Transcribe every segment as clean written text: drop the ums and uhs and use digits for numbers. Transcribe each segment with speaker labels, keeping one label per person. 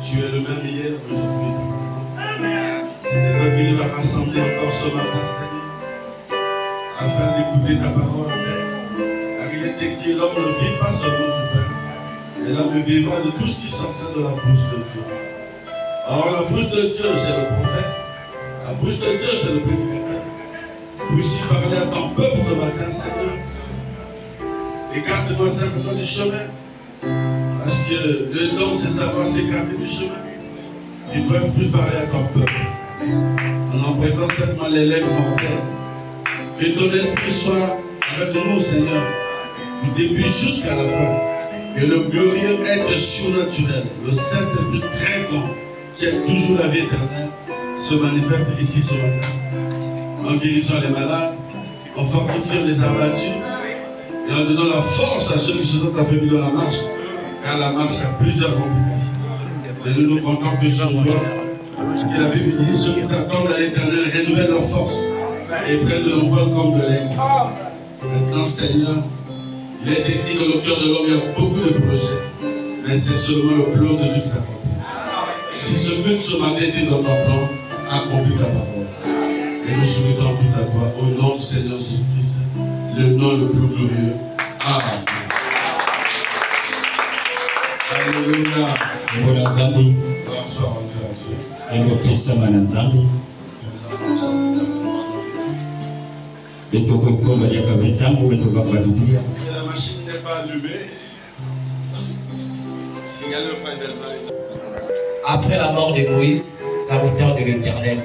Speaker 1: Tu es le même hier, aujourd'hui. C'est toi qui nous vas rassembler encore ce matin, Seigneur, afin d'écouter ta parole, Père. Car il est écrit, l'homme ne vit pas seulement du pain, mais l'homme vivra de tout ce qui sortira de la bouche de Dieu. Or, la bouche de Dieu, c'est le prophète. La bouche de Dieu, c'est le prédicateur. Puisses-tu parler à ton peuple ce matin, Seigneur. Écarte-moi simplement du chemin. Parce que le don, c'est savoir s'écarter du chemin. Tu dois plus parler à ton peuple. En prêtant simplement les lèvres mortelles. Que ton esprit soit avec nous, Seigneur. Du début jusqu'à la fin. Que le glorieux être surnaturel, le Saint-Esprit très grand, qui est toujours la vie éternelle, se manifeste ici ce matin. En guérissant les malades, en fortifiant les abattus, et en donnant la force à ceux qui se sont affaiblis dans la marche, car la marche a plusieurs complications. Mais nous nous comptons que sur toi, et la Bible dit, ceux qui s'attendent à l'Éternel renouvellent leur force et prennent de l'envol comme de l'aigle. Maintenant, Seigneur, il est écrit dans le cœur de l'homme, il y a beaucoup de projets, mais c'est seulement le plan de Dieu qui s'accomplit. Si ce but ce matin était dans ton plan, accomplis ta parole. Et nous soumettons tout à toi au nom du Seigneur Jésus-Christ, le nom le plus glorieux. Amen. Alléluia. Bonsoir à Dieu.
Speaker 2: Et la
Speaker 1: machine n'est pas allumée.
Speaker 3: Après la mort de Moïse, serviteur de l'Éternel,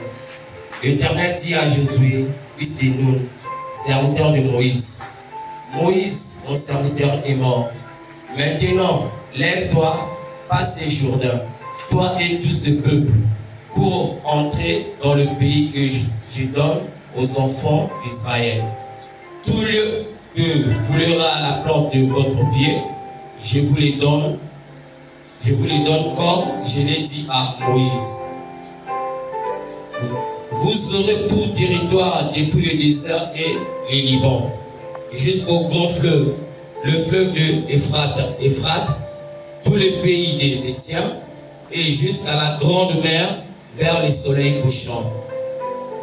Speaker 3: l'Éternel dit à Josué, fils de Nun, serviteur de Moïse, Moïse, mon serviteur, est mort. Maintenant, lève-toi, passe ce Jourdain, toi et tout ce peuple, pour entrer dans le pays que je donne aux enfants d'Israël. Tout lieu que foulera la plante de votre pied, je vous les donne comme je l'ai dit à Moïse. Vous aurez pour territoire depuis le désert et les Liban, jusqu'au grand fleuve, le fleuve de Euphrate, tout le pays des Étiens, et jusqu'à la grande mer, vers le soleil couchant.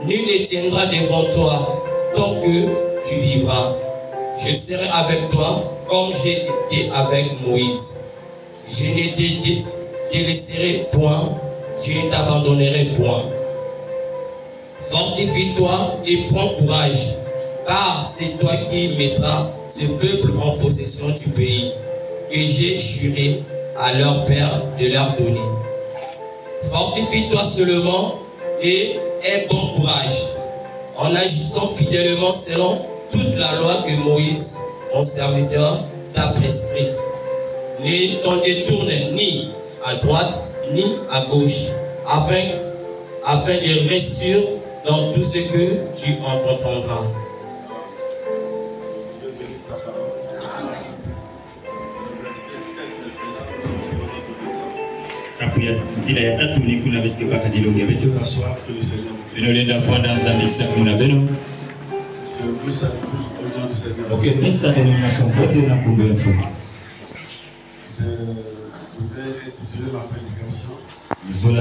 Speaker 3: Nul ne tiendra devant toi tant que tu vivras. Je serai avec toi comme j'ai été avec Moïse. Je ne te délaisserai point, je ne t'abandonnerai point. Fortifie-toi et prends courage, car c'est toi qui mettras ce peuple en possession du pays que j'ai juré à leur père de leur donner. Fortifie-toi seulement et aie bon courage, en agissant fidèlement selon toute la loi que Moïse, mon serviteur, t'a prescrite. Ne t'en détourne ni à droite ni à gauche, afin de réussir dans tout ce que tu entreprendras.
Speaker 1: Je voudrais intituler ma prédication
Speaker 2: sur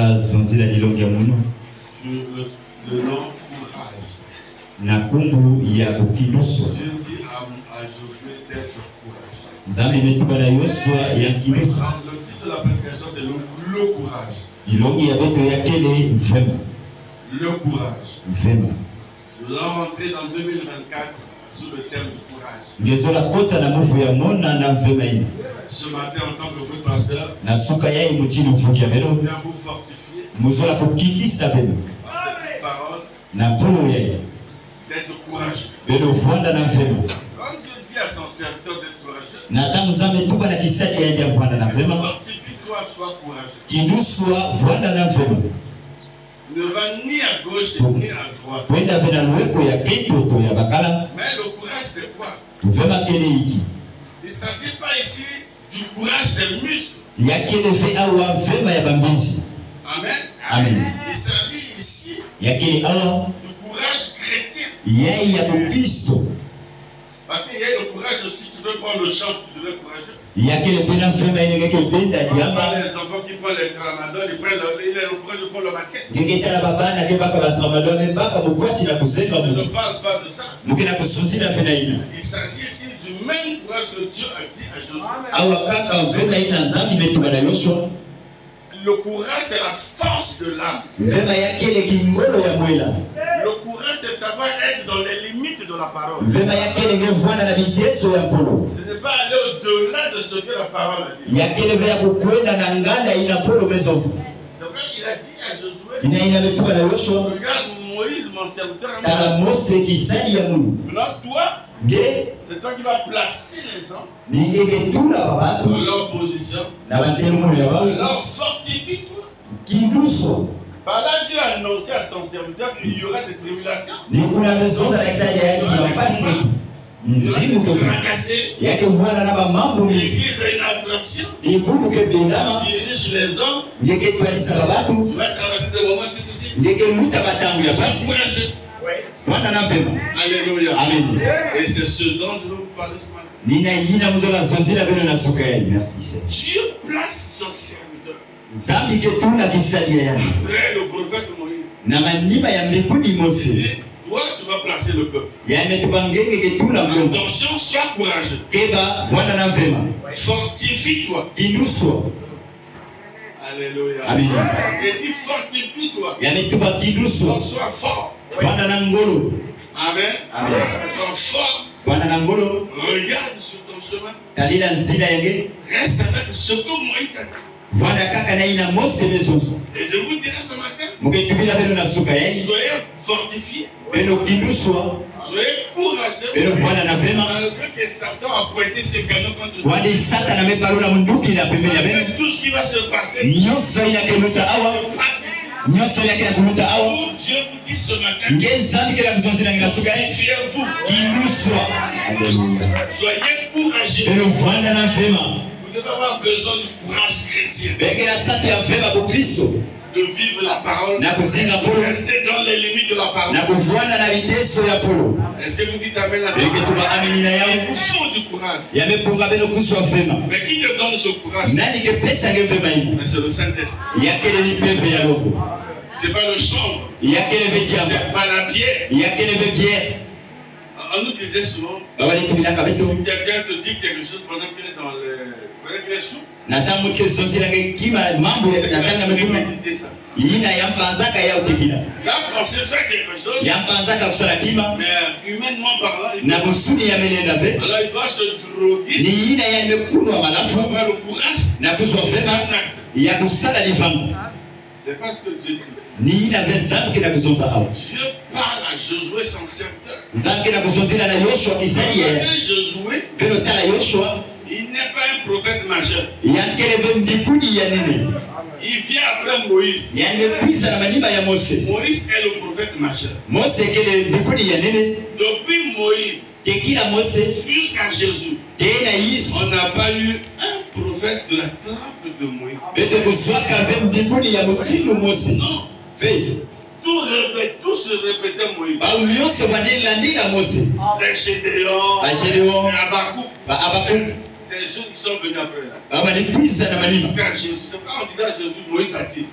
Speaker 2: le
Speaker 1: nom courage.
Speaker 2: Dieu
Speaker 1: dit à Josué d'être courageux.
Speaker 2: Le titre
Speaker 1: de la prédication, c'est le courage. Le courage. Nous allons rentrer dans 2024 sous le thème du courage. Ce matin, en tant que votre pasteur, je viens vous fortifier par cette parole d'être courageux. Quand Dieu dit à son serviteur d'être courageux, fortifie-toi, sois courageux. Ne va ni à gauche ni à droite. Mais le courage, c'est quoi? Il ne s'agit pas ici du courage des muscles. Amen.
Speaker 2: Amen.
Speaker 1: Il s'agit ici du courage chrétien. Parce qu'il y a le courage aussi, tu veux prendre le champ, tu devrais courageux.
Speaker 2: Il y a quelqu'un qui fait
Speaker 1: les enfants qui prennent les tramadol, ils prennent le courage de prendre leur matière. Je ne parle pas de ça. Il s'agit ici du même courage que Dieu a dit à Josué. Le courage, c'est la force de l'âme. Le courage, c'est savoir être dans les limites de la parole. Ce n'est pas aller au-delà de ce que la parole a dit. C'est vrai, il a dit à Josué, regarde Moïse, mon serviteur. Maintenant, toi, c'est toi qui vas placer les hommes dans leur position. Alors fortifie-toi. Par là, Dieu a annoncé à son serviteur qu'il y aura des tribulations. Il y aura des fracassés. L'église a une attraction. Dirige les hommes. Tu vas traverser des moments difficiles. Alléluia. Amen. Et c'est ce dont je veux vous parler ce matin. Dieu place son serviteur. Après le prophète Moïse. Il dit, toi tu vas placer le peuple. Attention, sois courageux. Fortifie-toi. Alléluia. Amen. Il dit fortifie-toi. Sois fort. Amen. Sois fort. Regarde sur ton chemin. Reste avec ce que Moïse t'a dit. Et je vous dirai ce matin, soyez fortifiés, soyez courageux, malgré que Satan a pointé ses canons contre vous. Tout ce qui va se passer, Dieu vous dit ce matin, fiez-vous, soyez courageux. Vous devez avoir besoin du courage chrétien. De vivre la parole, de rester dans les limites de la parole. Est-ce que vous dites amen à ça? Il vous faut du courage. Mais qui te donne ce courage? C'est le Saint-Esprit. C'est pas le chambre. C'est pas la bière. On nous disait souvent, si quelqu'un te dit quelque chose pendant qu'il est dans le... pendant qu'il est sous, là on sait faire quelque chose, mais humainement parlant, alors il doit se droguer, il doit avoir le courage. C'est pas ce que Dieu dit. Dieu parle à Josué son serviteur. Josué, il n'est pas un prophète majeur. Il vient après Moïse. Moïse est le prophète majeur. Depuis Moïse jusqu'à Jésus, on n'a pas eu un prophète de la trempe de Moïse. Non. Tout se répétait Moïse. Les Gédéon, les Habakkuk. C'est les gens qui sont venus après là. Jésus, c'est pas en disant Jésus, Moïse a dit.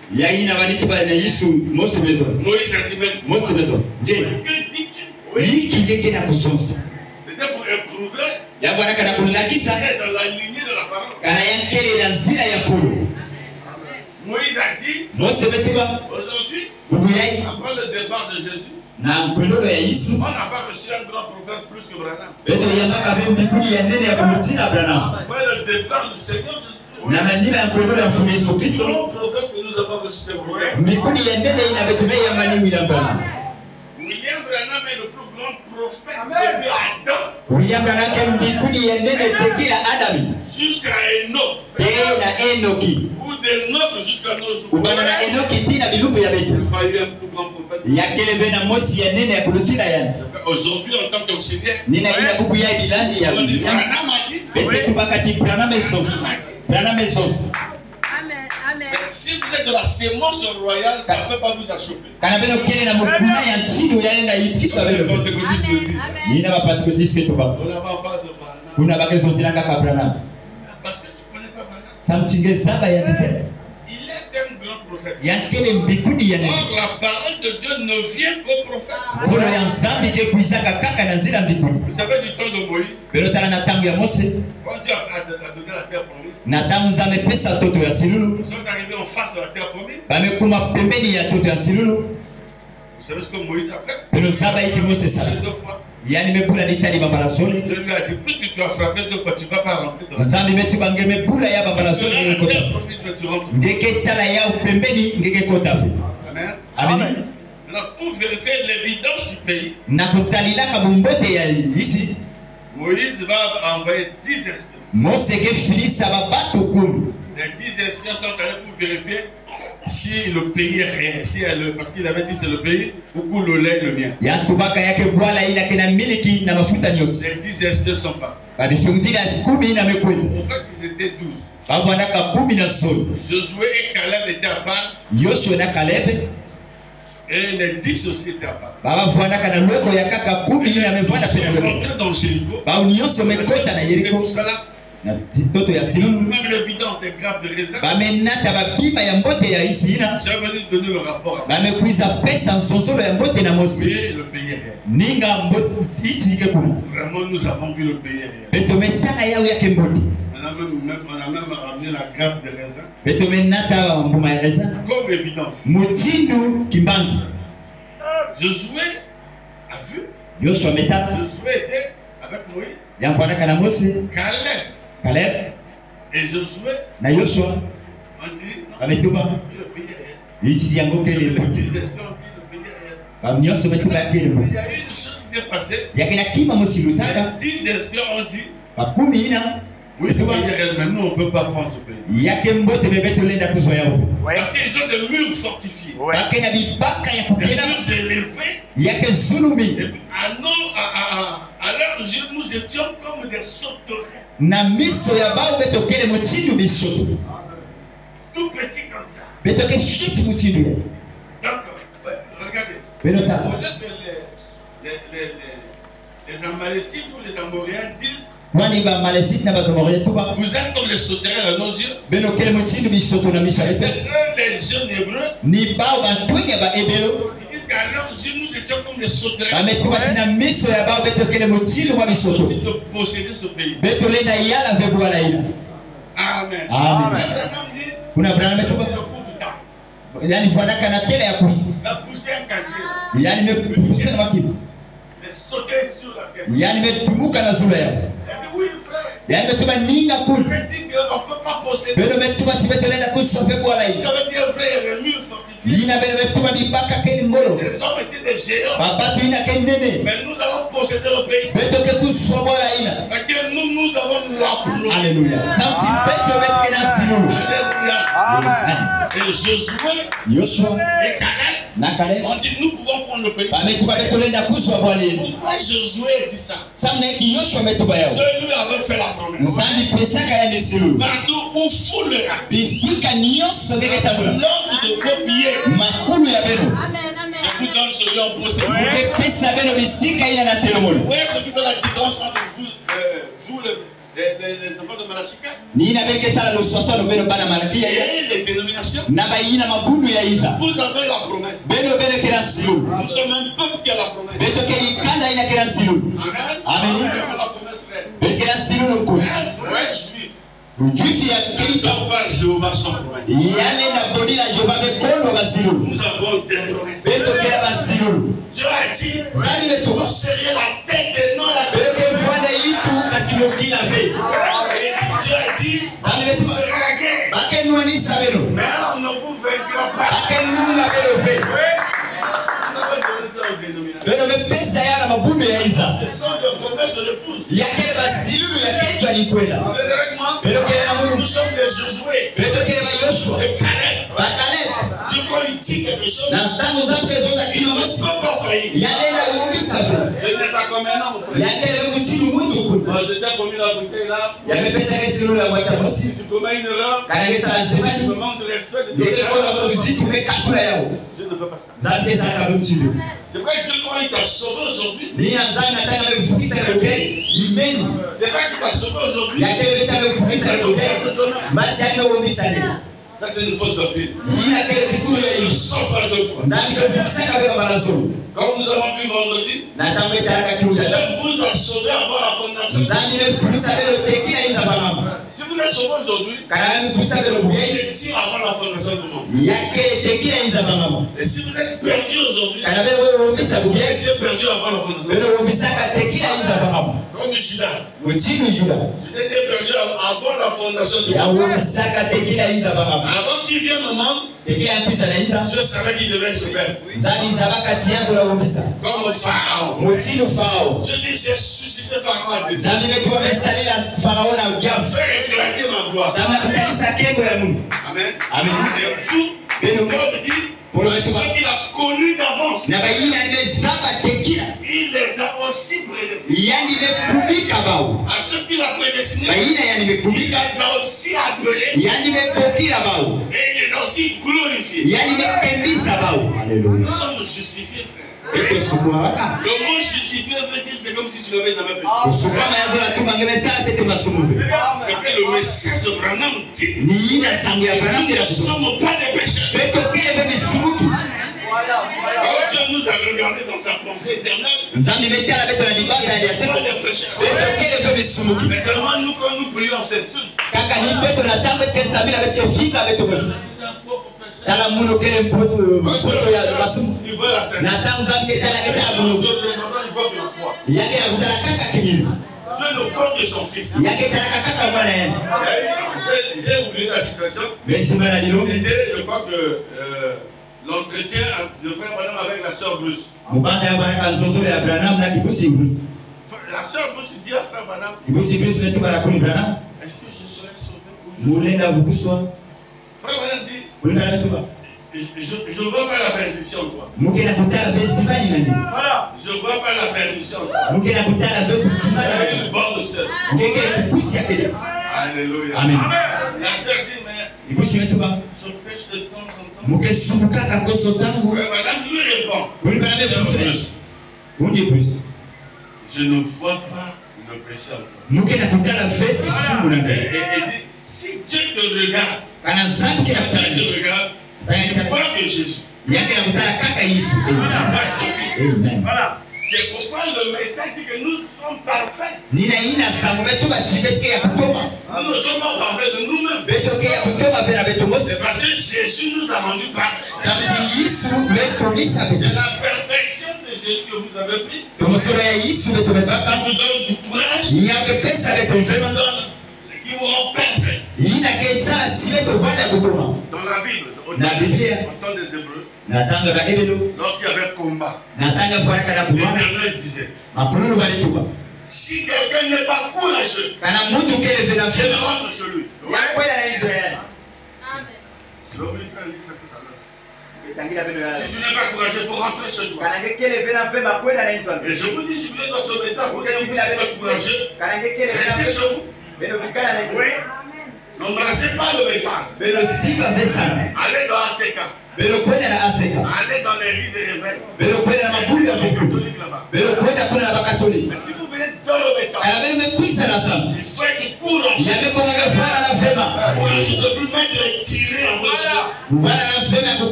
Speaker 1: Moïse a dit même. Que dis-tu? C'était pour éprouver. Dans la lignée de la parole. Moïse a dit. Aujourd'hui, après le départ de Jésus, on n'a pas reçu un grand prophète plus que Branham. Après le départ du Seigneur Jésus, le grand prophète que nous avons reçu, c'est William Branham. William Branham est le plus grand prophète depuis Adam. Jusqu'à Enoch. Ou d'Enoch jusqu'à nos jours. Pas eu un plus grand prophète. Aujourd'hui, en tant qu'auxiliaire, on dit Branham a dit. Amen. si vous êtes de la sémence royale, ça ne peut pas vous achoper. On n'a pas de banane. Parce que tu ne connais pas banane. Il est un grand prophète. Or, la parole de Dieu ne vient qu'au prophète. Vous savez du temps de Moïse, quand Dieu a donné la terre promise, ils sont arrivés en face de la terre promise. Vous savez ce que Moïse a fait? Deux fois. Je lui ai dit, plus que tu as frappé 2 fois, tu ne vas pas rentrer dans la terre promise. Amen. Maintenant, pour vérifier l'évidence du pays, Moïse va envoyer 10 espions. Les 10 espions sont allés pour vérifier si le pays est réel. Parce qu'il avait dit c'est le pays où coule le lait et le miel. Les 10 espions sont pas. En fait, ils étaient 12. Josué et Caleb étaient à part. Et les 10 aussi étaient à part. Ils sont rentrés dans le Jéricho. Même l'évidence des grappes de raisin, c'est venu donner le rapport. Mais le pays est réel. Vraiment, nous avons vu le pays est réel. On a même ramené la grappe de raisin comme évidence. Josué a vu. Josué était avec Moïse. Caleb et Josué ont dit non, le pays est réel. Les 10 espions ont dit le pays est réel. Il y a une chose qui s'est passée. Les 10 espions ont dit oui, le pays est réel, mais nous on ne peut pas prendre ce pays. Parce qu'ils ont des murs fortifiés. Des murs élevés. Et à leur yeux, nous étions comme des sauterelles. Tout petit comme ça. Donc, regardez. Au lieu que les Amalécites ou les Amoréens disent vous êtes comme les sauterelles à nos yeux. C'est eux les jeunes hébreux. Ils disent qu'à leurs yeux nous étions comme les sauterelles. Aussi de posséder ce pays. Amen. Il a poussé un casier. Les sauter sur la caisse. Il a dit oui, frère. Il me dit qu'on ne peut pas posséder. Il avait dit, frère, il y a le mur fortifié. Ces hommes étaient des géants. Mais nous allons posséder le pays. Parce que nous avons l'applaudissement. Alléluia. Et Josué et Caleb ont dit nous pouvons prendre le pays. Pourquoi Josué dit ça? Dieu lui avait fait la promesse. Partout où foulera l'ordre de vos pieds. Je vous donne ce lieu en possession. Vous voyez ce qui fait la différence entre vous les enfants de Malachika et les dénominations. Vous avez la promesse. Nous sommes un peuple qui a la promesse. Amen. Nous avons la promesse, frère. Un vrai juif. Ne dort pas Jéhovah sans promesse. Nous avons des promesses. Dieu a dit vous seriez la tête et non la tête. Et Dieu a dit vous ferez la guerre. Mais on ne vous vaincra pas. Ce sont des promesses de l'épouse. Nous sommes des Josué. Et Caleb. Du coup, il dit quelque chose. Il ne peut pas faillir. Je n'ai pas comme un homme, frère. Moi, je t'ai commis la bouteille là. Si tu commets une erreur, tu me manques de respect de Dieu. Je ne fais pas ça. C'est vrai que Dieu, quand il t'a sauvé aujourd'hui, c'est vrai qu'il t'a sauvé aujourd'hui. Ça, c'est une fausse doctrine. Il sort par deux fois. Comme nous avons vu vendredi, Dieu vous a sauvé avant la fondation. Si vous êtes sauvé aujourd'hui, il est tiré avant la fondation du monde. Et si vous êtes perdu aujourd'hui, vous êtes perdu avant la fondation du monde. Comme Judas. J'étais perdu avant la fondation du monde. Avant qu'il vienne au monde, je savais qu'il devait se faire. Comme Pharaon. Je dis, j'ai suscité Pharaon à des hommes. Faire éclater ma gloire. Amen. Amen. Et vous, Paul dit, ceux qu'il a connus d'avance, il les a aussi prédestinés. À ceux qu'il a prédestinés, il les a aussi appelés. Et il les a aussi glorifiés. Nous sommes justifiés, frère. Le mot justifié veut dire c'est comme si tu n'avais jamais péché. C'est que le message de Branham dit nous ne sommes pas des pécheurs. Quand Dieu nous a regardé dans sa pensée éternelle, nous ne sommes pas des pécheurs. Mais seulement nous, quand nous prions, c'est sûr.
Speaker 4: Tala muno kele mpoto ya basumu. Na tanzam ke tala ke tabu. Yake ya kutala kaka kimini.
Speaker 1: C'est le corps de son fils.
Speaker 4: Yake tala kaka mwana yeye.
Speaker 1: J'ai oublié la situation.
Speaker 4: Mais c'est mal à dire.
Speaker 1: C'était, je crois que l'entretien de frère Branham avec la sœur Bruce.
Speaker 4: Mubanda ya baraka nzozo ya Branham na kibusi Bruce.
Speaker 1: La sœur Bruce dit à frère Branham.
Speaker 4: Kibusi Bruce ne tuba la kuni Branham.
Speaker 1: Est-ce que je serai sauvé aujourd'hui?
Speaker 4: Mulenda bukuswa.
Speaker 1: Frère Branham dit. Je ne veux pas la bénédiction, quoi. Je ne veux pas la bénédiction, quoi. Le bord de sel. Alléluia. Amen. La sœur dit, mais je pêche de temps en temps. Madame lui répond. Je ne vois pas le péché encore. Et dit, si Dieu te regarde, il voit que Jésus. C'est pourquoi le message dit que nous sommes parfaits. Nous ne sommes pas parfaits de nous-mêmes. C'est parce que Jésus nous a rendus parfaits. C'est la perfection de Jésus que vous avez pris. Ça vous donne du courage. Qui vous rend parfait. Dans la Bible, au temps des Hébreux, lorsqu'il y avait combat, l'Éternel disait, si quelqu'un n'est pas courageux, je rentre chez lui. Si tu n'es pas courageux, il faut rentrer chez toi. Et je vous dis, si vous voulez dans ce message, vous n'êtes pas courageux, restez chez vous. N'embrassez pas le message. Allez dans ACK. Allez dans les rites des réveils. Mais si vous venez dans le message, il faut être courageux. Courageux de plus mettre les tirés en vos yeux.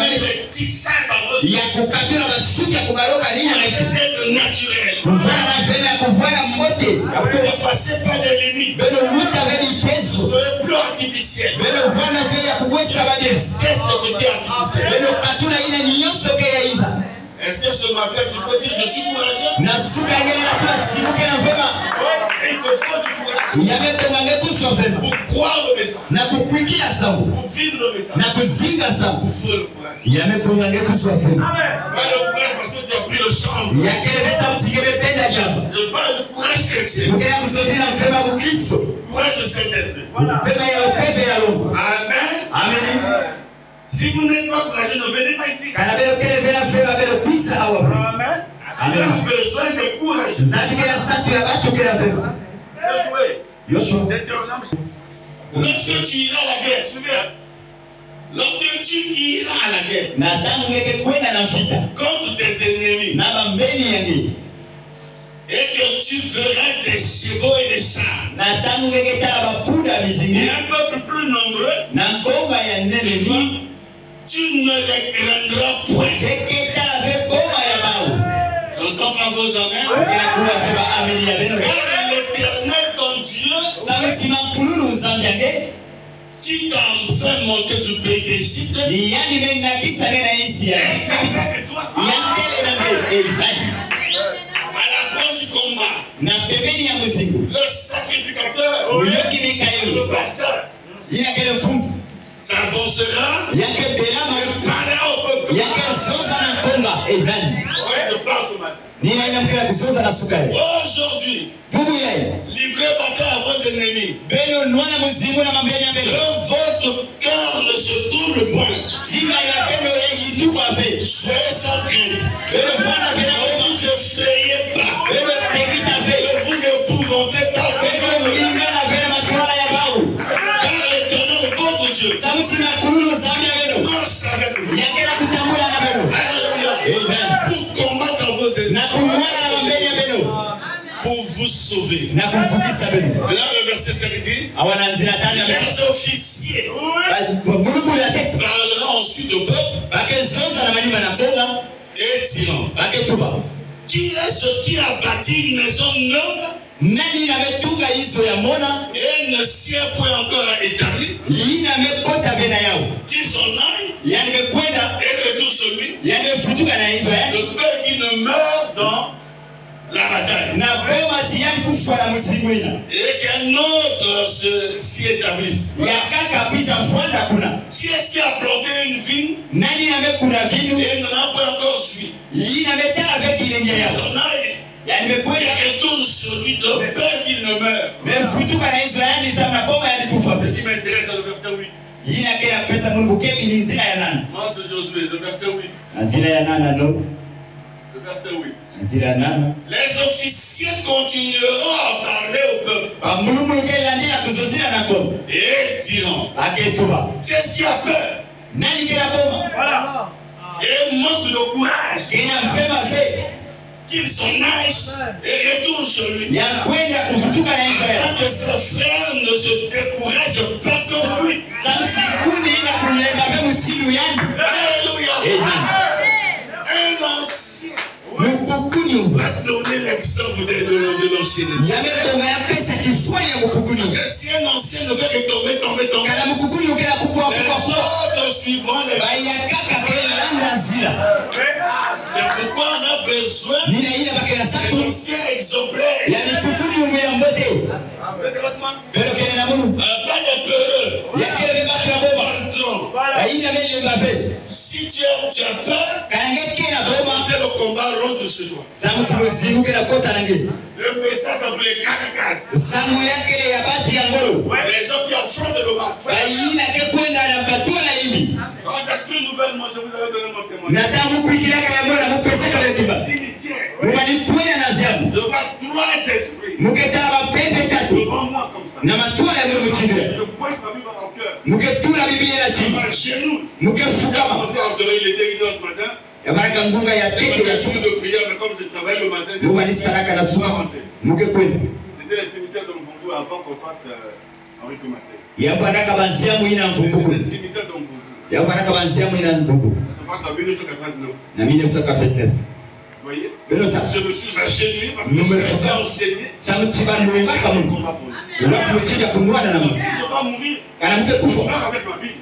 Speaker 1: Les tissages en vos yeux. D'être naturel. Ne passez pas des limites. Soyez plus artificiel. Est-ce que ce matin tu peux dire je suis courageux? Et il te faut du courage. Pour croire le message. Pour vivre le message. Il faut le courage. Pas le courage parce que tu as pris le champ. Je parle de courage chrétien. Courage de Saint-Esprit. Amen. Si vous n'êtes pas courageux, ne venez pas ici. Amen. Tu as besoin de courage.
Speaker 4: Joshua.
Speaker 1: Lorsque tu iras à la guerre, lorsque tu iras à la guerre contre tes ennemis et que tu verras des chevaux et des chars et un peuple plus nombreux, tu ne les craindras point. J'entends pas vos amens. Car l'Éternel ton Dieu qui t'a fait monter du pays d'Égypte est avec toi. À l'approche du combat, le sacrificateur, le pasteur, s'avancera et parlera au peuple. Je parle ce matin. Aujourd'hui, livrez bataille à vos ennemis. Votre cœur ne se tourne point. Soyez sans crainte. Ne vous effrayez pas. Ne vous épouvantez pas. Car l'Éternel, votre Dieu, marche avec vous. Alléluia. Pour combattre vos ennemis. Pour vous sauver. Là, le verset 5 dit, les officiers parleront ensuite au peuple et diront, qui est-ce qui a bâti une maison neuve et ne s'y est point encore établi, qui s'en aille et retourne sur lui, le peuple qui ne meurt dans la bataille et qu'un autre s'y établisse. Qui est-ce qui a planté une vigne et n'en a pas encore joui? Il s'en aille et retourne sur lui de peur qu'il ne meure. Ce qui m'intéresse, c'est le verset 8. Montre Josué, le verset 8. Le verset 8. Les officiers continueront à parler au peuple et diront, qu'est-ce qui a peur et manque de courage, qu'il s'en aille et retourne sur lui, afin que ses frères ne se découragent pas comme lui. Alléluia. Un ancien va donner l'exemple de l'ancien. Si un ancien ne fait que tomber, les autres suivront les. C'est pourquoi on a besoin des anciens exemplaires. Pas des peureux. Si tu as peur, le combat rentre chez toi. Le message s'appelait Kakakak. Les gens qui affrontent le mal. Quand j'ai pris nouvellement, je vous avais donné mon témoignage. Cimetière. Je vois trois esprits. Devant moi comme ça. Je pointe ma Bible dans mon cœur. À genoux. J'ai commencé à adorer, il était 1h du matin. Je suis de prière, mais comme je travaille le matin, c'était les cimetières de Mvungu avant qu'on fasse Henri Komaté. Les cimetières de Mvungu. C'est pas en 1989. Vous voyez? Je me suis agenouillé parce que je t'ai enseigné. Si je dois mourir, je meurs avec ma Bible.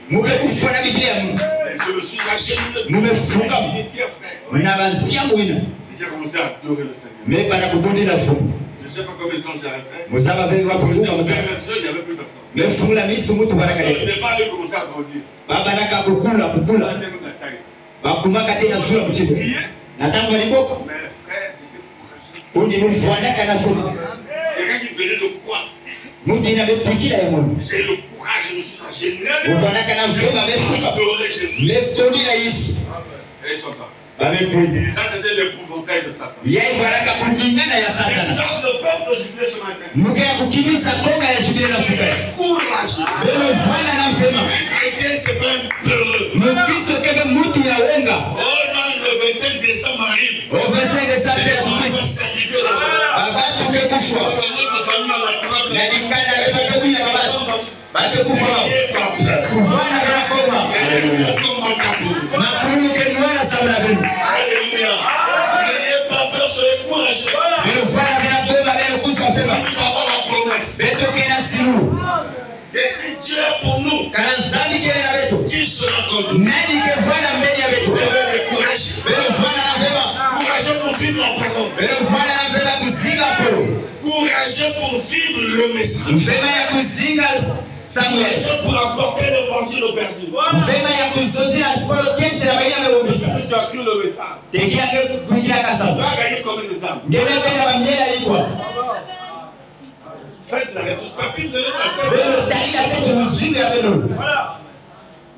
Speaker 1: Je me suis agenouillé. J'ai commencé à adorer le Seigneur. Je ne sais pas combien de temps j'ai fait. Il n'y avait plus personne. Au départ, il commençait à grandir. Mes frères, j'étais courageux. Quelqu'un qui venait de croire. J'ai eu le courage, je me suis agenouillé. Adoré Jésus. Et ils sont là. Ça, c'était l'épouvantail de Satan.
Speaker 4: Le
Speaker 1: peuple de jubilé ce matin. Courageux. Les chrétiens, c'est pas un peureux. Oh non, le 25 décembre arrive. On va sacrifier la Alléluia. N'ayez pas peur, soyez courageux. Nous avons la promesse. Et si Dieu est pour nous, qui sera contre nous? Courageux pour vivre la parole. Courageux pour vivre le message. Courageux pour apporter l'évangile aux perdus. Tu as cru le message. Tu as gagné combien de âmes? Faites la rétrospective de voilà.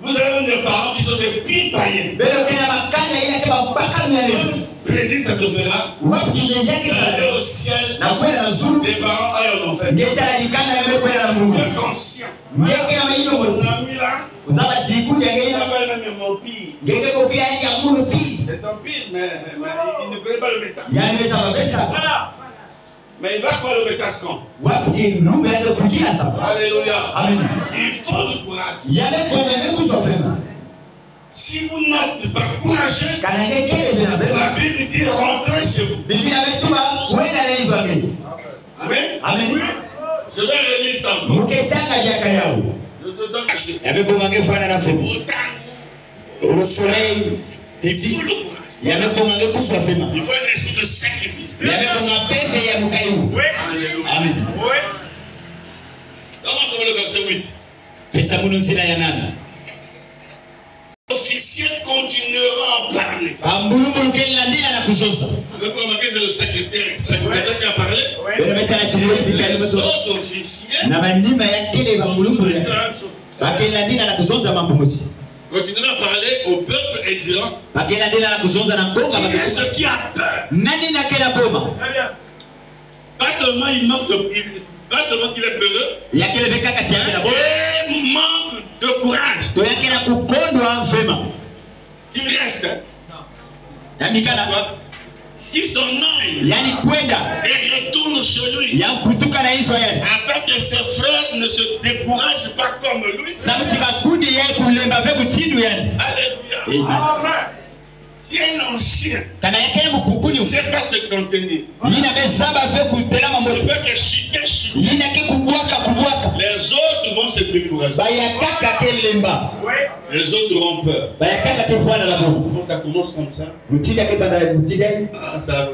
Speaker 1: Vous avez des parents qui sont des pires païens. Plaisir, ça te fera. Aller au ciel. Des parents aillent en enfer. Vous êtes conscient. On a mis là. Il a même mon pire. C'est ton pire, mais il ne connaît pas le message. Voilà. Mais il va croire le message quand? Alléluia. Amen. Il faut du courage. Si vous n'êtes pas courageux, la Bible dit rentrez chez vous. Amen. Amen. Je vais relire ça. Je te donne acheter.
Speaker 4: Le soleil,
Speaker 1: il faut le courage. Il faut un esprit de sacrifice. Alléluia. Amen. Comment le verset 8? L'officier continuera à parler. Vous avez remarqué, c'est le secrétaire qui a parlé. Les autres officiers continuera à parler au peuple et dira qui est ce qui a peur. Pas seulement il manque de pas seulement qu'il est peureux, il manque de courage. Il reste. Qui s'en aille et retourne chez lui afin que ses frères ne se découragent pas comme lui. Alléluia. Si un ancien ne sait pas se contenir, il fait que chuter. Les autres vont se décourager. Les autres auront peur. Quand ça commence comme ça,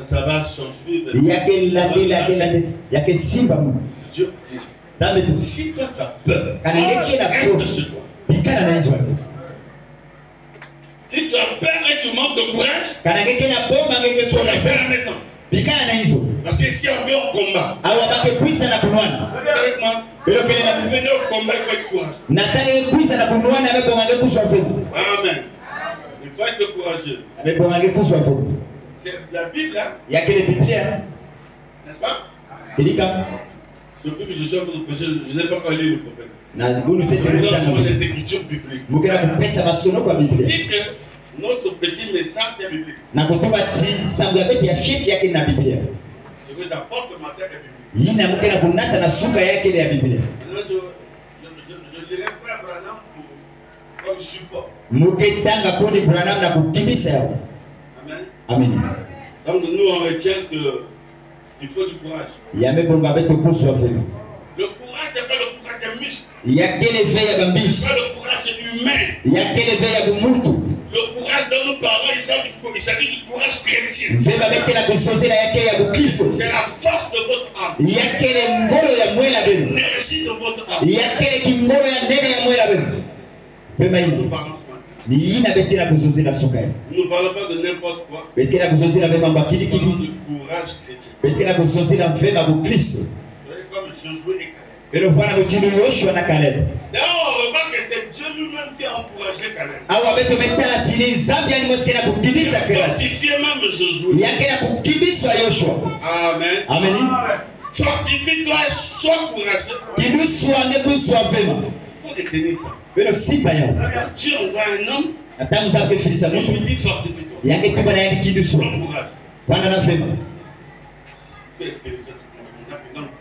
Speaker 1: ça va s'en suivre. Dieu dit, si toi tu as peur, reste chez toi. Si tu as peur et tu manques de courage, tu vas rester à la maison. Parce que si on vient au combat, avec moi, venez au combat, il faut être courage. Amen. Il faut être courageux. C'est la Bible, hein? N'est-ce pas? Depuis que je suis en train de prêcher, je n'ai pas encore lu le prophète. Nous avons les écritures bibliques. Il dit que notre petit message est biblique. Je veux d'apporter le matin est biblique. Je dirais frère Branham comme support. Amen. Donc nous on retient qu'il faut du courage. Le courage, c'est pas le courage des muscles. C'est pas le courage humain. Le courage dont nous parlons, il s'agit du courage chrétien. C'est la force de votre âme. L'énergie de votre âme. Nous parlons ce matin. Nous ne parlons pas de n'importe quoi. Nous parlons du courage chrétien. Comme Josué et Caleb. D'ailleurs, on remarque que c'est Dieu lui-même qui a encouragé Caleb.
Speaker 4: awa beto metala tini Zambia ni mosena kukibisa kela.
Speaker 1: Fortifier même Josué.
Speaker 4: Yakena kukibisa Yoshua.
Speaker 1: Amen.
Speaker 4: Amen.
Speaker 1: Fortifie-toi, sois courageux.
Speaker 4: Kiduswa ngeduswa pema.
Speaker 1: Il faut détenir ça.
Speaker 4: Beno sipa yao.
Speaker 1: Dieu envoie un homme,
Speaker 4: Atamu za kufilisa
Speaker 1: il lui
Speaker 4: Mungu.
Speaker 1: dit fortifie-toi.
Speaker 4: Yake tuba na yadi kiduswa.
Speaker 1: Sois courageux.
Speaker 4: Wana na pema.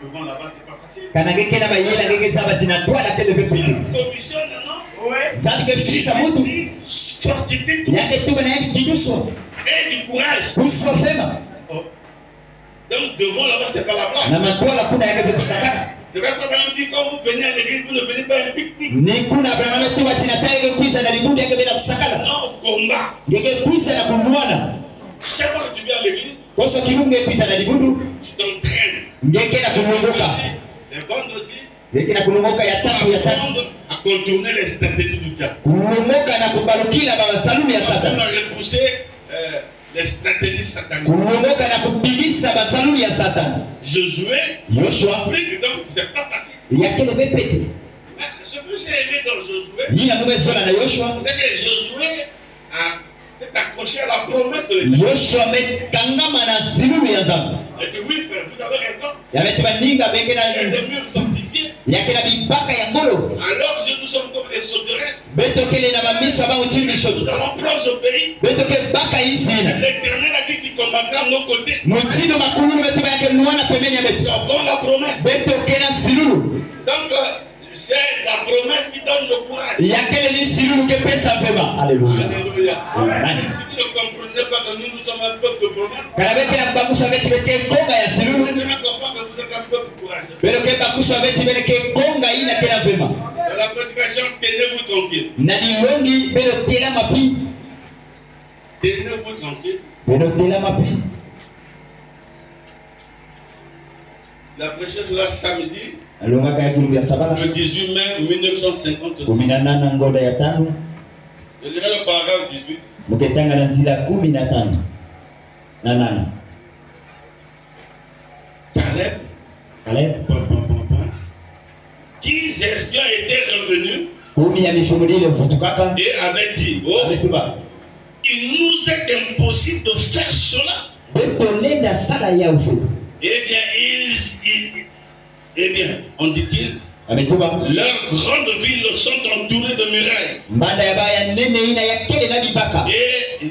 Speaker 1: Devant là-bas, c'est pas facile.
Speaker 4: Kana ngeke na bayela ngeke zaba tina twala tele bepidu.
Speaker 1: Commissionne, non?
Speaker 4: Zabi ke filisa Mungu.
Speaker 1: Fortifie-toi.
Speaker 4: Yake tuba na yadi kiduswa.
Speaker 1: Et du courage.
Speaker 4: Kuswa fema.
Speaker 1: Oh. Donc devant là-bas, c'est pas la blague.
Speaker 4: Na matwala kuna yake kusakana.
Speaker 1: C'est vrai que dit quand vous venez à l'église, vous ne venez pas à un pique-nique.
Speaker 4: Ni kuna brana tuba tina tayo kuiza na libundi yake bila kusakana.
Speaker 1: Non, combat.
Speaker 4: Ngeke kuiza na kunwana.
Speaker 1: Chaque fois que tu viens à l'église,
Speaker 4: Koso kilunge kuiza na libundu.
Speaker 1: tu t'entraînes.
Speaker 4: Ngeke na kununguka.
Speaker 1: Les vendredis,
Speaker 4: Ngeke na kununguka ya tatu
Speaker 1: à contourner les stratégies du diable.
Speaker 4: kununguka na kubalukila baba salumi ya
Speaker 1: On
Speaker 4: Satan.
Speaker 1: a repoussé les stratégies sataniques.
Speaker 4: Kununguka na kupigisa basalumi ya Satan.
Speaker 1: Josué,
Speaker 4: Yoshua
Speaker 1: compris que donc c'est pas facile.
Speaker 4: yakele bepete.
Speaker 1: Mais ce que j'ai aimé dans Josué,
Speaker 4: Yina mumezola na Yoshua.
Speaker 1: c'est que Josué s'est accroché à la promesse de l'Éternel.
Speaker 4: Yoshua metangama na zilulu ya Nzambe.
Speaker 1: Et que oui, frère, vous avez raison.
Speaker 4: Yametuma ninga beke
Speaker 1: Il y a
Speaker 4: na
Speaker 1: des murs fortifiés.
Speaker 4: yakela bibaka ya ngolo.
Speaker 1: Alors nous sommes comme des sauterelles.
Speaker 4: Betokele na bamiso ba uchimi
Speaker 1: Nous
Speaker 4: shoto.
Speaker 1: allons prospérer.
Speaker 4: Betoke baka isina.
Speaker 1: L'Éternel a dit qu'il combattra à nos côtés.
Speaker 4: Mutindo makulu betuma yake nuana pembeni ya
Speaker 1: Nous
Speaker 4: betu.
Speaker 1: avons la promesse.
Speaker 4: Betoke na zilulu.
Speaker 1: Donc, c'est la promesse qui donne le courage.
Speaker 4: Yakele ni zilulu ke pesa pema. Alléluia.
Speaker 1: Alléluia.
Speaker 4: Amen.
Speaker 1: Si vous ne comprenez pas que nous sommes un peuple de promesse,
Speaker 4: Kana beke na bakusha beti beke konga ya
Speaker 1: vous
Speaker 4: zilulu.
Speaker 1: ne comprendre pas que vous êtes un peuple courageux.
Speaker 4: Betoke bakusha beti beke konga ina tena vema.
Speaker 1: Dans la prédication, tenez-vous tranquille.
Speaker 4: Na dilongi belo tela mapi.
Speaker 1: Tenez-vous tranquille.
Speaker 4: Belo tela mapi.
Speaker 1: La prêché cela samedi,
Speaker 4: Alongaka ya kulu ya sabala.
Speaker 1: le 18 mai 1956.
Speaker 4: 18 ngoda ya tano.
Speaker 1: Je dirais le paragraphe 18.
Speaker 4: Muketanga na zila 15 na nana.
Speaker 1: Caleb,
Speaker 4: Caleb
Speaker 1: 10 espions étaient revenus
Speaker 4: kumi ya mifumulile vutukaka.
Speaker 1: et avaient dit, oh,
Speaker 4: Ametuba.
Speaker 1: il nous est impossible de faire cela.
Speaker 4: Betolenda sala ya ufu.
Speaker 1: Eh bien, on dit-il,
Speaker 4: Ametuba.
Speaker 1: leurs grandes villes sont entourées de murailles.
Speaker 4: Mbanda ya baya nene ina ya kele na bibaka.
Speaker 1: Et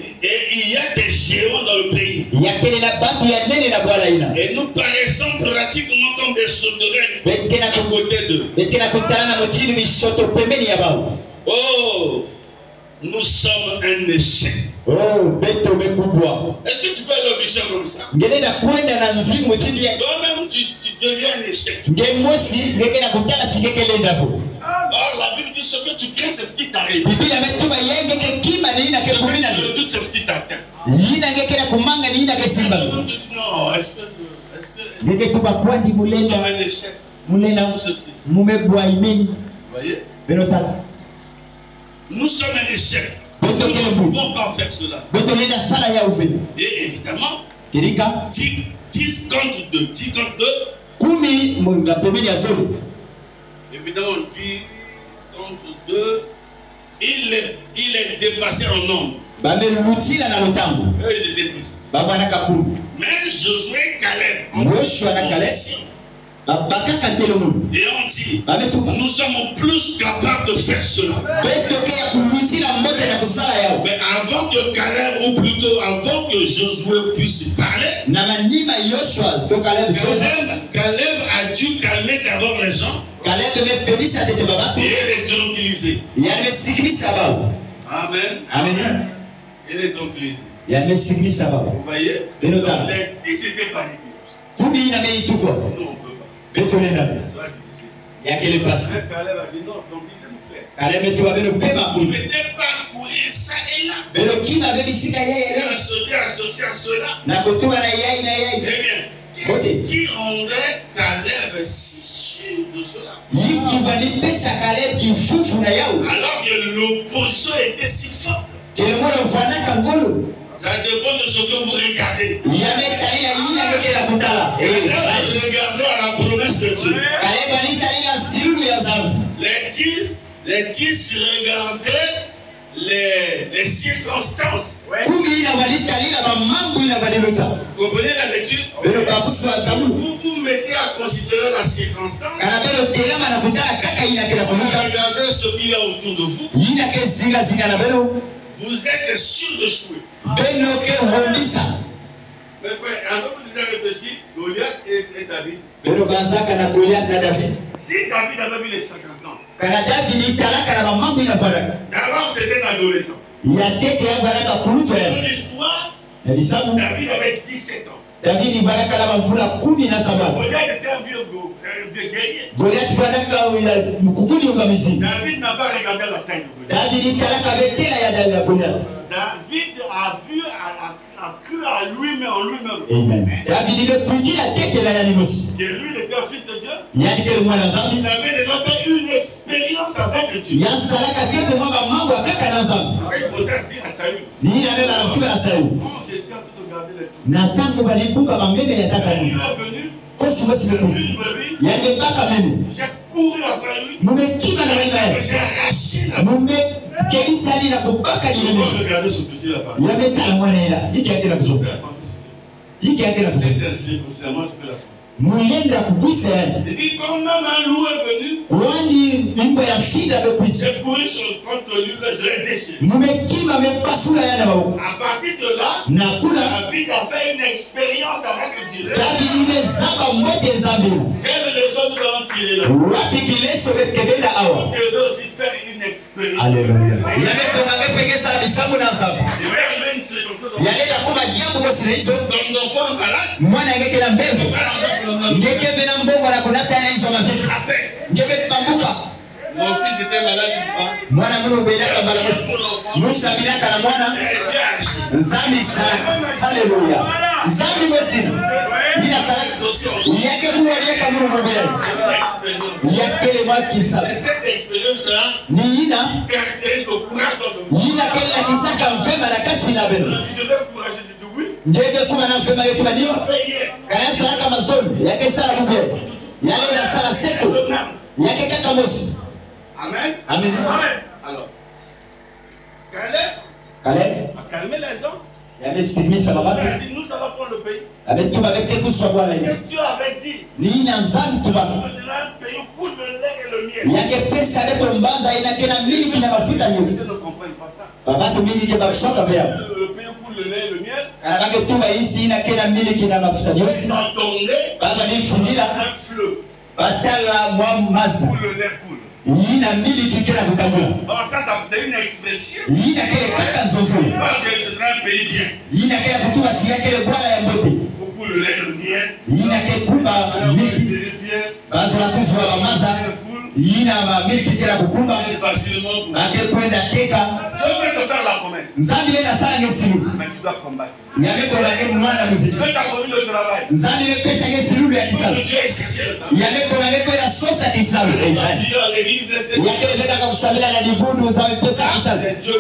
Speaker 1: il y a des géants dans le pays.
Speaker 4: Ya kele na bantu ya nene na bwala ina.
Speaker 1: Et nous paraissons pratiquement comme des sauterelles
Speaker 4: Bekena
Speaker 1: à côté d'eux.
Speaker 4: Bekena kutana na mochini mishoto pembeni ya bao.
Speaker 1: Oh, nous sommes un échec.
Speaker 4: Oh, beto mekubwa.
Speaker 1: Est-ce que tu peux aller au mission comme ça?
Speaker 4: Ngene na kwenda na nzimu chini ya
Speaker 1: Toi-même, tu deviens un échec.
Speaker 4: ngemosi ngeke na kutala tigekele ndabo.
Speaker 1: Or, la Bible dit ce que tu crains, c'est ce qui t'arrive.
Speaker 4: Biblia metuma yenge ke kima ni ina ke
Speaker 1: Ce que
Speaker 4: kumina.
Speaker 1: tu redoutes, c'est ce qui t'atteint.
Speaker 4: Yina ngeke na kumanga ni ina ke simba.
Speaker 1: Toi-même, tu dis non, est-ce que
Speaker 4: Ngeke kuba kwandi
Speaker 1: nous sommes
Speaker 4: mulenda
Speaker 1: un échec?
Speaker 4: mulenda
Speaker 1: Nous sommes ceci.
Speaker 4: mumebwa imeni.
Speaker 1: Vous voyez?
Speaker 4: Benotala.
Speaker 1: Nous sommes un échec.
Speaker 4: Beto
Speaker 1: Nous
Speaker 4: kele
Speaker 1: ne
Speaker 4: bu.
Speaker 1: pouvons pas faire cela.
Speaker 4: Beto lenda sala ya ufe.
Speaker 1: Et évidemment,
Speaker 4: Kirika
Speaker 1: 10 contre 2. 10 contre 2.
Speaker 4: kumi munga pembeni ya zolo.
Speaker 1: Évidemment, 10 contre 2. Il est dépassé en nombre.
Speaker 4: Bamelutila na lotambo.
Speaker 1: Eux, ils étaient 10.
Speaker 4: Babana kakulu.
Speaker 1: Mais Josué et Caleb,
Speaker 4: Yoshua na Caleb. Babaka telo mun.
Speaker 1: et on dit,
Speaker 4: Bametuba.
Speaker 1: nous sommes plus capables de faire cela.
Speaker 4: Beto ke ya kulutila mbote na kusala yao.
Speaker 1: Mais avant que Caleb, ou plutôt avant que Josué puisse parler,
Speaker 4: Na manima Yoshua to Caleb zola.
Speaker 1: Caleb a dû calmer d'abord les gens
Speaker 4: Caleb me pelisa tete baba.
Speaker 1: et les tranquilliser.
Speaker 4: Ya me sikilisa bao.
Speaker 1: Amen.
Speaker 4: Amen.
Speaker 1: Et les tranquilliser.
Speaker 4: Ya me sikilisa bao.
Speaker 1: Vous voyez?
Speaker 4: Et le
Speaker 1: Donc
Speaker 4: temps.
Speaker 1: les 10 étaient paniqués.
Speaker 4: Kumi na me ituko.
Speaker 1: Nous, on ne peut pas.
Speaker 4: Beto lenda.
Speaker 1: Ça soit difficile.
Speaker 4: Ya kele passe.
Speaker 1: Mais Caleb a dit non, tranquille, mon frère.
Speaker 4: Caleb tu belo pema
Speaker 1: Vous ne
Speaker 4: kumi.
Speaker 1: mettez pas courir ça et là.
Speaker 4: Belo kima be bisika ya
Speaker 1: Et
Speaker 4: ya.
Speaker 1: associé à cela.
Speaker 4: Na kutuba na ya na ya.
Speaker 1: Eh bien, qu'est-ce qui rendait Caleb si sûr de cela?
Speaker 4: Yikivanipesa Caleb kifufu na yao.
Speaker 1: Alors que l'opposition était si forte.
Speaker 4: Kele mwana mfanaka ngolo.
Speaker 1: Ça dépend de ce que vous regardez.
Speaker 4: Yametali na yina beke na kutala.
Speaker 1: Regardez à la promesse de Dieu.
Speaker 4: Caleb alitali na zilulu ya zamu.
Speaker 1: Les dix regardaient les circonstances.
Speaker 4: Comprenez la
Speaker 1: lecture? Vous vous mettez à considérer la circonstance. Regardez ce qu'il y a autour de vous. Vous êtes sûr de jouer. Mais frère, avant que vous ayez réfléchi, Goliath et David. Si David avait vu les circonstances, d'abord c'était un adolescent. Dans l'histoire, David avait 17 ans. Goliath était un vieux guerrier. David n'a pas regardé la taille de Goliath. David a cru à lui-même en lui-même.
Speaker 4: Amen.
Speaker 1: Que lui était un fils de Dieu. Il avait déjà fait une expérience avec Dieu. Il posait à dire à Saül. J'étais en train de regarder les trucs. J'ai couru après lui. J'ai arraché la main. Regardez ce petit là-bas. C'est ainsi, moi je peux la faire. Il dit quand même un loup est venu, j'ai couru contre lui, je l'ai déchiré. À partir de là, David a fait une expérience avec Dieu. Quelle leçon nous allons tirer là? Nous devons aussi faire une expérience.
Speaker 4: Alléluia.
Speaker 1: Mon fils était malade une fois.
Speaker 4: Alléluia.
Speaker 1: Cette expérience-là caractérise le courage de vous. Tu devais courager de oui. Amen.
Speaker 4: Amen.
Speaker 1: Alors, Caleb a calmé les gens. Il a dit, nous allons prendre le pays. Et Dieu avait dit, nous allons un pays où coule le lait et le miel. Ils ne comprennent pas ça. Le pays où coule le lait et le miel, ils entendaient un fleuve. Où le lait coule. Alors ça c'est une expression. Parce que ce sera un pays bien. Beaucoup le lait, le miel. Le facilement. Dieu peut te faire la promesse. Mais tu dois combattre. Dieu t'a promis le travail. Dieu est cherché le travail. L'église de Dieu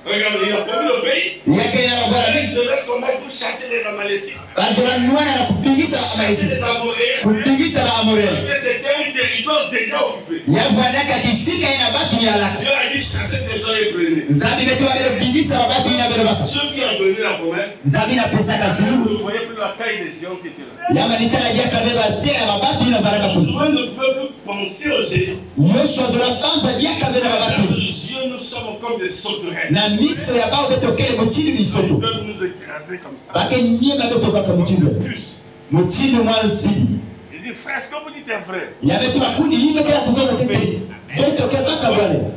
Speaker 1: regarde, il a promis le pays. Il devait combattre pour chasser les Amalécites. Chasser les Amoréens. C'était un territoire déjà occupé. Dieu a dit chasser ces gens hébreux. Ceux qui ont donné la promesse, vous ne voyez plus la taille des géants qui étaient là. Souvent, nous ne pouvons plus penser aux géants. Dieu, nous sommes comme des sauterelles. Ils peuvent nous écraser comme ça. Plus. Il dit, frère, est-ce que vous dites un frère?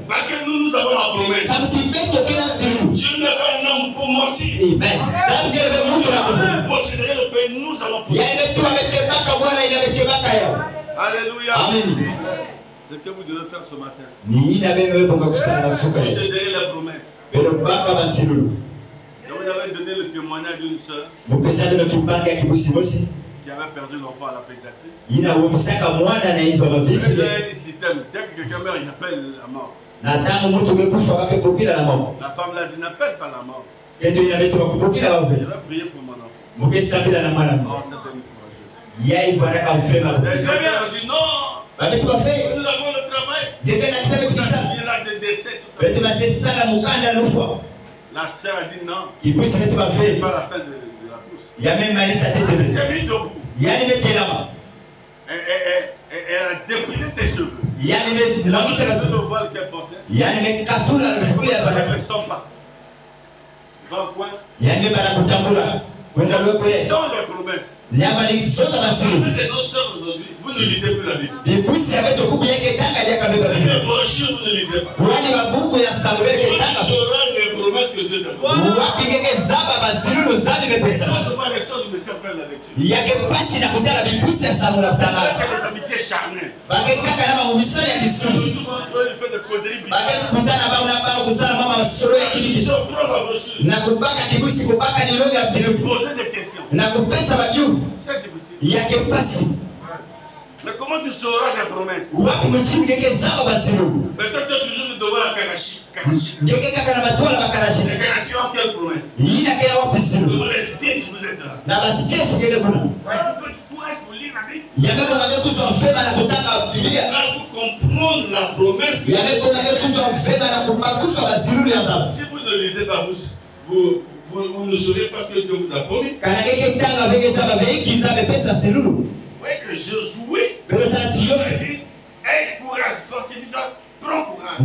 Speaker 1: Parce que nous avons la promesse. Dieu n'est pas un homme pour mentir.
Speaker 4: Amen.
Speaker 1: Pour posséder le pays, nous allons posséder. Alléluia.
Speaker 4: Amen.
Speaker 1: C'est ce que vous devez faire ce matin.
Speaker 4: Posséder
Speaker 1: la promesse. Je vous avais donné le témoignage d'une soeur qui avait perdu l'enfant à la pédiatrie. Il y a un système. Dès que quelqu'un meurt, il appelle la mort. La femme l'a dit, n'appelle pas la mort. Je vais prier pour mon enfant. Oh, c'est une courageuse. Les serviteurs ont dit non. Nous avons le travail. Il y a des décès, tout ça. La sœur a dit non. C'est pas la fin de la course. Elle s'est mise debout. Elle a déprisé ses cheveux. Le voile qu'elle portait. Elle ne sort pas. Dans le coin. Dans les promesses. Avec nos soeurs aujourd'hui, vous ne lisez plus la Bible. Les brochures, vous ne lisez pas. Vous saurez les promesses que Dieu donne. Quand on parle de ça, nous ne savons pas la lecture. C'est des amitiés charnelles. Nous fait des causeries bizarres. Ils sont propres à brochure. Poser des questions. C'est difficile. Mais comment tu sauras la promesse? Mais toi, tu as toujours le devoir à Karachi. Les Karachi ont quelle promesse? Les States, vous êtes là. Il faut du courage pour lire la Bible. Pour comprendre la promesse. Si vous ne lisez pas, vous ne saurez pas ce que Dieu vous a promis. Oui, que Josué a dit, aie courage, fortifie-toi, prends courage.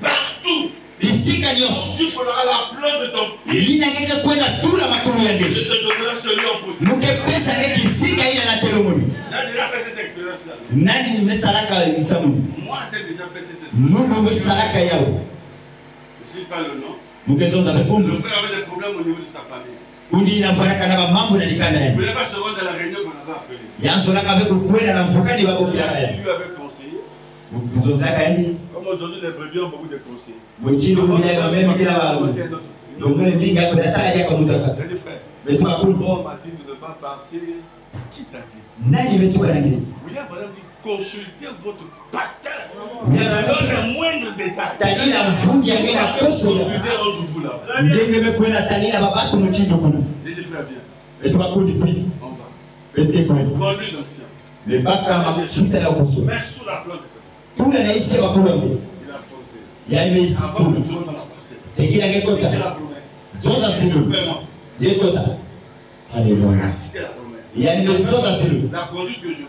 Speaker 1: Partout. Tu feras la pleure de ton pays. Je te donnerai celui en position. J'ai déjà fait cette expérience-là. Moi, j'ai déjà fait cette expérience. Je ne sais pas le nom. Le frère avait des problèmes au niveau de sa famille. Il ne voulait pas se rendre à la réunion qu'on avait appelée. Il lui avait conseillé. Comme aujourd'hui, les brebis ont beaucoup de conseils. J'ai dit, frère, bon, m'a dit de ne pas partir. Qui t'a dit? William, par exemple, dit, consultez votre pasteur. Il donne le moindre détail. Consultez entre vous là. J'ai dit, frère, viens. On va. Conduis l'ancien. Mais sous la plante. Il a fauté. Avant de jouer dans la parcelle. C'était la promesse. Alléluia. La conduite que je veux.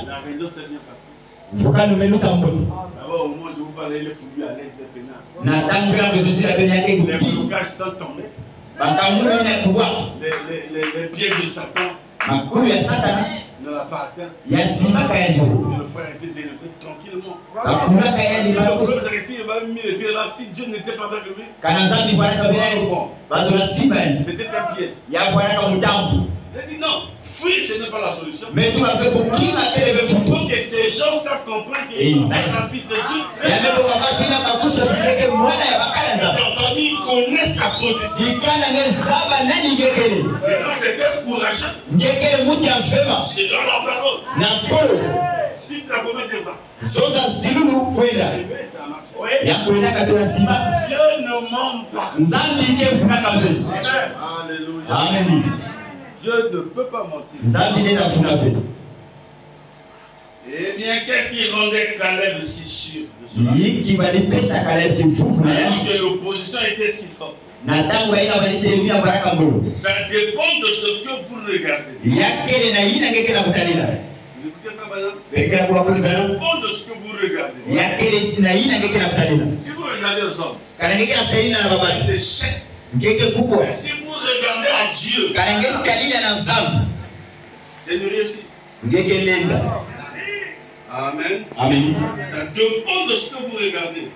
Speaker 1: La réunion s'est bien passée. D'abord, au moins, je vous parlais les produits à l'aise des pénales. Les blocages sont tombés. Les pieds de Satan ne l'a pas atteint. Le frère a été délivré tranquillement. Si Dieu n'était pas avec lui, c'était un piège. J'ai dit non, fuir ce n'est pas la solution. Mais il faut que ces gens comprennent qu'ils sont un fils de Dieu. Ta famille connaisse ta position. Maintenant, c'est d'être courageux. C'est dans la parole. Si la promesse est vraie, Dieu ne ment pas. Alléluia.
Speaker 4: Amen.
Speaker 1: Dieu ne peut pas mentir. Eh bien, qu'est-ce qui rendait Caleb si sûr? Que l'opposition était si forte. Ça dépend de ce que vous regardez. Vous écoutez ça, madame? Ça dépend de ce que vous regardez. Si vous regardez aux hommes, des chèques. Mais si vous regardez à Dieu, c'est une réussite. Amen.
Speaker 4: Amen.
Speaker 1: Ça dépend de ce que vous regardez.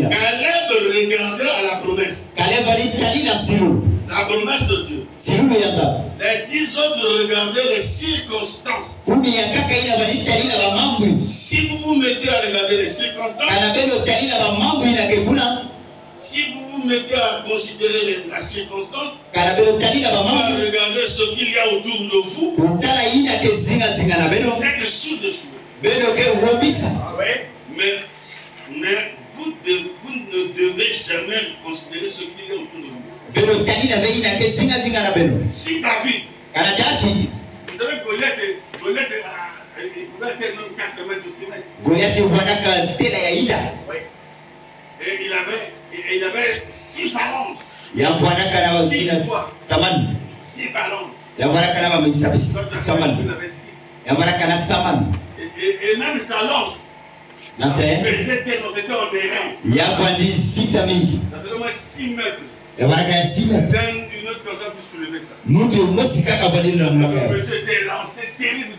Speaker 1: Caleb regardait à la promesse. La promesse de Dieu. Les 10 autres regardaient les circonstances. Si vous vous mettez à regarder les circonstances, si vous vous mettez à considérer la circonstance, à regarder ce qu'il y a autour de vous, vous êtes sûr de jouer. Mais vous ne devez jamais l'Éternel considérait ce qui est autour de nous. Si David, vous savez, Goliath, il pouvait faire même 4 mètres ou 6 mètres. Et il avait 6 phalanges. 6 phalanges. Il avait 6. Et même sa lance. C'était en airain. Ça faisait au moins 6 mètres. Une autre personne qui soulevait ça. Le monsieur était lancé terrible.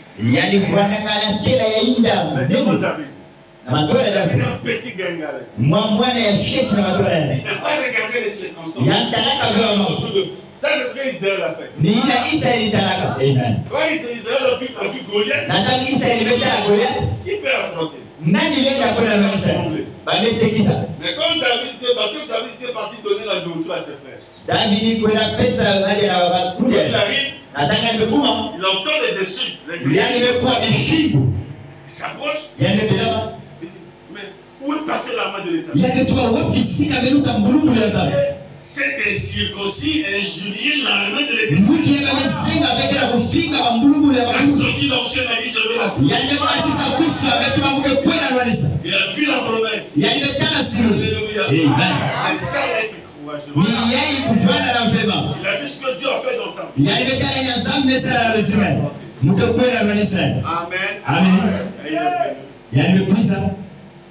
Speaker 1: Mais demande David. Il a un petit gangal. Il n'a pas regardé les circonstances. Ça, le frère Israël a fait. Quand Israël a vu Goliath, il peut affronter. Mais quand David était parti donner la nourriture à ses frères, il arrive, il entend les insultes. Il s'approche. Il dit, mais où est passée la main de l'État? C'est des circoncis injuriés la main de l'État. La sortie d'option a dit, je vais la faire. Il a vu la promesse. Alléluia. C'est ça l'être courageux. Il a vu ce que Dieu a fait dans sa vie. Amen.
Speaker 4: Amen.
Speaker 1: Et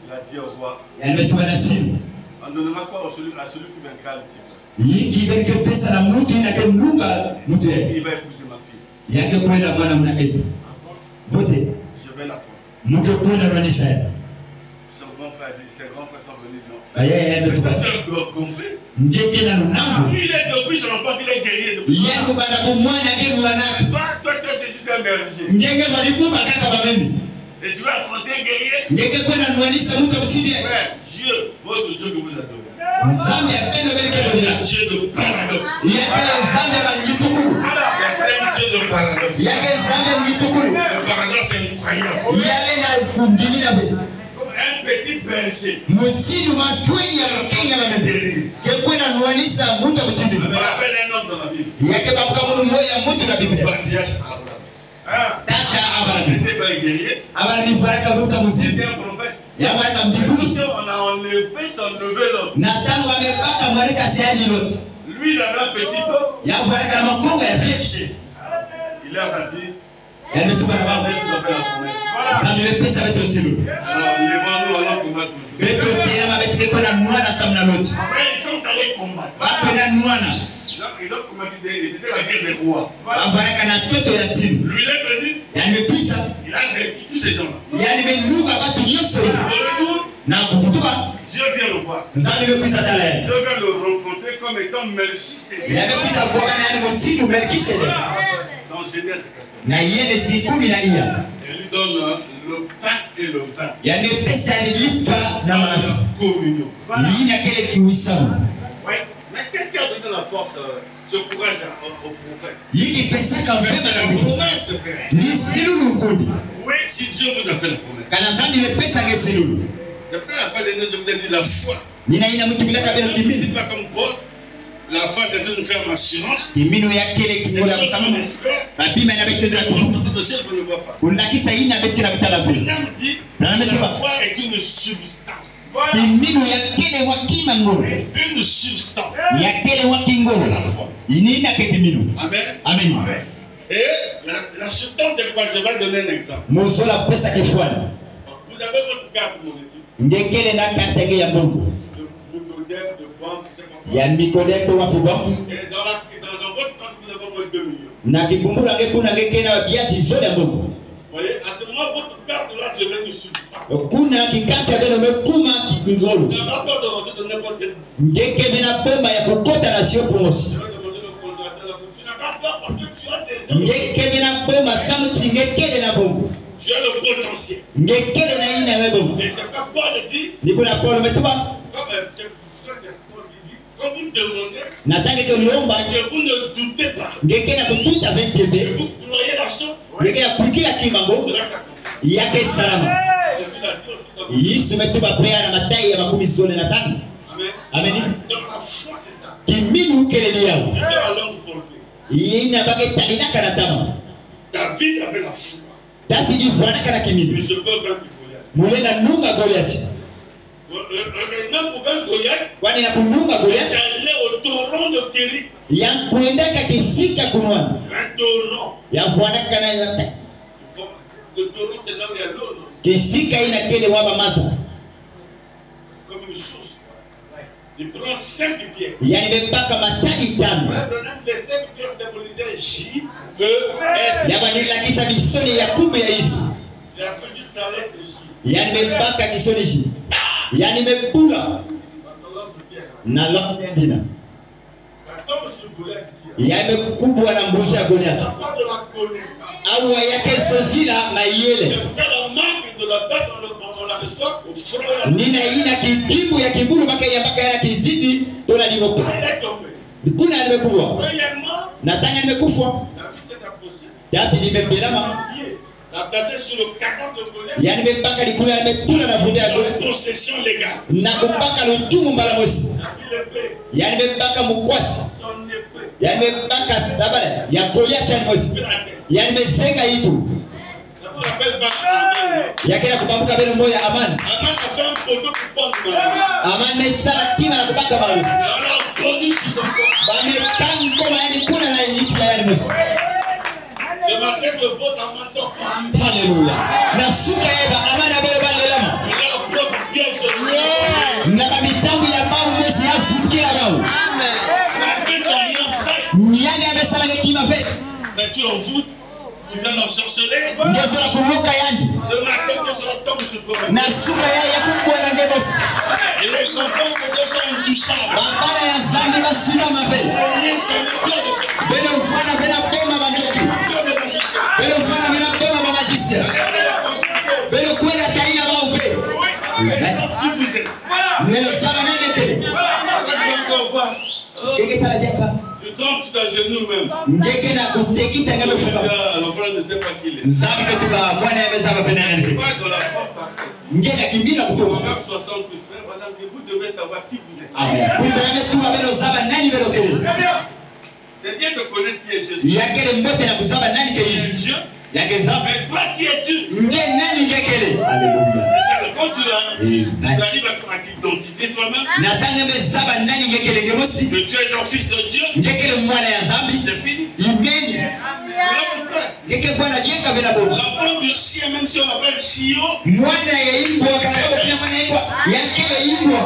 Speaker 1: il a dit au roi, on donnera quoi à celui qui vaincra le type. Il va épouser ma fille. Je vais la prendre. Ses grands frères sont venus. Il est depuis son enfance, il est guerrier. Toi, tu es juste un berger. Et tu vas affronter un guerrier. Ouais, Dieu, votre Dieu que vous adorez. Dieu de paradoxe. C'est un Dieu de paradoxe. Le paradoxe est incroyable. Comme un petit berger. Je me rappelle un homme dans la Bible. Patriarche Abraham. Il n'était pas un guerrier. C'était un prophète. On a enlevé son neveu l'autre. Lui, il avait un petit peuple. Il est parti. Il a fait la promesse. Alors, levons-nous, allons combattre. Frère, ils sont allés combattre. Ils ont combattu, c'était la guerre des rois. Lui, il est venu. Il a vaincu tous ces gens-là. Au retour, Dieu vient le voir. Dieu vient le rencontrer comme étant Melchisedec. Dans Genèse 14. Et lui donne le pain et le vin. Communion. Mais qu'est-ce qui a donné la force, ce courage au prophète? C'est la promesse, frère. Oui, si Dieu vous a fait la promesse. C'est pourquoi la foi de Dieu vous a dit la foi. Ne dites pas comme Paul. La foi, c'est de nous faire une assurance. C'est une chose qu'on espère. Le ciel ne le voit pas. L'âme dit la foi est une substance. Une substance. La foi. Amen. Et la substance, c'est quoi? Je vais donner un exemple. Vous avez votre carte pour mon étude. De banque,
Speaker 4: Il y a un microdec de Wapubank.
Speaker 1: et dans votre compte, vous avez au moins 2 millions. Vous voyez, à ce moment, votre carte doit devenir une substance. Vous n'avez pas de rentrer de n'importe quel. Je vais demander le contracteur, tu n'as pas peur parce que tu as des gens. Tu as le potentiel. Et c'est pas Paul dit. Quand vous demandez, que vous ne doutez pas, que vous croyez la chose, cela s'accomplit. Jésus l'a dit aussi. Amen.
Speaker 4: Amen.
Speaker 1: Donc la foi, c'est ça.
Speaker 4: Kiminu kelele yao.
Speaker 1: C'est la langue portée.
Speaker 4: Yina bage talina kanatama.
Speaker 1: David avait la foi.
Speaker 4: David vwana kana
Speaker 1: Mais
Speaker 4: kiminu.
Speaker 1: je peux vaincre Goliath.
Speaker 4: Mulena nunga Goliath.
Speaker 1: Même pour vaincre Goliath,
Speaker 4: Kwani na kununga Goliath
Speaker 1: il allait au torrent de Kéri.
Speaker 4: yang kuendaka kisika kunwana.
Speaker 1: Un torrent.
Speaker 4: Ya vwana kana ya
Speaker 1: Le torrent, c'est là où il y a l'eau.
Speaker 4: kisika ina kele waba masa.
Speaker 1: Comme une source. Il prend 5 pierres.
Speaker 4: Yani bepaka matani tano.
Speaker 1: Les 5 pierres symbolisaient J, E, S.
Speaker 4: Yaba nilakisa misoni ya kumbe ya Yesu.
Speaker 1: J'ai appris juste la lettre J.
Speaker 4: Yani bepaka kisoni ji. Yani bepula na langue ndina.
Speaker 1: Ça tombe sur Goliath ici.
Speaker 4: Yani kubwa na mbusha Goliath.
Speaker 1: Ça part de la connaissance.
Speaker 4: Awa yake sozila mayele.
Speaker 1: C'est pourquoi la marque de la bête, on la reçoit au front.
Speaker 4: Nina ina kipimu ya kiburu mpaka yana kizidi dola liboko.
Speaker 1: Elle est tombée.
Speaker 4: Kuna nimekuwa.
Speaker 1: Premièrement,
Speaker 4: Natanga nimekufa.
Speaker 1: David s'est approché.
Speaker 4: David nimembelama.
Speaker 1: La placé sur le canon de Goliath.
Speaker 4: Yani nimepaka likula nimekula na vunde ya Goliath.
Speaker 1: Possession légale.
Speaker 4: Na kupaka lutumu mbala mwezi.
Speaker 1: L'épée.
Speaker 4: Yani nimepaka mkwati.
Speaker 1: Son épée.
Speaker 4: Yani nimepaka tabara ya Goliath ya mwezi. Yani nimesenga hitu.
Speaker 1: Ça vous rappelle pas Aman?
Speaker 4: Yakena kupambuka beno moya amani.
Speaker 1: Aman a fait un poteau pour pendre ma
Speaker 4: Amani mesala kima na kupaka malu.
Speaker 1: on l'a connu sur son corps.
Speaker 4: Bamekangi koma yani kuna na iti ya mwezi.
Speaker 1: Je m'appelle le vôtre en menton.
Speaker 4: Haleluya. Na suka eba amani abele bandelama.
Speaker 1: Il a la propre pierre sur lui.
Speaker 4: Na mitambo ya bao mwezi ya fukia bao.
Speaker 1: La bête n'a rien fait.
Speaker 4: Nyani amesala ngekima fe.
Speaker 1: Mais tu l'envoûtes. Tu viens l'ensorceler.
Speaker 4: Ngezo la kumuka yani.
Speaker 1: C'est ma tête que sur le tombe sur toi.
Speaker 4: Na suka ya kubwa na ngebosi.
Speaker 1: Et les enfants que sont intouchables.
Speaker 4: Babala ya zambi basimama fe.
Speaker 1: Et c'est le cœur de ce
Speaker 4: Beno mfana bena boma bandoki.
Speaker 1: cœur de magicien.
Speaker 4: Beno mfana bena boma ba magicien. Beno kwenda taina ba ufe.
Speaker 1: Qui vous êtes?
Speaker 4: Neno sama nende kele.
Speaker 1: Attends, tu vas encore voir.
Speaker 4: Keke tala jaka.
Speaker 1: Tu tombes, tu t'agenouilles même.
Speaker 4: Ngeke na kutekita ngame fuka.
Speaker 1: L'enfant ne sait pas qui il est.
Speaker 4: Zambi ketuba mwana ya meza bena nende.
Speaker 1: Pas de la force par contre.
Speaker 4: Ngeke kimbina kutoka.
Speaker 1: Proverbe 68, frère, madame, vous devez savoir qui vous êtes.
Speaker 4: Amen. Kulitana tuba beno zaba nani beno kele.
Speaker 1: C'est bien de connaître qui est Jésus.
Speaker 4: Yakele mbote na kusaba nani ke
Speaker 1: Qui est
Speaker 4: Yesu.
Speaker 1: Dieu.
Speaker 4: Yake zaba.
Speaker 1: Mais toi, qui es-tu?
Speaker 4: Nge nani ngekele. Haleluya.
Speaker 1: C'est ça, quand tu arrives à t'identifier toi-même,
Speaker 4: Natanga mezaba nani ngekele ngemosi.
Speaker 1: que tu es un fils de Dieu,
Speaker 4: Ngekele mwana ya zambi.
Speaker 1: c'est fini.
Speaker 4: Imeni.
Speaker 1: Voilà pourquoi.
Speaker 4: Ngeke bwana jenga bena bobo.
Speaker 1: L'enfant du chien, même si on l'appelle Chio,
Speaker 4: Mwana ya imbwa kana kila mwana imbwa. Yakele imbwa.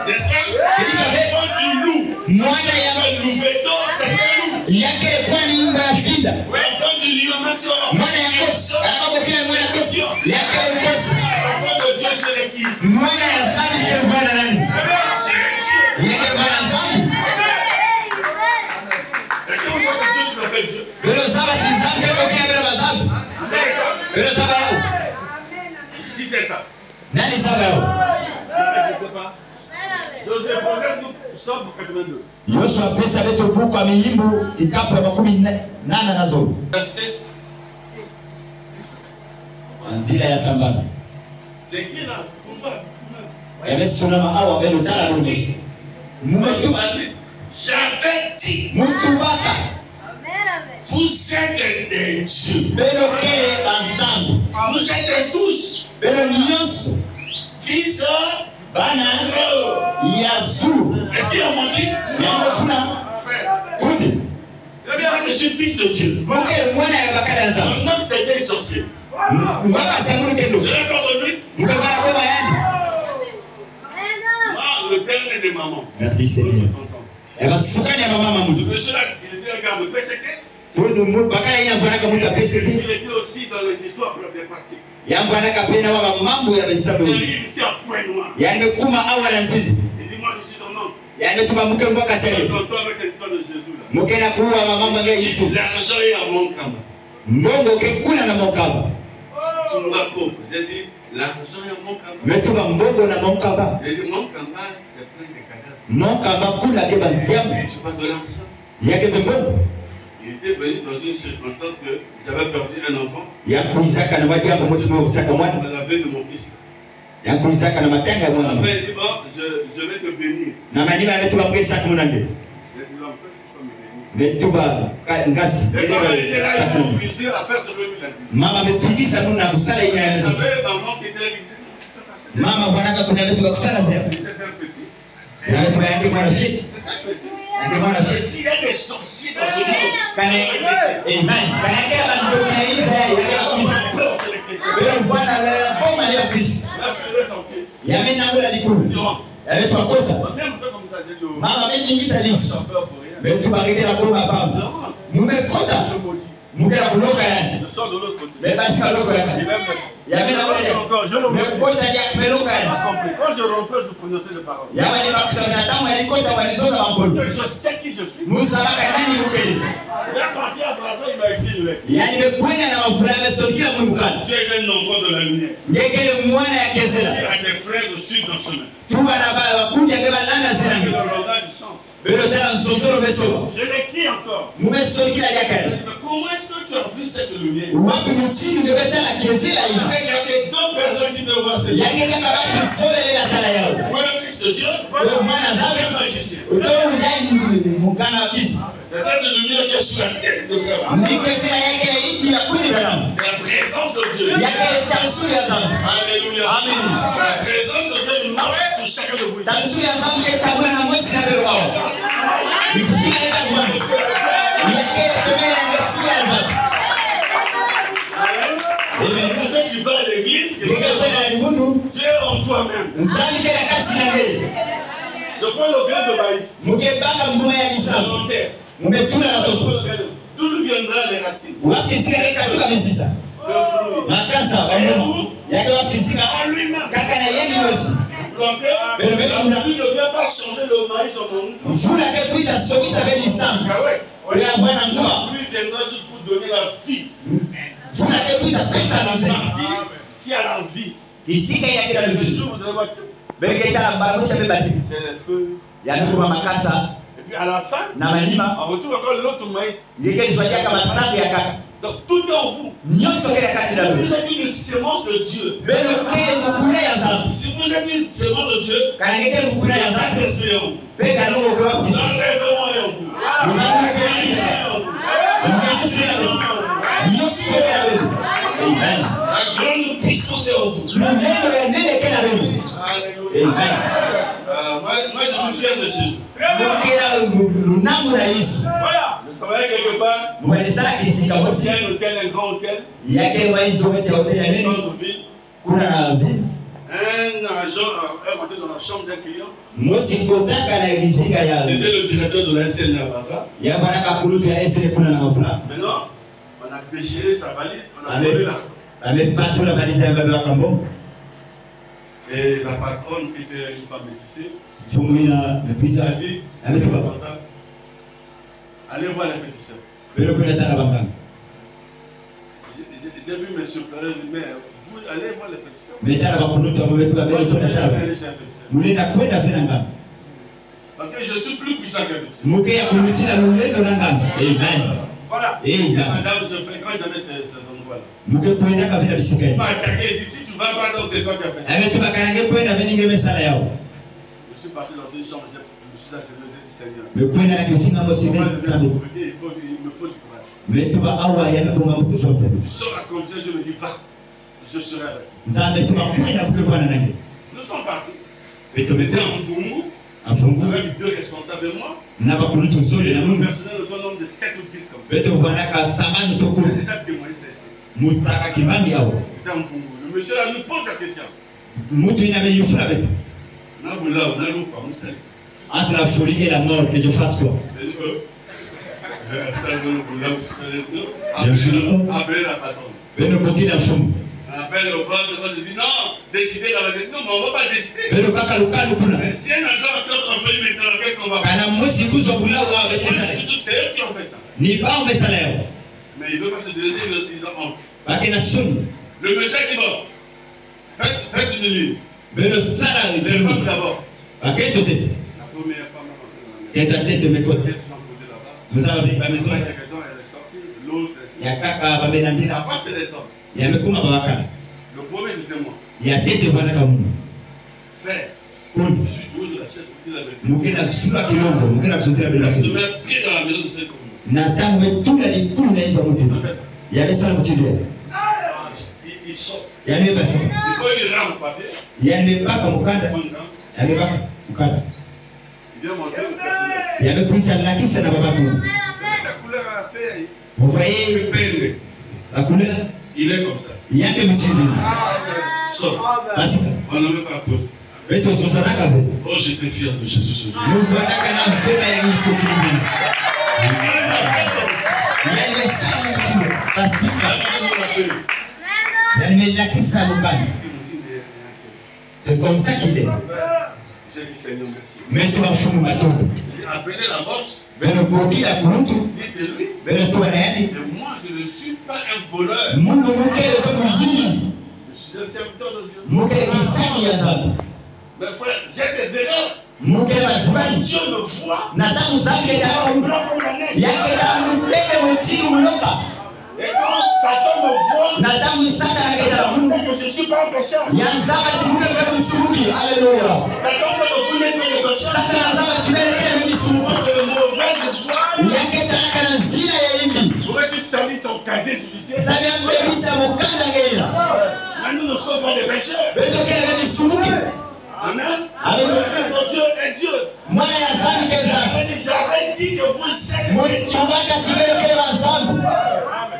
Speaker 1: n'est-ce pas? L'enfant du loup,
Speaker 4: Mwana ya
Speaker 1: le louveteau, c'est un loup.
Speaker 4: yakele kwani imbwa ya finda.
Speaker 1: L'enfant du lion, même si on l'appelle
Speaker 4: Mwana ya kosi. Anabako kila mwana kosi. Yakele kosi.
Speaker 1: l'enfant de Dieu, c'est qui?
Speaker 4: Mwana ya zambi ke bwana nani?
Speaker 1: C'est Dieu.
Speaker 4: Yake bwana zambi.
Speaker 1: Est-ce que vous savez que Dieu nous appelle Dieu?
Speaker 4: Belo zaba ti zambi ko kila belo bazambi.
Speaker 1: Vous savez ça?
Speaker 4: Belo zaba yao.
Speaker 1: Qui c'est ça?
Speaker 4: Nani zaba yao?
Speaker 1: Je ne sais pas. Josué, Proverbe 182.
Speaker 4: Yoshua pesa beto buku wa miyimbu ikapu ya makumi nana nazo.
Speaker 1: Verset 6.
Speaker 4: Anzila ya sambana.
Speaker 1: C'est qui là? Kumba.
Speaker 4: Yamesimama awa belo tala mungu. Mumetu.
Speaker 1: J'avais dit,
Speaker 4: Mutubaka.
Speaker 1: vous êtes des dieux.
Speaker 4: Belo kele banzambu.
Speaker 1: Vous êtes tous
Speaker 4: Belo nyonso.
Speaker 1: fils
Speaker 4: Bana ya zulu.
Speaker 1: Est-ce qu'il a menti?
Speaker 4: Ya mfuna.
Speaker 1: Frère,
Speaker 4: Kundi.
Speaker 1: moi je suis fils de Dieu.
Speaker 4: Mokele mwana ya bakala nzambu.
Speaker 1: Mon homme c'est des sorciers.
Speaker 4: Mwaka samuru kendo.
Speaker 1: Je l'ai peur de lui.
Speaker 4: Mukabara beba yani.
Speaker 1: Moi, le dernier de maman.
Speaker 4: Merci Seigneur. Eba sukani ya mama
Speaker 1: Ce
Speaker 4: mungu.
Speaker 1: monsieur-là, il était un gars de PCT.
Speaker 4: Kundi mu bakala ina mwana kamuta pese.
Speaker 1: Il était aussi dans les histoires des pratiques.
Speaker 4: Yangu anakapenda baba mambo ya
Speaker 1: Il
Speaker 4: besabu.
Speaker 1: arrive ici à Point Noir.
Speaker 4: Yani mekuma awala nzidi.
Speaker 1: Il dit, moi je suis ton oncle.
Speaker 4: Yani tuba muke mpaka
Speaker 1: Je
Speaker 4: sele.
Speaker 1: t'entends avec l'histoire de Jésus là.
Speaker 4: Mukena kuwa mama ya Yesu.
Speaker 1: L'argent est à mon camp.
Speaker 4: Mbongo ke kuna na mokaba.
Speaker 1: Tu m'as pauvre. J'ai dit, l'argent est à mon camp.
Speaker 4: Metuba mbongo na mokaba.
Speaker 1: J'ai dit, mon camp, c'est plein de cadavres.
Speaker 4: Mokaba kuna ke banziamu.
Speaker 1: C'est pas de l'argent.
Speaker 4: Yake mbongo.
Speaker 1: Il était venu dans une circonstance que j'avais perdu un enfant.
Speaker 4: Ya kuisaka na watu hapo msimu wa kusaka
Speaker 1: On
Speaker 4: mwana.
Speaker 1: me l'avait de mon fils.
Speaker 4: Yakuisaka na matanga ya mwana.
Speaker 1: Après, il dit, bon, je vais te bénir.
Speaker 4: Na manima ya tuba mwesa kumunande. Metuba ngazi.
Speaker 1: Et quand il était là, ils m'ont obligé à faire ce que lui a dit.
Speaker 4: Mama metigisa muna kusala ina ya.
Speaker 1: Vous savez, maman qui était là,
Speaker 4: mama wanaka kuna vitu vya kusala pia.
Speaker 1: c'était un petit.
Speaker 4: Na vitu yake mwana fit. Ndio mwana fit.
Speaker 1: S'il y a des sorciers dans ce monde,
Speaker 4: Kane amen. Kana kama ndio ya Israeli ya Kristo. Wewe bwana la boma ya Kristo. Yamenangula likulu. Yaletwa kota. Mama amenyingisa lisi. Metu baride la boma baba. Mumekota. Mukela kuloka yani. Basi kaloka yani. Yamenangula. Mekota ya meloka yani.
Speaker 1: Quand je rentrais, je prononçais les paroles.
Speaker 4: Yamani bakusanya tamu yalikota walizoza mambo.
Speaker 1: Je sais qui je suis.
Speaker 4: Musa baka nani mukeli.
Speaker 1: Il est parti à Brazza, il m'a écrit une lettre.
Speaker 4: Yani mekwenda na mafula yamesogea mwimukana.
Speaker 1: Tu es un enfant de la lumière.
Speaker 4: Ngekele mwana ya kezela.
Speaker 1: Dis à tes frères de suivre dans ce chemin.
Speaker 4: Tuba na baba wakuja beba langa
Speaker 1: Le
Speaker 4: zinangi.
Speaker 1: langage du chant.
Speaker 4: Belo tala nzozoro beso.
Speaker 1: Je l'écris encore.
Speaker 4: Mumesogea yakale.
Speaker 1: Mais comment est-ce que tu as vu cette lumière?
Speaker 4: Wapi mchini ngebetala kezela
Speaker 1: Il
Speaker 4: ina.
Speaker 1: y a que deux personnes qui peuvent voir cette lumière.
Speaker 4: Yangeka kabaki sole la tala yao.
Speaker 1: Ou un fils de Dieu,
Speaker 4: Wewe mwana
Speaker 1: ou
Speaker 4: zabe.
Speaker 1: un magicien.
Speaker 4: Utoe ujai mukana wabisi.
Speaker 1: C'est cette lumière qui est sur la tête de frère.
Speaker 4: Ni kezela yake hii ya kweli banamu.
Speaker 1: C'est la présence de Dieu.
Speaker 4: Yakale tansu ya zamu.
Speaker 1: Alléluia.
Speaker 4: Amen.
Speaker 1: La présence de Dieu marche sur chacun de vous.
Speaker 4: Tansu ya zamu ke tabuna na mwezi na belo wao. Nikifika leta kumani. Yakale pemele angatia ya zamu.
Speaker 1: Amen. Quand tu vas à l'église,
Speaker 4: Nikifika na mtu
Speaker 1: Dieu en toi-même.
Speaker 4: nzami kela kati na ngeli.
Speaker 1: Je prends le grain de maïs.
Speaker 4: Mukebaka mbuma ya lisamu.
Speaker 1: Volontaire.
Speaker 4: Mumetula na toto.
Speaker 1: D'où viendra les racines?
Speaker 4: Wapi sika katuka mesisa.
Speaker 1: Le fruit.
Speaker 4: Makasa wanyama. Yake wapi sika
Speaker 1: En lui-même.
Speaker 4: kaka na yengi mwezi.
Speaker 1: Planté. La pluie ne vient pas changer le maïs en monde.
Speaker 4: Mvula ke kuita sobisa be lisamu.
Speaker 1: Ah ouais.
Speaker 4: Wewe bwana nguma.
Speaker 1: La pluie viendra juste pour donner la vie.
Speaker 4: Mvula ke kuita pesa na
Speaker 1: La
Speaker 4: zeki.
Speaker 1: partie qui a la vie.
Speaker 4: Isika yake na
Speaker 1: Ce
Speaker 4: luzi.
Speaker 1: jour, vous allez voir tout.
Speaker 4: Beke ita barusha be basi.
Speaker 1: C'est les feux.
Speaker 4: Yaani kwa makasa
Speaker 1: Et puis à la fin,
Speaker 4: na malima
Speaker 1: on retrouve encore l'autre maïs.
Speaker 4: ngeke zwaja kama sabu ya kaka.
Speaker 1: Donc tout est en vous.
Speaker 4: Nyoso kele kati na
Speaker 1: Vous
Speaker 4: luzi.
Speaker 1: êtes une sémence de Dieu.
Speaker 4: Belo kele mukuna ya zamu.
Speaker 1: Si vous êtes une sémence de Dieu,
Speaker 4: Kana ngeke mukuna ya zamu.
Speaker 1: l'esprit est en vous.
Speaker 4: Beka longo kwa wapi.
Speaker 1: L'enlèvement est en vous.
Speaker 4: Muzamu
Speaker 1: La
Speaker 4: kele
Speaker 1: guérison
Speaker 4: kisa.
Speaker 1: est en vous.
Speaker 4: Ngeke sila be. Nyoso kele be. Amen.
Speaker 1: La grande puissance est en vous.
Speaker 4: Lunendo ya nene kele be.
Speaker 1: Alléluia.
Speaker 4: Amen.
Speaker 1: Moi, je suis fier de Jésus.
Speaker 4: Mukira lunamu na Yesu.
Speaker 1: Je travaille quelque part.
Speaker 4: Mwalisala kisika
Speaker 1: Il y
Speaker 4: bosi.
Speaker 1: a un hôtel, un grand hôtel,
Speaker 4: Yake waizo wese hotel ya
Speaker 1: un
Speaker 4: nini?
Speaker 1: centre-ville.
Speaker 4: Kuna na vile.
Speaker 1: Un agent est rentré dans la chambre d'un client.
Speaker 4: Mosi kotaka na gizika ya.
Speaker 1: C'était le directeur de la SN à Baza.
Speaker 4: Ya bana kakulutu ya esele kuna na mafula.
Speaker 1: Maintenant, on a déchiré sa valise, on a
Speaker 4: Amen.
Speaker 1: volé l'argent.
Speaker 4: Amepasu la baliza ya baba kambo.
Speaker 1: Et la patronne, qui était une femme métissée,
Speaker 4: Fumuina mepisa.
Speaker 1: a dit,
Speaker 4: Ametuba.
Speaker 1: responsable, allez voir les féticheurs.
Speaker 4: Belo kuna tana banga.
Speaker 1: J'ai vu mes supérieurs, mais vous allez voir les féticheurs.
Speaker 4: Metala bakunutu ametuba
Speaker 1: Moi,
Speaker 4: belo
Speaker 1: je
Speaker 4: kuna
Speaker 1: n'ai
Speaker 4: tana.
Speaker 1: jamais allé chez un féticheur.
Speaker 4: Mulenda kwenda vina ngam.
Speaker 1: Parce que je suis plus puissant qu'un féticheur.
Speaker 4: Muke ya kulutina lulendo na ngam. Amen.
Speaker 1: Voilà.
Speaker 4: Amen.
Speaker 1: Madame, je fréquente jamais ces endroits-là.
Speaker 4: Muke kwenda kabila bisika.
Speaker 1: Il m'a attaqué et dit, si tu vas pas, donc c'est toi qui as fait ça.
Speaker 4: Ametuba kanage kwenda veninge mesala yao.
Speaker 1: Je suis parti dans une chambre, je me suis assis, j'ai dit, Seigneur.
Speaker 4: Mekwenda na kifinga
Speaker 1: Moi,
Speaker 4: mosika
Speaker 1: je
Speaker 4: sabu.
Speaker 1: il me faut du courage.
Speaker 4: Metuba awa ya mbonga mkusope.
Speaker 1: Je sors la confiance, je me dis, va, je serai avec.
Speaker 4: Nzambe tuba kwenda kuvana nange.
Speaker 1: Nous sommes partis.
Speaker 4: Beto
Speaker 1: J'étais
Speaker 4: beto
Speaker 1: en Vungu,
Speaker 4: afungu
Speaker 1: avec deux responsables et moi.
Speaker 4: na bakunutu zole na
Speaker 1: Le
Speaker 4: mungu.
Speaker 1: personnel autonome de 7 ou 10 comme ça.
Speaker 4: Beto vana ka samani
Speaker 1: J'ai
Speaker 4: tokulu.
Speaker 1: déjà témoigné ça ici.
Speaker 4: Mutaka kimani yao.
Speaker 1: J'étais en Vungu. Le monsieur là nous pose la question.
Speaker 4: Mutu ina me yufura beto.
Speaker 1: Naboula, on a l'eau par Moussel.
Speaker 4: Entre la folie et la mort, que je fasse quoi?
Speaker 1: Ça veut boula,
Speaker 4: Je suis là.
Speaker 1: appelez la patronne.
Speaker 4: Beno koki na fumu.
Speaker 1: On appelle le boss, le boss dit non, décidez la vérité. Non, mais on ne va pas décider.
Speaker 4: Beno baka lukalu kuna.
Speaker 1: Mais si un agent a fait transférer maintenant, qu'est-ce qu'on va faire?
Speaker 4: Kana mosi kuzo bula wa
Speaker 1: Moi,
Speaker 4: besala.
Speaker 1: je suis sûr que c'est eux qui ont fait ça.
Speaker 4: Ni ba o besala yao.
Speaker 1: Mais ils ne veulent pas se donner, ils ont honte.
Speaker 4: Baki na sunu.
Speaker 1: Le monsieur qui va, faites une ligne.
Speaker 4: Beno sala
Speaker 1: Les
Speaker 4: beno.
Speaker 1: femmes d'abord.
Speaker 4: Baki tote.
Speaker 1: La première femme est rentrée dans la maison.
Speaker 4: Teta tete me kote.
Speaker 1: Elles se sont posées là-bas.
Speaker 4: Nous avons la
Speaker 1: La
Speaker 4: maison.
Speaker 1: maison elle est sortie, l'autre est
Speaker 4: Ya
Speaker 1: sortie.
Speaker 4: kaka babena ndina.
Speaker 1: Après, c'est les hommes.
Speaker 4: Ya mekuma babakana.
Speaker 1: Le premier, c'était moi.
Speaker 4: Ya tete bwana kamungu. kundi
Speaker 1: Je suis du haut de la chaise, vous dites la vérité.
Speaker 4: mukina sura kilongo mukina kusotera bila
Speaker 1: Je
Speaker 4: kitu
Speaker 1: mets un pied dans la maison de cette commune.
Speaker 4: na tangu metula likulu na hizo
Speaker 1: On
Speaker 4: mutima
Speaker 1: a fait ça.
Speaker 4: yamesala mutindwe
Speaker 1: Il sort.
Speaker 4: yamebasa
Speaker 1: Il prend une rame papier,
Speaker 4: yamebaka mukanda
Speaker 1: prend une rame,
Speaker 4: yamebaka mukanda
Speaker 1: il vient montrer au personnel.
Speaker 4: yamekuisa lakisa na babatu
Speaker 1: La couleur a fait,
Speaker 4: vous voyez
Speaker 1: peine.
Speaker 4: la couleur
Speaker 1: Il est comme ça.
Speaker 4: yake mutindwe
Speaker 1: Sort.
Speaker 4: basi
Speaker 1: On n'a même pas cause.
Speaker 4: beto sosana kabe
Speaker 1: Oh, j'étais fier de Jésus ce jour.
Speaker 4: muvataka na mpema ya Yesu kilibini
Speaker 1: Il m'a fait comme ça.
Speaker 4: yamesala mutindwe basi
Speaker 1: Il m'a fait.
Speaker 4: yamelakisa mukanda c'est comme ça qu'il est
Speaker 1: J'ai dit Seigneur merci.
Speaker 4: metu mafumu matondo
Speaker 1: Il a appelé la bosse.
Speaker 4: beno bokila kuntu
Speaker 1: Dites-lui.
Speaker 4: beno tuwana yani
Speaker 1: Et moi, je ne suis pas un voleur.
Speaker 4: mundu mukele ko muhini
Speaker 1: Je suis un serviteur de Dieu.
Speaker 4: mukele kisani ya zambi
Speaker 1: Mais frère, j'ai des erreurs.
Speaker 4: mukele bazibani
Speaker 1: Dieu me voit.
Speaker 4: na tangu zambi dawo
Speaker 1: Blanc comme la neige.
Speaker 4: yake dawo mpele wetiru mnoka
Speaker 1: Et quand Satan me voit,
Speaker 4: na tangu sana yake dawo
Speaker 1: il sait que je ne suis pas un pécheur.
Speaker 4: yanzaba timuke kwa misuruki haleluya
Speaker 1: Satan sait que vous n'êtes pas des pécheurs.
Speaker 4: sasa nazaba timele kwa misuruki
Speaker 1: Moi, de mauvaise foi.
Speaker 4: yake talaka na zina ya imbi
Speaker 1: Pourrais tu servir ton casier judiciaire?
Speaker 4: sabya mbebisa mukanda ngeira
Speaker 1: Mais nous ne sommes pas des pécheurs.
Speaker 4: beto kele kwa misuruki
Speaker 1: Amen.
Speaker 4: Amen.
Speaker 1: Notre Dieu est Dieu.
Speaker 4: mwana ya zambi keza
Speaker 1: J'avais dit que vous êtes,
Speaker 4: muchubaka chibele kele bazambi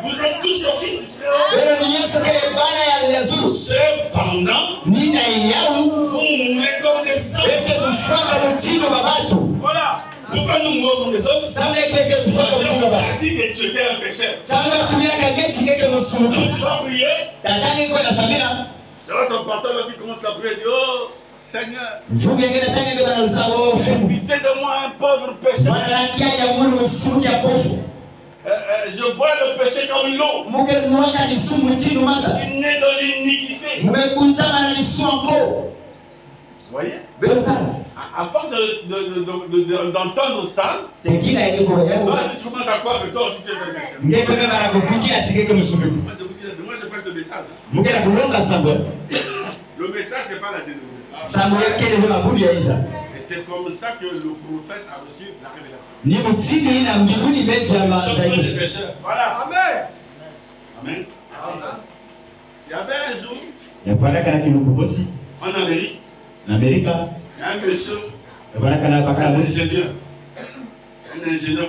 Speaker 1: vous êtes tous le fils du Très-Haut.
Speaker 4: bero ni Yesu kele bana ya yazuru
Speaker 1: Cependant,
Speaker 4: nina yau
Speaker 1: vous mourrez comme des hommes.
Speaker 4: eke kufaka mutindo babatu
Speaker 1: Pourquoi nous mourons comme des hommes?
Speaker 4: samle peke kufaka mutindo
Speaker 1: On
Speaker 4: babatu
Speaker 1: a dit que tu étais un pécheur.
Speaker 4: samle batumia kageti keke musuruki
Speaker 1: Donc tu vas prier.
Speaker 4: tatange kwenda samira
Speaker 1: Alors ton pasteur va dire comment tu as prié. Il dit, oh Seigneur,
Speaker 4: mvuge ngene tange ndo bana lusabo fumu
Speaker 1: pitié de moi, un pauvre pécheur.
Speaker 4: bana lakia ya mulu musuruki ya pofu
Speaker 1: Je bois le péché comme l'eau.
Speaker 4: muke mwaka lisumu mutindo maza
Speaker 1: Tu nais dans l'iniquité. Vous
Speaker 4: mumekutama na lisuanko
Speaker 1: voyez?
Speaker 4: bero kala
Speaker 1: Avant d'entendre ça,
Speaker 4: tekila yake kwa yao
Speaker 1: toi, tu commences à croire que toi aussi tu es un pécheur.
Speaker 4: ngepeme bana kupikia chikeke musuruki
Speaker 1: Moi, je passe le message.
Speaker 4: muke na kulonga sambo
Speaker 1: Le message, c'est pas la dénomination.
Speaker 4: sambo yake ndo mabudu ya iza
Speaker 1: Et c'est comme ça que le prophète a reçu la révélation.
Speaker 4: ni mutindo ina mbinguni beti ya
Speaker 1: Nous sommes pas des
Speaker 4: mazaifu
Speaker 1: pécheurs.
Speaker 3: Voilà. Amen.
Speaker 1: Amen. Il y avait un jour,
Speaker 4: yakwalaka na kiluku bosi
Speaker 1: en Amérique,
Speaker 4: na Amerika
Speaker 1: il y a un monsieur,
Speaker 4: yakwalaka na
Speaker 1: un
Speaker 4: bakala bosi
Speaker 1: ingénieur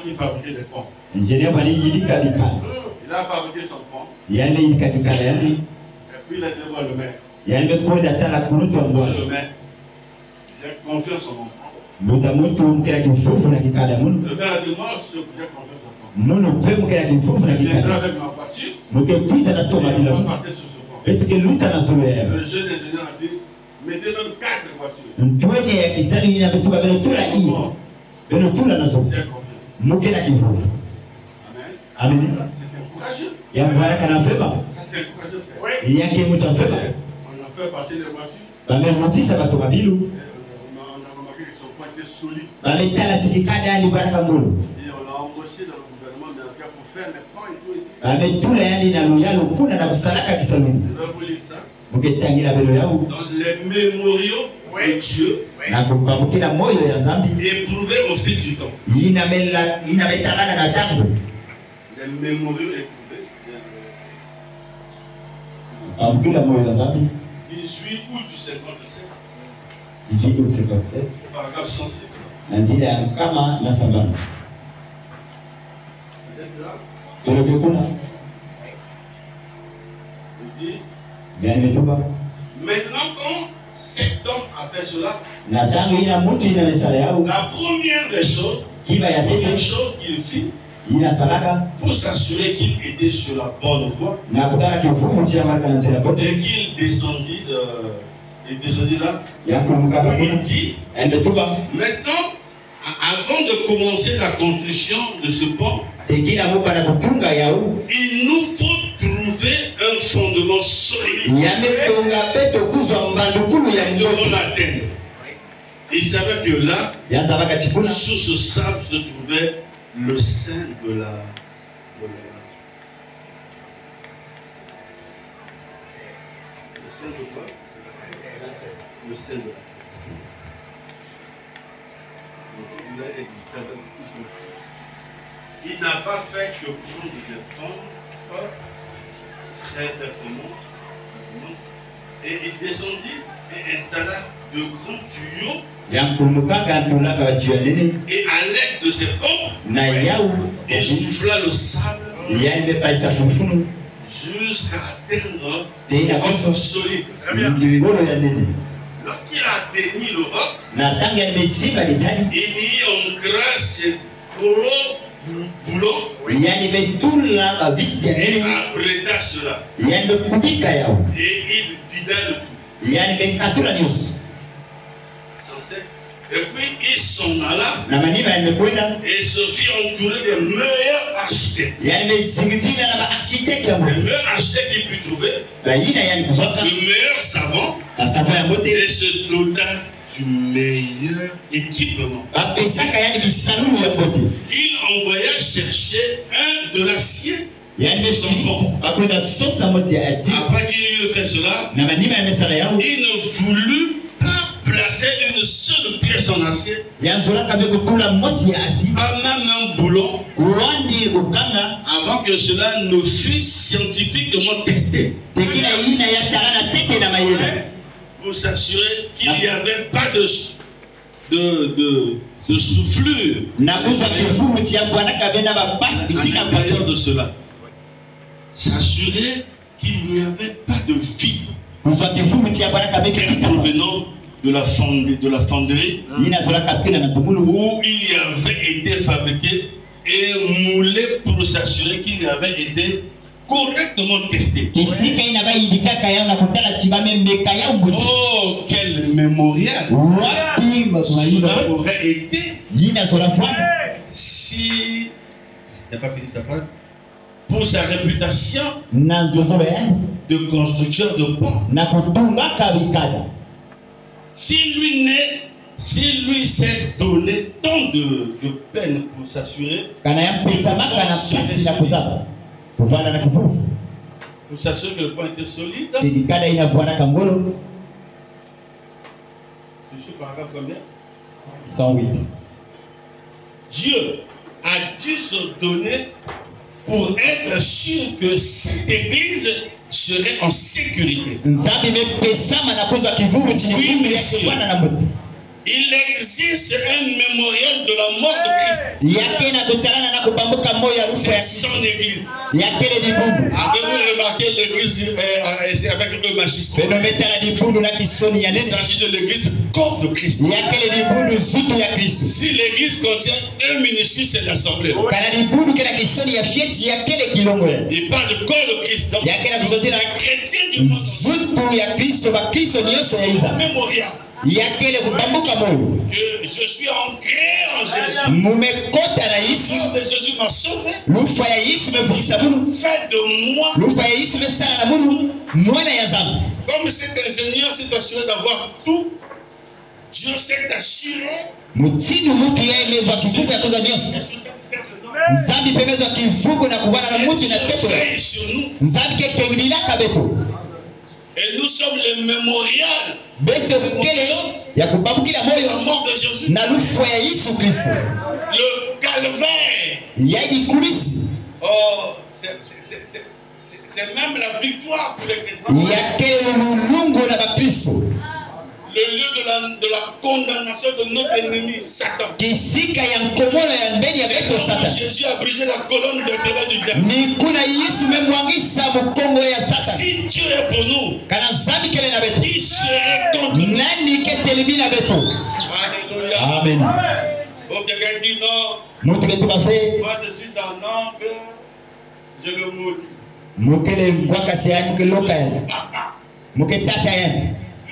Speaker 1: qui fabriquait des ponts.
Speaker 4: ingenieur bali yilika bikala
Speaker 1: Il a fabriqué son pont,
Speaker 4: yande yilika bikala yande
Speaker 1: et puis il a été voir le maire.
Speaker 4: yande kwenda tala kurutu ambwa
Speaker 1: Monsieur le maire, j'ai confiance en mon pont.
Speaker 4: muta mutu mkela kifufu na kikala munu
Speaker 1: Le maire a dit, moi aussi, j'ai confiance en mon pont.
Speaker 4: munu pe mkela kifufu na
Speaker 1: Je viendrai
Speaker 4: kikala
Speaker 1: avec ma voiture,
Speaker 4: muke pisa na toma
Speaker 1: et
Speaker 4: bila
Speaker 1: on va passer sur ce pont.
Speaker 4: etike luta na solo ya
Speaker 1: Le jeune ingénieur a dit, mettez même 4 voitures.
Speaker 4: ntweke ya kisali ina betuba beno tula iyi
Speaker 1: Bon,
Speaker 4: beno tula na solo
Speaker 1: j'ai confiance.
Speaker 4: muke na kifufu
Speaker 1: Amen.
Speaker 4: amini
Speaker 1: C'était courageux.
Speaker 4: yamvalaka na feba
Speaker 1: Ça, c'est courageux, frère.
Speaker 4: yake mutu afeba
Speaker 1: On a fait passer les voitures.
Speaker 4: bamemutisa bato babilu
Speaker 1: On a remarqué que son point était solide.
Speaker 4: bametala tikikada yani baraka ngulu
Speaker 1: Et on l'a embauché dans le gouvernement américain pour faire les plans et tout.
Speaker 4: bametula yani na luyalo kuna na kusalaka kisaluni
Speaker 1: Je vais vous lire ça.
Speaker 4: muketangira belo yao
Speaker 1: Dans les mémoriaux de Dieu,
Speaker 4: na kubamukila moyo ya nzambi
Speaker 1: éprouvés au fil du temps.
Speaker 4: inametalana na tango
Speaker 1: Les mémoriaux éprouvés.
Speaker 4: bamukila moyo ya nzambi
Speaker 1: 18 août du 57,
Speaker 4: 18 août 57
Speaker 1: paragraphe 106.
Speaker 4: na nzila ya kama na sambano
Speaker 1: Vous êtes là?
Speaker 4: toloke kuna
Speaker 1: Il dit,
Speaker 4: yani metuba
Speaker 1: maintenant quand cet homme a fait cela,
Speaker 4: na tango ina mutu ina mesala yao
Speaker 1: la première des choses,
Speaker 4: kiba ya
Speaker 1: une
Speaker 4: tete
Speaker 1: chose qu'il fit
Speaker 4: ina salaka
Speaker 1: pour s'assurer qu'il était sur la bonne voie
Speaker 4: na kutana kifufu tia maraka na nzela kote
Speaker 1: et qu'il descendit là,
Speaker 4: yankumuka
Speaker 1: il
Speaker 4: kuna
Speaker 1: dit,
Speaker 4: metuba
Speaker 1: maintenant, avant de commencer la construction de ce pont,
Speaker 4: tekila muka na kutunga yao
Speaker 1: il nous faut trouver un fondement solide
Speaker 4: yametonga pe tokuzwa mbandukulu ya
Speaker 1: devant
Speaker 4: mboto
Speaker 1: l'atteindre. Il savait que là,
Speaker 4: yazabaka chikuna
Speaker 1: sous ce sable se trouvait le sein de la. Le sein de quoi? Le sein de la. Il n'a pas fait que prendre des pompes très performantes et il descendit et installa de grands tuyaux. Et à l'aide de ces pompes, il souffla le sable jusqu'à atteindre le roc solide. Lorsqu'il a atteint le roc, il y ancra ses gros boulons et apprêta cela. Et il vida le tout. Et puis il s'en alla et se fit entourer des meilleurs architectes. Les meilleurs architectes qu'il put trouver, le meilleur savant, et se dota du meilleur équipement. Il envoya chercher un de l'acier. Après qu'il eut fait cela, il ne voulut pas placer une seule pièce en acier, pas même un boulon, avant que cela ne fût scientifiquement testé, pour s'assurer qu'il n'y avait pas de soufflure à l'intérieur de cela. S'assurer qu'il n'y avait pas de vide provenant de la fonderie où il avait été fabriqué et moulé pour s'assurer qu'il avait été correctement testé. Oh, quel mémorial cela aurait été si... Je n'ai pas fini sa phrase. Pour sa réputation de constructeur de pont. Si lui s'est donné tant de peine pour s'assurer, pour s'assurer que le pont était solide, je suis paragraphe combien?
Speaker 4: 108. Dieu
Speaker 1: a dû se donner pour être sûr que cette église serait en sécurité. Oui, il existe un mémorial de la mort de Christ. C'est son église. Avez-vous remarqué l'église avec le magistrat? Il s'agit de l'église corps de Christ. Si l'église contient un ministère, c'est l'assemblée. Il parle de corps de Christ. Donc, les chrétiens du monde. Mémorial. Que je suis ancré en Jésus. Le sang de Jésus m'a sauvé. Fait de moi. Comme cet ingénieur s'est assuré d'avoir tout, Dieu s'est assuré. Et nous sommes le mémorial de la mort de Jésus. Le calvaire. Oh, c'est même la victoire pour les chrétiens. Le lieu de la condamnation de notre ennemi, Satan. Jésus a brisé la colonne vertébrale du diable. Si Dieu est pour nous, qui serait contre nous? Alléluia.
Speaker 4: Amen.
Speaker 1: Oh, quelqu'un dit non. Moi, je suis un ange, je le maudis.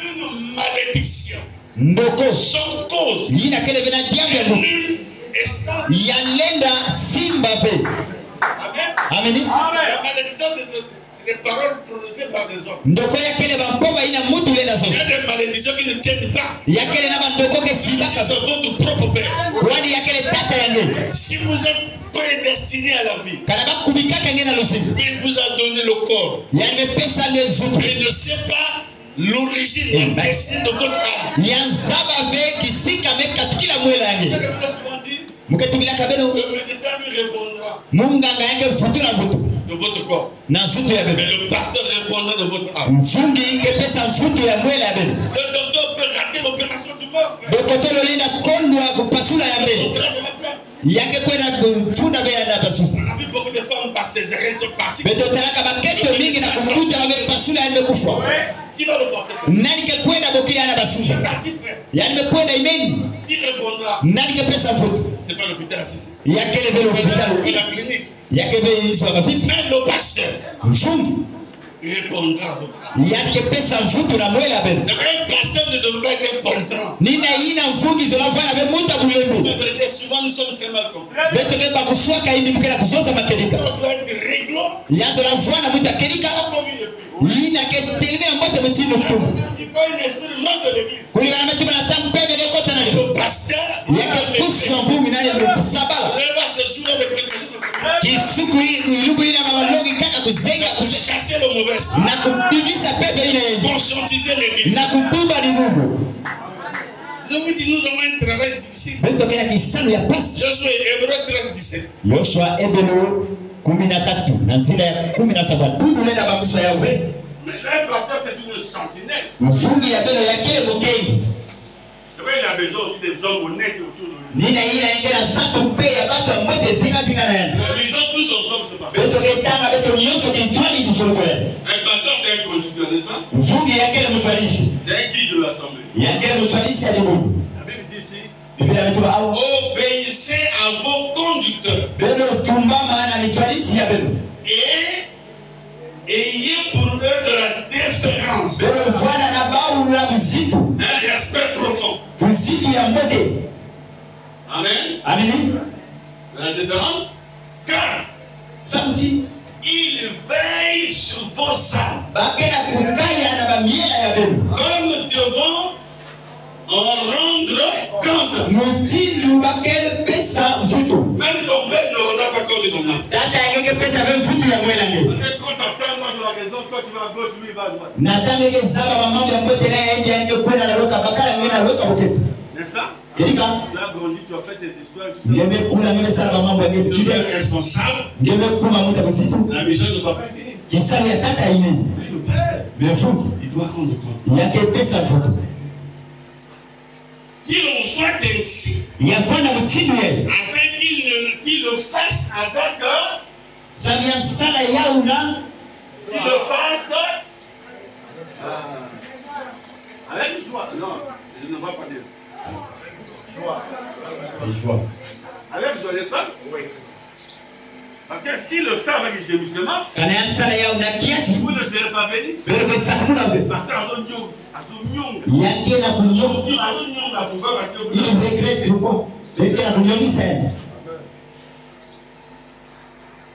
Speaker 1: Une malédiction sans cause, nulle essence. Amen. La malédiction, c'est des paroles prononcées par des hommes. Il y a des malédictions qui ne tiennent pas. C'est votre propre père. Si vous êtes prédestiné à la vie, il vous a donné le corps. Il ne sait pas l'origine, la destinée de votre âme.
Speaker 4: Yanzaba ve kisika me katikila mwela yange. Muketumila kabelo.
Speaker 1: Le médecin lui répondra.
Speaker 4: Munganga yange futu na futu.
Speaker 1: De votre corps.
Speaker 4: Na futu ya bebe.
Speaker 1: Mais le pasteur répondra de votre âme.
Speaker 4: Mfungi inge pesa futu ya mwela ya bebe.
Speaker 1: Le docteur peut rater l'opération du mort.
Speaker 4: Dokotolo lina kondo ya kupasula ya bebe. Yake kwenda funda be ya basusa.
Speaker 1: On a vu beaucoup de femmes par césarienne sont parties.
Speaker 4: Beto talaka baketo mingi na kumkuta babe pasula ya kufa.
Speaker 1: Qui va le porter?
Speaker 4: Nani ke kwenda bokila na basusa. Yani me kwenda imeni.
Speaker 1: Qui répondra?
Speaker 4: Nani ke pesa futu.
Speaker 1: C'est pas l'hôpital assisté.
Speaker 4: Yake le l'hôpital.
Speaker 1: La clinique.
Speaker 4: Yake be iso bafipi.
Speaker 1: Mais le pasteur
Speaker 4: Mfungi
Speaker 1: répondra.
Speaker 4: yake pesa mfutu na mwela bebe.
Speaker 1: C'est vrai, un pasteur ne devrait pas être poltron.
Speaker 4: Nina ina mfungi zola fana be muta bulembu.
Speaker 1: Mais souvent nous sommes très mal compris.
Speaker 4: Beto ke bakuswaka indi mukela kuzoza makelika.
Speaker 1: On doit être réglo.
Speaker 4: Yazo la fana muta kelika. Ina ke telime ambote mutino kutumu.
Speaker 1: Il faut une esprit de gens de l'église.
Speaker 4: Kuli bana metu bana tampebe ke kota na lebo.
Speaker 1: Le pasteur
Speaker 4: Yake kuswa mfungi nani sabala.
Speaker 1: va se jouer de prédication.
Speaker 4: Kisuku ilubu ina mamalongi kaka kuzenga
Speaker 1: Chasser le mauvais esprit.
Speaker 4: na kupigisa pepe ina yenye.
Speaker 1: Conscientiser l'église.
Speaker 4: Na kupumba ni Mungu.
Speaker 1: Je vous dis, nous avons un travail difficile.
Speaker 4: Beto kena kisano ya pasi.
Speaker 1: Josué, Hébreu 13-17.
Speaker 4: Yoshua Ebelo 13 na nzila ya 17 budu lenda bakusa ya uve.
Speaker 1: Mais un pasteur, c'est une sentinelle.
Speaker 4: Mfungi ya belo yake mukeni.
Speaker 1: Il a besoin aussi des hommes honnêtes autour de lui.
Speaker 4: Nina ina ingena sato pe ya batu mmote zinga zinga na yana.
Speaker 1: Lisons tous ensemble ce matin.
Speaker 4: Beto ketanga beto nyoso kitwani kisolo kwa yana.
Speaker 1: Un pasteur, c'est un conducteur, n'est-ce pas?
Speaker 4: Mfungi yake le mutwalisi.
Speaker 1: C'est un guide de l'assemblée.
Speaker 4: Yake le mutwalisi ya Mungu.
Speaker 1: La Bible dit ici,
Speaker 4: Biblia inasema au
Speaker 1: obéissez à vos conducteurs
Speaker 4: belo tumba maana mitwalisi ya belo.
Speaker 1: et ayez pour eux de la déférence,
Speaker 4: Belo vwana na bau la vizitu.
Speaker 1: un respect profond.
Speaker 4: Vizitu ya mmote.
Speaker 1: Amen.
Speaker 4: Amini.
Speaker 1: De la déférence, car
Speaker 4: Samti
Speaker 1: il veille sur vos âmes
Speaker 4: bakena kukaya na bamiela ya belo.
Speaker 1: comme devant en rendre compte.
Speaker 4: Mutindu bakele pesa mfutu.
Speaker 1: Même ton père ne rendra pas compte de ton âme.
Speaker 4: Tata yake pesa be mfutu ya mwela nge.
Speaker 1: Peut-être quand t'attends de la maison, toi tu vas à gauche, lui il va à droite.
Speaker 4: Natanga ke zaba mamambo ya mbote na yenge yange kwenda na loka bakala ngena loka boketo.
Speaker 1: N'est-ce pas?
Speaker 4: Erika
Speaker 1: Tu as grandi, tu as fait tes histoires et tout ça.
Speaker 4: ngeme kula ngeme sala mamambo ya
Speaker 1: Tu
Speaker 4: kitu.
Speaker 1: es responsable.
Speaker 4: Ngeme kuma muta busitu.
Speaker 1: La mission de papa est finie.
Speaker 4: Kisali ya tata ine.
Speaker 1: Mais le pasteur,
Speaker 4: Me mfutu
Speaker 1: il doit rendre compte.
Speaker 4: yake pesa mfutu.
Speaker 1: Qu'il en soit ainsi,
Speaker 4: Ya vana mutindu ye.
Speaker 1: afin qu'il le fasse avec
Speaker 4: Sabia sala yauna
Speaker 1: qu'il le fasse avec joie. Non, je ne vais pas dire. Joie.
Speaker 4: c'est joie.
Speaker 1: Avec joie, n'est-ce pas? Oui. Parce que s'il le fait avec gémissement,
Speaker 4: Kana ya sala yauna kiati.
Speaker 1: vous ne serez pas béni.
Speaker 4: Belo pesa muna be.
Speaker 1: Parce que
Speaker 4: Yake na kunyo. Il regrette trop. Bete na kunyo ni sen.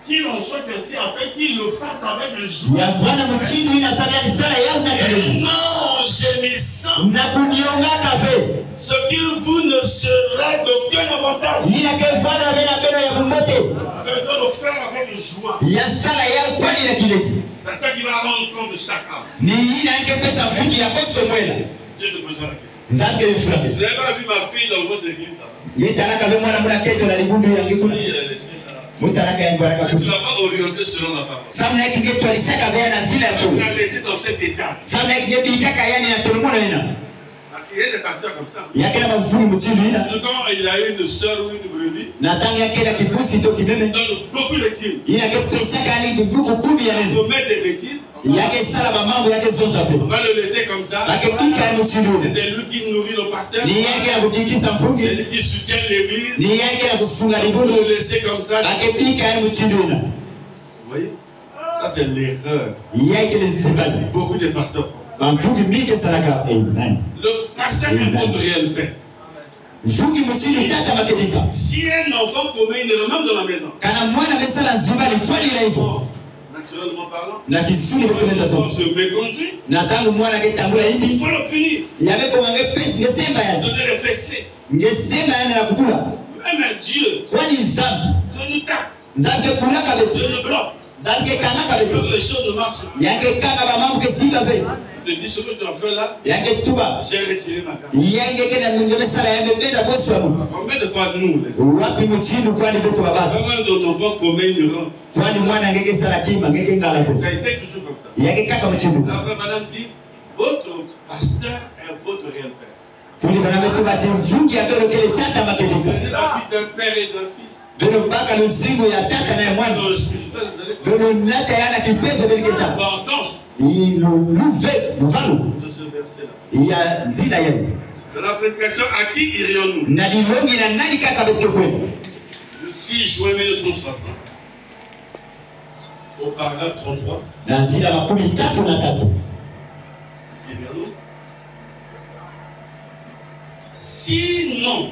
Speaker 1: qu'il en soit ainsi afin qu'il le fasse avec le joie.
Speaker 4: Ya vana mutindu ina sabia ni sala yauna
Speaker 1: Et
Speaker 4: kele.
Speaker 1: non gémissant,
Speaker 4: Na kunyonga kafe.
Speaker 1: ce qui vous ne sera d'aucun avantage.
Speaker 4: Ina ke vana bena beno ya mbote.
Speaker 1: Mais de le faire avec joie.
Speaker 4: Ya sala ya kwani na kile.
Speaker 1: C'est ça qui va rendre compte de chaque âme.
Speaker 4: Ni ina ke pesa mfutu ya koso mwela.
Speaker 1: Dieu te posera la question.
Speaker 4: Zake
Speaker 1: Vous
Speaker 4: ifurabe.
Speaker 1: n'avez pas vu ma fille dans votre église là-bas?
Speaker 4: Yetalaka be mwana mula keto na libundu ya ngikuna.
Speaker 1: Oui, elle était là.
Speaker 4: Mutalaka ya ngwaraka
Speaker 1: Tu
Speaker 4: kutu.
Speaker 1: ne l'as pas orientée selon la parole.
Speaker 4: Samna yake getu alisaka bea na zila
Speaker 1: Tu
Speaker 4: tu.
Speaker 1: l'as laissée dans cet état.
Speaker 4: Samna yake getu ikaka yani na tolumuna ina.
Speaker 1: Il y a des pasteurs comme ça.
Speaker 4: Yake na mfuru mutindu ina.
Speaker 1: Quand il a une soeur ou une brebis,
Speaker 4: Na tangi yake na kibusi to
Speaker 1: il
Speaker 4: kibebe.
Speaker 1: donne beaucoup de tirs.
Speaker 4: Ina ke pesa kali buku kumi ya nene.
Speaker 1: Pour mettre des bêtises,
Speaker 4: Yake sala mamambo yake zoza pe.
Speaker 1: on va le laisser comme ça.
Speaker 4: Yake ika ya mutindu.
Speaker 1: Et c'est lui qui nourrit le pasteur.
Speaker 4: Ni yake ya kutikisa
Speaker 1: C'est
Speaker 4: mfungi.
Speaker 1: lui qui soutient l'église.
Speaker 4: Ni yake ya kufunga
Speaker 1: On
Speaker 4: libundu.
Speaker 1: le laisser comme ça.
Speaker 4: Yake ika ya mutindu ina.
Speaker 1: Vous voyez? Ça c'est l'erreur.
Speaker 4: Yake le zibali.
Speaker 1: Beaucoup de pasteurs font.
Speaker 4: Mfungi mike salaka. Amen.
Speaker 1: Le pasteur est notre réel père.
Speaker 4: Mfungi mutindu tata makedika.
Speaker 1: Si un enfant commet une erreur même dans la maison,
Speaker 4: Kana mwana mesala zibali twali la hizo.
Speaker 1: bon, naturellement parlant,
Speaker 4: Na kisuni betuenda
Speaker 1: on
Speaker 4: so.
Speaker 1: se méconduit,
Speaker 4: Na tangu mwana ketambula
Speaker 1: il
Speaker 4: hindi.
Speaker 1: faut le punir,
Speaker 4: Yabe kwa ngesemba yani.
Speaker 1: donner les fessées.
Speaker 4: Ngesemba yani na kukula.
Speaker 1: Même un Dieu,
Speaker 4: Kwani zambi.
Speaker 1: je nous tape,
Speaker 4: Zambi kulaka
Speaker 1: je
Speaker 4: betu.
Speaker 1: nous bloque.
Speaker 4: Zambi kanaka betu.
Speaker 1: Donc les choses ne marchent pas.
Speaker 4: Yake kaka ba mambo kesimba be.
Speaker 1: te dit ce que tu as fait là,
Speaker 4: yangetuba
Speaker 1: j'ai retiré ma carte.
Speaker 4: yangekena mungemesala yambebenda boswamu
Speaker 1: Combien de fois nous, les
Speaker 4: wapi muchindu kwani betu baba
Speaker 1: vraiment de nos enfants communs ignorants,
Speaker 4: kwani mwana ngekesala kima ngekengalako
Speaker 1: ça a été toujours comme ça.
Speaker 4: yangekaka muchindu
Speaker 1: La vraie madame dit, votre pasteur est votre réel père.
Speaker 4: tuli bana betu bati mvungi akelekele tata makeleka
Speaker 1: Prenez la vie d'un père et d'un fils.
Speaker 4: beno mpaka luzingo ya tata na ya mwana
Speaker 1: Dans le spirituel, vous allez
Speaker 4: beno nata yana kipepe beliketa
Speaker 1: l'abondance
Speaker 4: iluluve luvalo
Speaker 1: de ce verset-là.
Speaker 4: ya nzina yenu
Speaker 1: De la prédication, à qui irions-nous?
Speaker 4: na lilongi na nani kaka betu kwenu
Speaker 1: Le 6 juin 1960, au paragraphe 33,
Speaker 4: na nzina 33
Speaker 1: irions-nous? Sinon,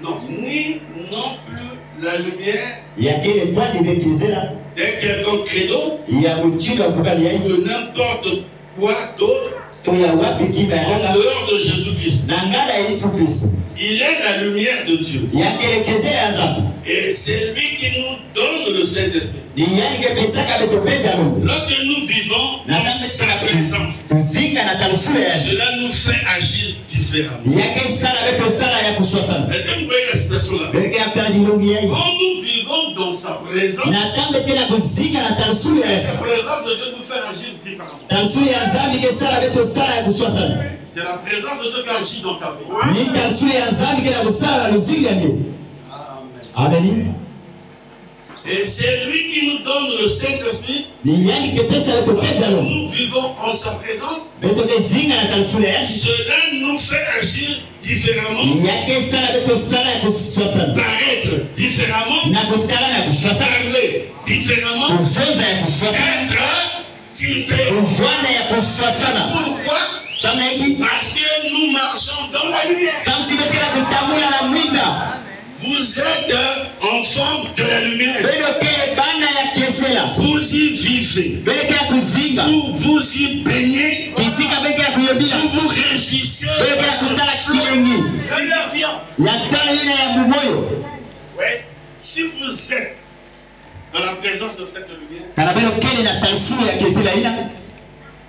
Speaker 1: non, ni non plus la lumière
Speaker 4: yakele twandi bekezela
Speaker 1: d'un quelconque credo
Speaker 4: ya muchindu avukali
Speaker 1: ou
Speaker 4: yayi
Speaker 1: de n'importe quoi d'autre
Speaker 4: to ya wapi kima
Speaker 1: en
Speaker 4: yakaka
Speaker 1: dehors de Jésus-Christ.
Speaker 4: na ngala ya Yesu Kristo
Speaker 1: Il est la lumière de Dieu.
Speaker 4: yakelekezela ya nzambe
Speaker 1: Et c'est lui qui nous donne le Saint-Esprit.
Speaker 4: ni yangepesaka betopenda Mungu
Speaker 1: Lorsque nous vivons dans sa présence,
Speaker 4: tuzinga na talusura yaye
Speaker 1: cela nous fait agir différemment.
Speaker 4: yakesala betosala ya kuswasana
Speaker 1: Est-ce que vous voyez la situation là?
Speaker 4: beleke yapela lilongi yayi
Speaker 1: Quand nous vivons dans sa présence,
Speaker 4: na tambe tena kuzinga na talusura yaye
Speaker 1: la présence de Dieu nous fait agir différemment.
Speaker 4: talusura ya nzambe ikesala betosala ya kuswasana
Speaker 1: C'est la présence de Dieu qui agit dans ta vie.
Speaker 4: ni talusura ya nzambe ikela kusala luzinga ndio
Speaker 1: Amen.
Speaker 4: ameni
Speaker 1: Et c'est lui qui nous donne le Saint-Esprit.
Speaker 4: ni yani kepesa betopenda lo
Speaker 1: Nous vivons en sa présence.
Speaker 4: betokezinga na talusura yaye
Speaker 1: Cela nous fait agir différemment,
Speaker 4: yakesala betosala ya kuswasana
Speaker 1: paraître différemment,
Speaker 4: na kutala na kuswasana
Speaker 1: parler différemment,
Speaker 4: kuzoza ya kuswasana
Speaker 1: être différent.
Speaker 4: kuvwana ya kuswasana
Speaker 1: Pourquoi?
Speaker 4: sana hiki
Speaker 1: Parce que nous marchons dans la lumière.
Speaker 4: samtibetela kutambula na mwinda
Speaker 1: Vous êtes enfants de la lumière.
Speaker 4: belokele bana ya kesela
Speaker 1: Vous y vivez.
Speaker 4: belekela kuzinga
Speaker 1: Vous y baignez.
Speaker 4: kisika belekela kuyobila
Speaker 1: Vous vous réjouissez.
Speaker 4: belekela kutala kilengi
Speaker 1: Il vient.
Speaker 4: ya tala ina ya bumoyo
Speaker 1: Si vous êtes dans la présence de cette lumière,
Speaker 4: kana belokele na talusuru ya kesela ina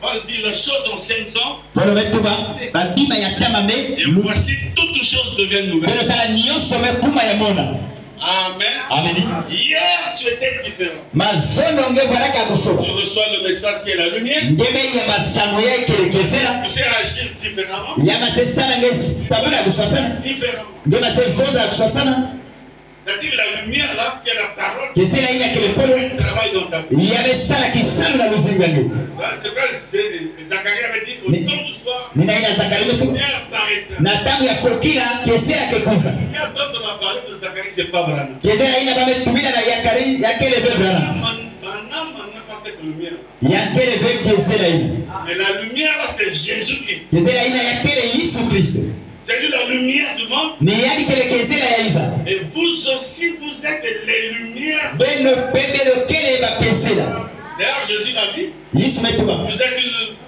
Speaker 1: Paul dit les choses anciennes sont,
Speaker 4: polo betuba babima ya tama me
Speaker 1: et voici toutes choses deviennent nouvelles.
Speaker 4: belotala nyonso mekuma ya mona
Speaker 1: Amen.
Speaker 4: ameni
Speaker 1: Hier, tu étais différent.
Speaker 4: mazono nge balaka kusoba
Speaker 1: Tu reçois le message qui est la lumière.
Speaker 4: ngeme ya masango ya ikelekezela
Speaker 1: Tu sais agir différemment.
Speaker 4: ya matesala nge tabula ya kuswasana
Speaker 1: Différemment.
Speaker 4: nge masezoza ya kuswasana
Speaker 1: C'est-à-dire la lumière là, qui est la parole,
Speaker 4: kesela ina kelepolo
Speaker 1: qui travaille dans ta vie.
Speaker 4: yabesala kisalo na luzinga nge
Speaker 1: C'est quoi Zacharie avait dit au temps du soir,
Speaker 4: nina ina
Speaker 1: la
Speaker 4: zakari betu
Speaker 1: lumière paraîtra.
Speaker 4: na tangu ya kokila kesela kekuza
Speaker 1: La lumière dont on a parlé de Zacharie, c'est pas Branham.
Speaker 4: kesela ina bametumila na yakari yakele bebrana
Speaker 1: Branham n'a pas cette lumière.
Speaker 4: yakele be kesela ina
Speaker 1: Mais la lumière là, c'est Jésus-Christ.
Speaker 4: kesela ina yakele Yesu Kristo
Speaker 1: C'est lui la lumière du monde.
Speaker 4: ni yani kele kesela ya iza
Speaker 1: Et vous aussi, vous êtes les lumières.
Speaker 4: beno pembelo kele ba kesela
Speaker 1: D'ailleurs, Jésus l'a dit.
Speaker 4: Yesu metuba
Speaker 1: Vous êtes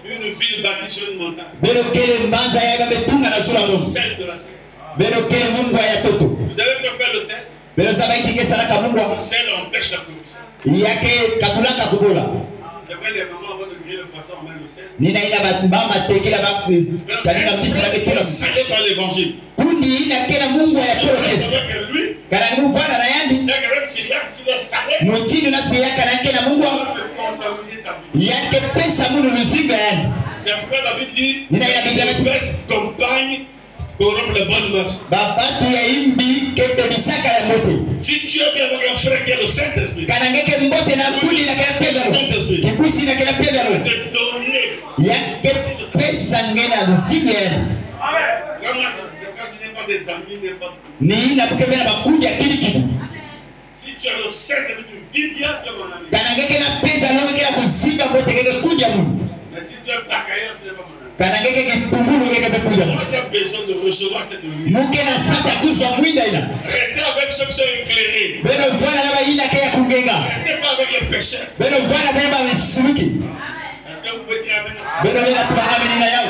Speaker 1: une ville bâtie sur une montagne.
Speaker 4: beno kele mbanza ya bametunga na sura mungu
Speaker 1: Celle de la terre.
Speaker 4: beno kele mungu ya toto
Speaker 1: Vous avez pu faire le sel.
Speaker 4: beno sabaiki kesala ka mungu
Speaker 1: Le sel empêche la corruption.
Speaker 4: yake katulaka kubola
Speaker 1: C'est vrai, les mamans avant de griller le poisson emmènent le sel.
Speaker 4: nina ina bamba tekela ba kanika misala betela
Speaker 1: Salé par l'évangile.
Speaker 4: kundi ina kela mungu ya
Speaker 1: C'est
Speaker 4: toto
Speaker 1: vrai
Speaker 4: kesa
Speaker 1: que lui,
Speaker 4: kana muvana na yandi
Speaker 1: il a quand même s'il est salé,
Speaker 4: mutini na siyaka na kela mungu
Speaker 1: il peut contaminer sa vie.
Speaker 4: yake pesa munu luzinga yani
Speaker 1: C'est pourquoi la Bible dit
Speaker 4: Nina ina Biblia
Speaker 1: les mauvaises compagnes corrompent les bonnes mœurs.
Speaker 4: babatu ya imbi kebebisaka ya mote
Speaker 1: Si tu es bien avec un frère qui est le Saint-Esprit,
Speaker 4: kana ngeke mbote na kuli na kela pebalo kikusi na kela pebalo
Speaker 1: te donner.
Speaker 4: yake pesa ngena luzinga yani
Speaker 1: Vraiment, c'est quand tu n'es pas des amis, n'importe où.
Speaker 4: ni ina kukebela bakundi ya kilikili
Speaker 1: Si tu as le Saint-Esprit, tu vis bien, tu es mon ami.
Speaker 4: kana ngeke na pebalo ngeke kuzinga mbote ngeke kuja munu
Speaker 1: Mais si tu es bagailleur, tu n'es pas mon ami.
Speaker 4: kana ngeke kitumbulu ngeke kuja
Speaker 1: Moi, j'ai besoin de recevoir cette lumière.
Speaker 4: muke na sata kuzwa mwinda ina
Speaker 1: Restez avec ceux qui sont éclairés.
Speaker 4: beno vwana na bayina ke ya kungenga
Speaker 1: Restez pas avec les pécheurs.
Speaker 4: beno vwana beno bamisuruki
Speaker 1: Est-ce que vous pouvez dire Amen?
Speaker 4: beno bena tubahameni na yao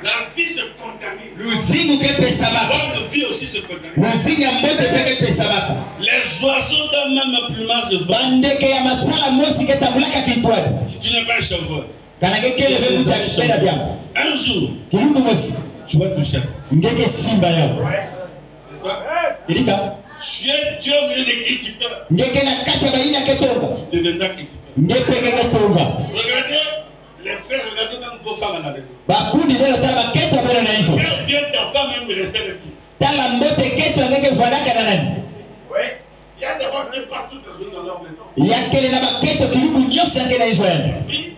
Speaker 1: La vie se contamine.
Speaker 4: luzingu kepesa
Speaker 1: La
Speaker 4: bako
Speaker 1: bonne vie aussi se contamine.
Speaker 4: luzinga mbote pe kepesa bako
Speaker 1: Les oiseaux d'un même plumage volent.
Speaker 4: bandeke ya matsala mosi ketambulaka kitwani
Speaker 1: Si tu n'es pas un chevreuil, Un jour, tu vas toucher ça. N'est-ce pas? Tu es au milieu des critiqueurs. Tu deviendras critiqueur. Regardez les frères, regardez même vos femmes à la maison. Bien ta femme même rester avec qui? Il y a des femmes qui partout dans leur maison. Oui.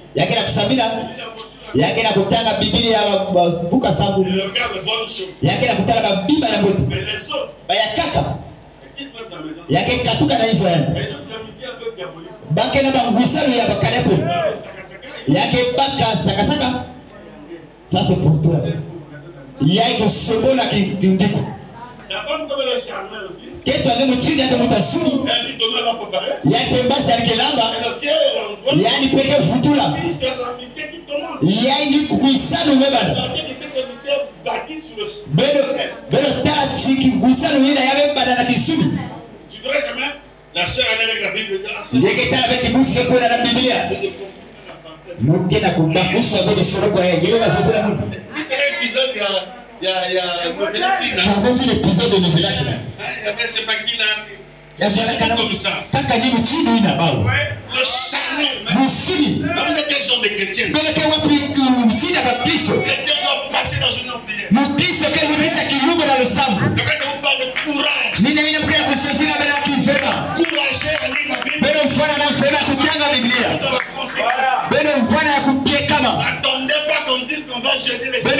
Speaker 1: Il regarde les bonnes choses. Mais les autres, ils quittent même sa maison. Les autres, ils ont un peu diabolique.
Speaker 4: Ça c'est pour toi. Il y a une seconde qui
Speaker 1: la femme comme elle est charmée aussi.
Speaker 4: Il y a une
Speaker 1: tu verras jamais la sœur aller avec la Bible. Il y a l'épisode de Novelas. Il y avait c'est pas qui là. C'est comme ça. Le charmeur. Dans quel genre de chrétien? Les chrétiens doivent passer dans une prière. C'est vrai que vous parlez de courage. Courageux à lire la Bible. Attendez pas qu'on dise qu'on va jeter les filles.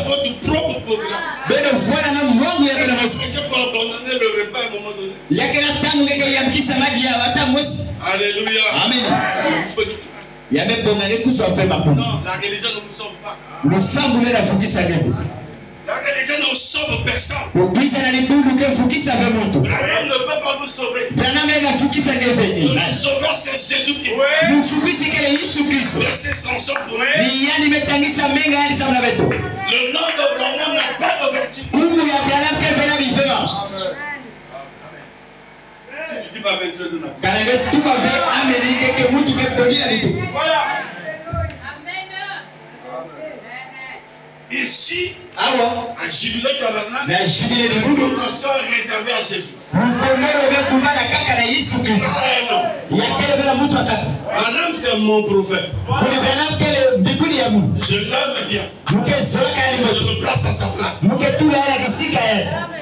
Speaker 1: Votre propre programme. Est-ce que pour abandonner le repas à un moment donné? Alléluia.
Speaker 4: Amen. Il y a même bon qui sont fait ma femme.
Speaker 1: Non, la religion ne vous sauve pas.
Speaker 4: Le sang de la fougue ça gagne.
Speaker 1: La religion ne sauve personne.
Speaker 4: Le prix à la liboule que fougue ça fait monter.
Speaker 1: Branham ne peut pas vous sauver.
Speaker 4: Branham est la fougue ça gagne.
Speaker 1: Le sauveur c'est Jésus-Christ.
Speaker 4: Le fougue c'est qu'elle est Jésus-Christ.
Speaker 1: Verset sans sang pour lui.
Speaker 4: Mais il y a des métaniques ça menga ni ça na beto.
Speaker 1: Le nom de Branham n'a pas de vertu.
Speaker 4: Kumu ya Branham que bela vivema.
Speaker 1: Si tu dis pas avec Dieu de la.
Speaker 4: Kana que tout va faire Amérique que mutu que poli la lido.
Speaker 1: Voilà. Ici, à Jubilé Tabernacle,
Speaker 4: na jubilé de Boudou,
Speaker 1: nous sommes réservés à Jésus. Branham c'est mon prophète. Je l'aime bien. Je me place à sa place.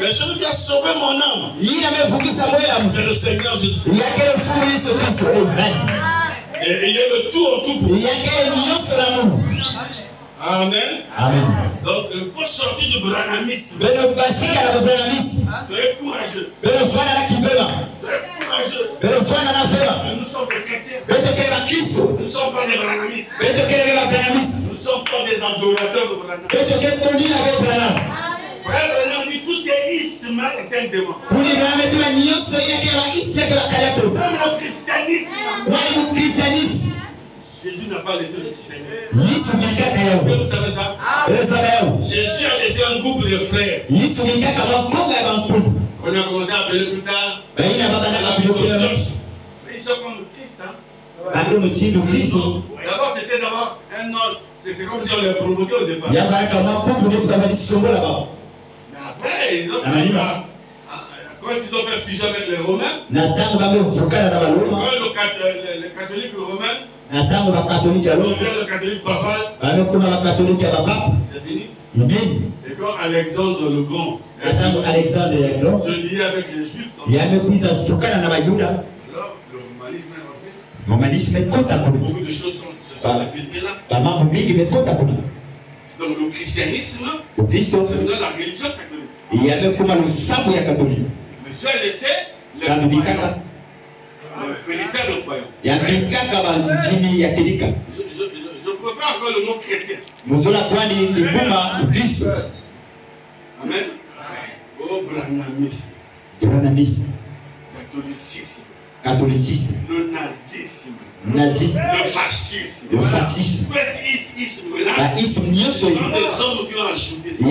Speaker 1: Mais celui qui a sauvé mon âme, c'est le Seigneur Jésus. Et il est le tout en tout pour. Amen.
Speaker 4: Amen.
Speaker 1: Donc, il faut sortir du branhamisme.
Speaker 4: Soyez
Speaker 1: Soyez courageux.
Speaker 4: courageux.
Speaker 1: Soyez courageux. Nous sommes des chrétiens. Nous ne sommes pas des branhamistes. Nous ne sommes pas des adorateurs de Branham. Frère Branham dit tout ce qui est isme est un démon. Même le christianisme. Jésus n'a pas laissé le christianisme. Vous savez ça? Jésus a laissé un couple de frères. On a commencé à appeler plus tard. Mais ils sont comme Christ. D'abord, c'était d'abord un ordre. C'est comme si on les provoquait au départ. Mais après, ils ont fait ça. Quand ils ont fait fusion avec les Romains, les catholiques romains, le catholique papal, c'est fini. Et quand Alexandre le Grand se liait avec les Juifs, alors le humanisme est rentré. Beaucoup de choses se sont infiltrées là. Donc le christianisme, c'est dans la religion catholique. Mais Dieu a laissé les croyants. Le véritable croyant. Je ne peux pas encore le mot chrétien. Amen. Oh, branhamisme. Catholicisme. Le nazisme. Le fascisme. Tous ces ismes-là sont des hommes qui ont ajouté ça.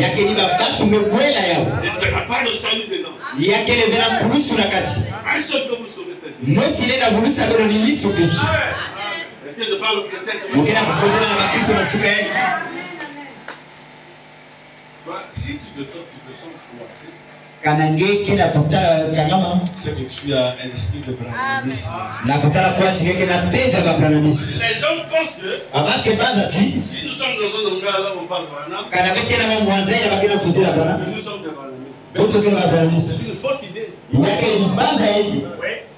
Speaker 1: Et ça n'a pas de salut dedans. Un seul peut vous sauver cette vie. Est-ce que je parle aux chrétiens. Si tu te sens froissé, c'est que tu as un esprit de brandanisme. Les gens pensent que si nous sommes dans un endroit là où on parle Branham, nous sommes des brandanistes. C'est une fausse idée.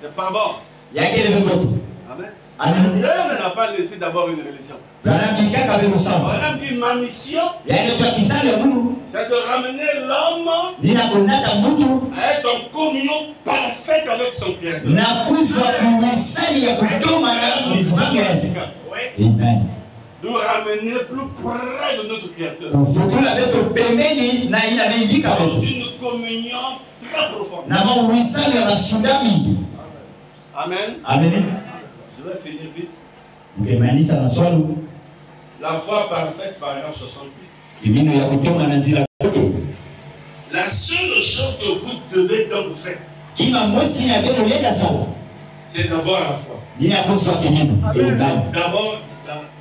Speaker 1: C'est pas bon. Amen. Dieu ne n'a pas laissé d'abord une religion. Branham dit ma mission, c'est de ramener l'homme à être en communion parfaite avec son Créateur.
Speaker 4: Amen.
Speaker 1: Nous ramener plus près de notre Créateur. Dans une communion très profonde. Amen.
Speaker 4: Amen.
Speaker 1: Je vais finir vite. La foi parfaite, paragraphe 68. La seule chose que vous devez donc faire, c'est d'avoir la foi. D'abord,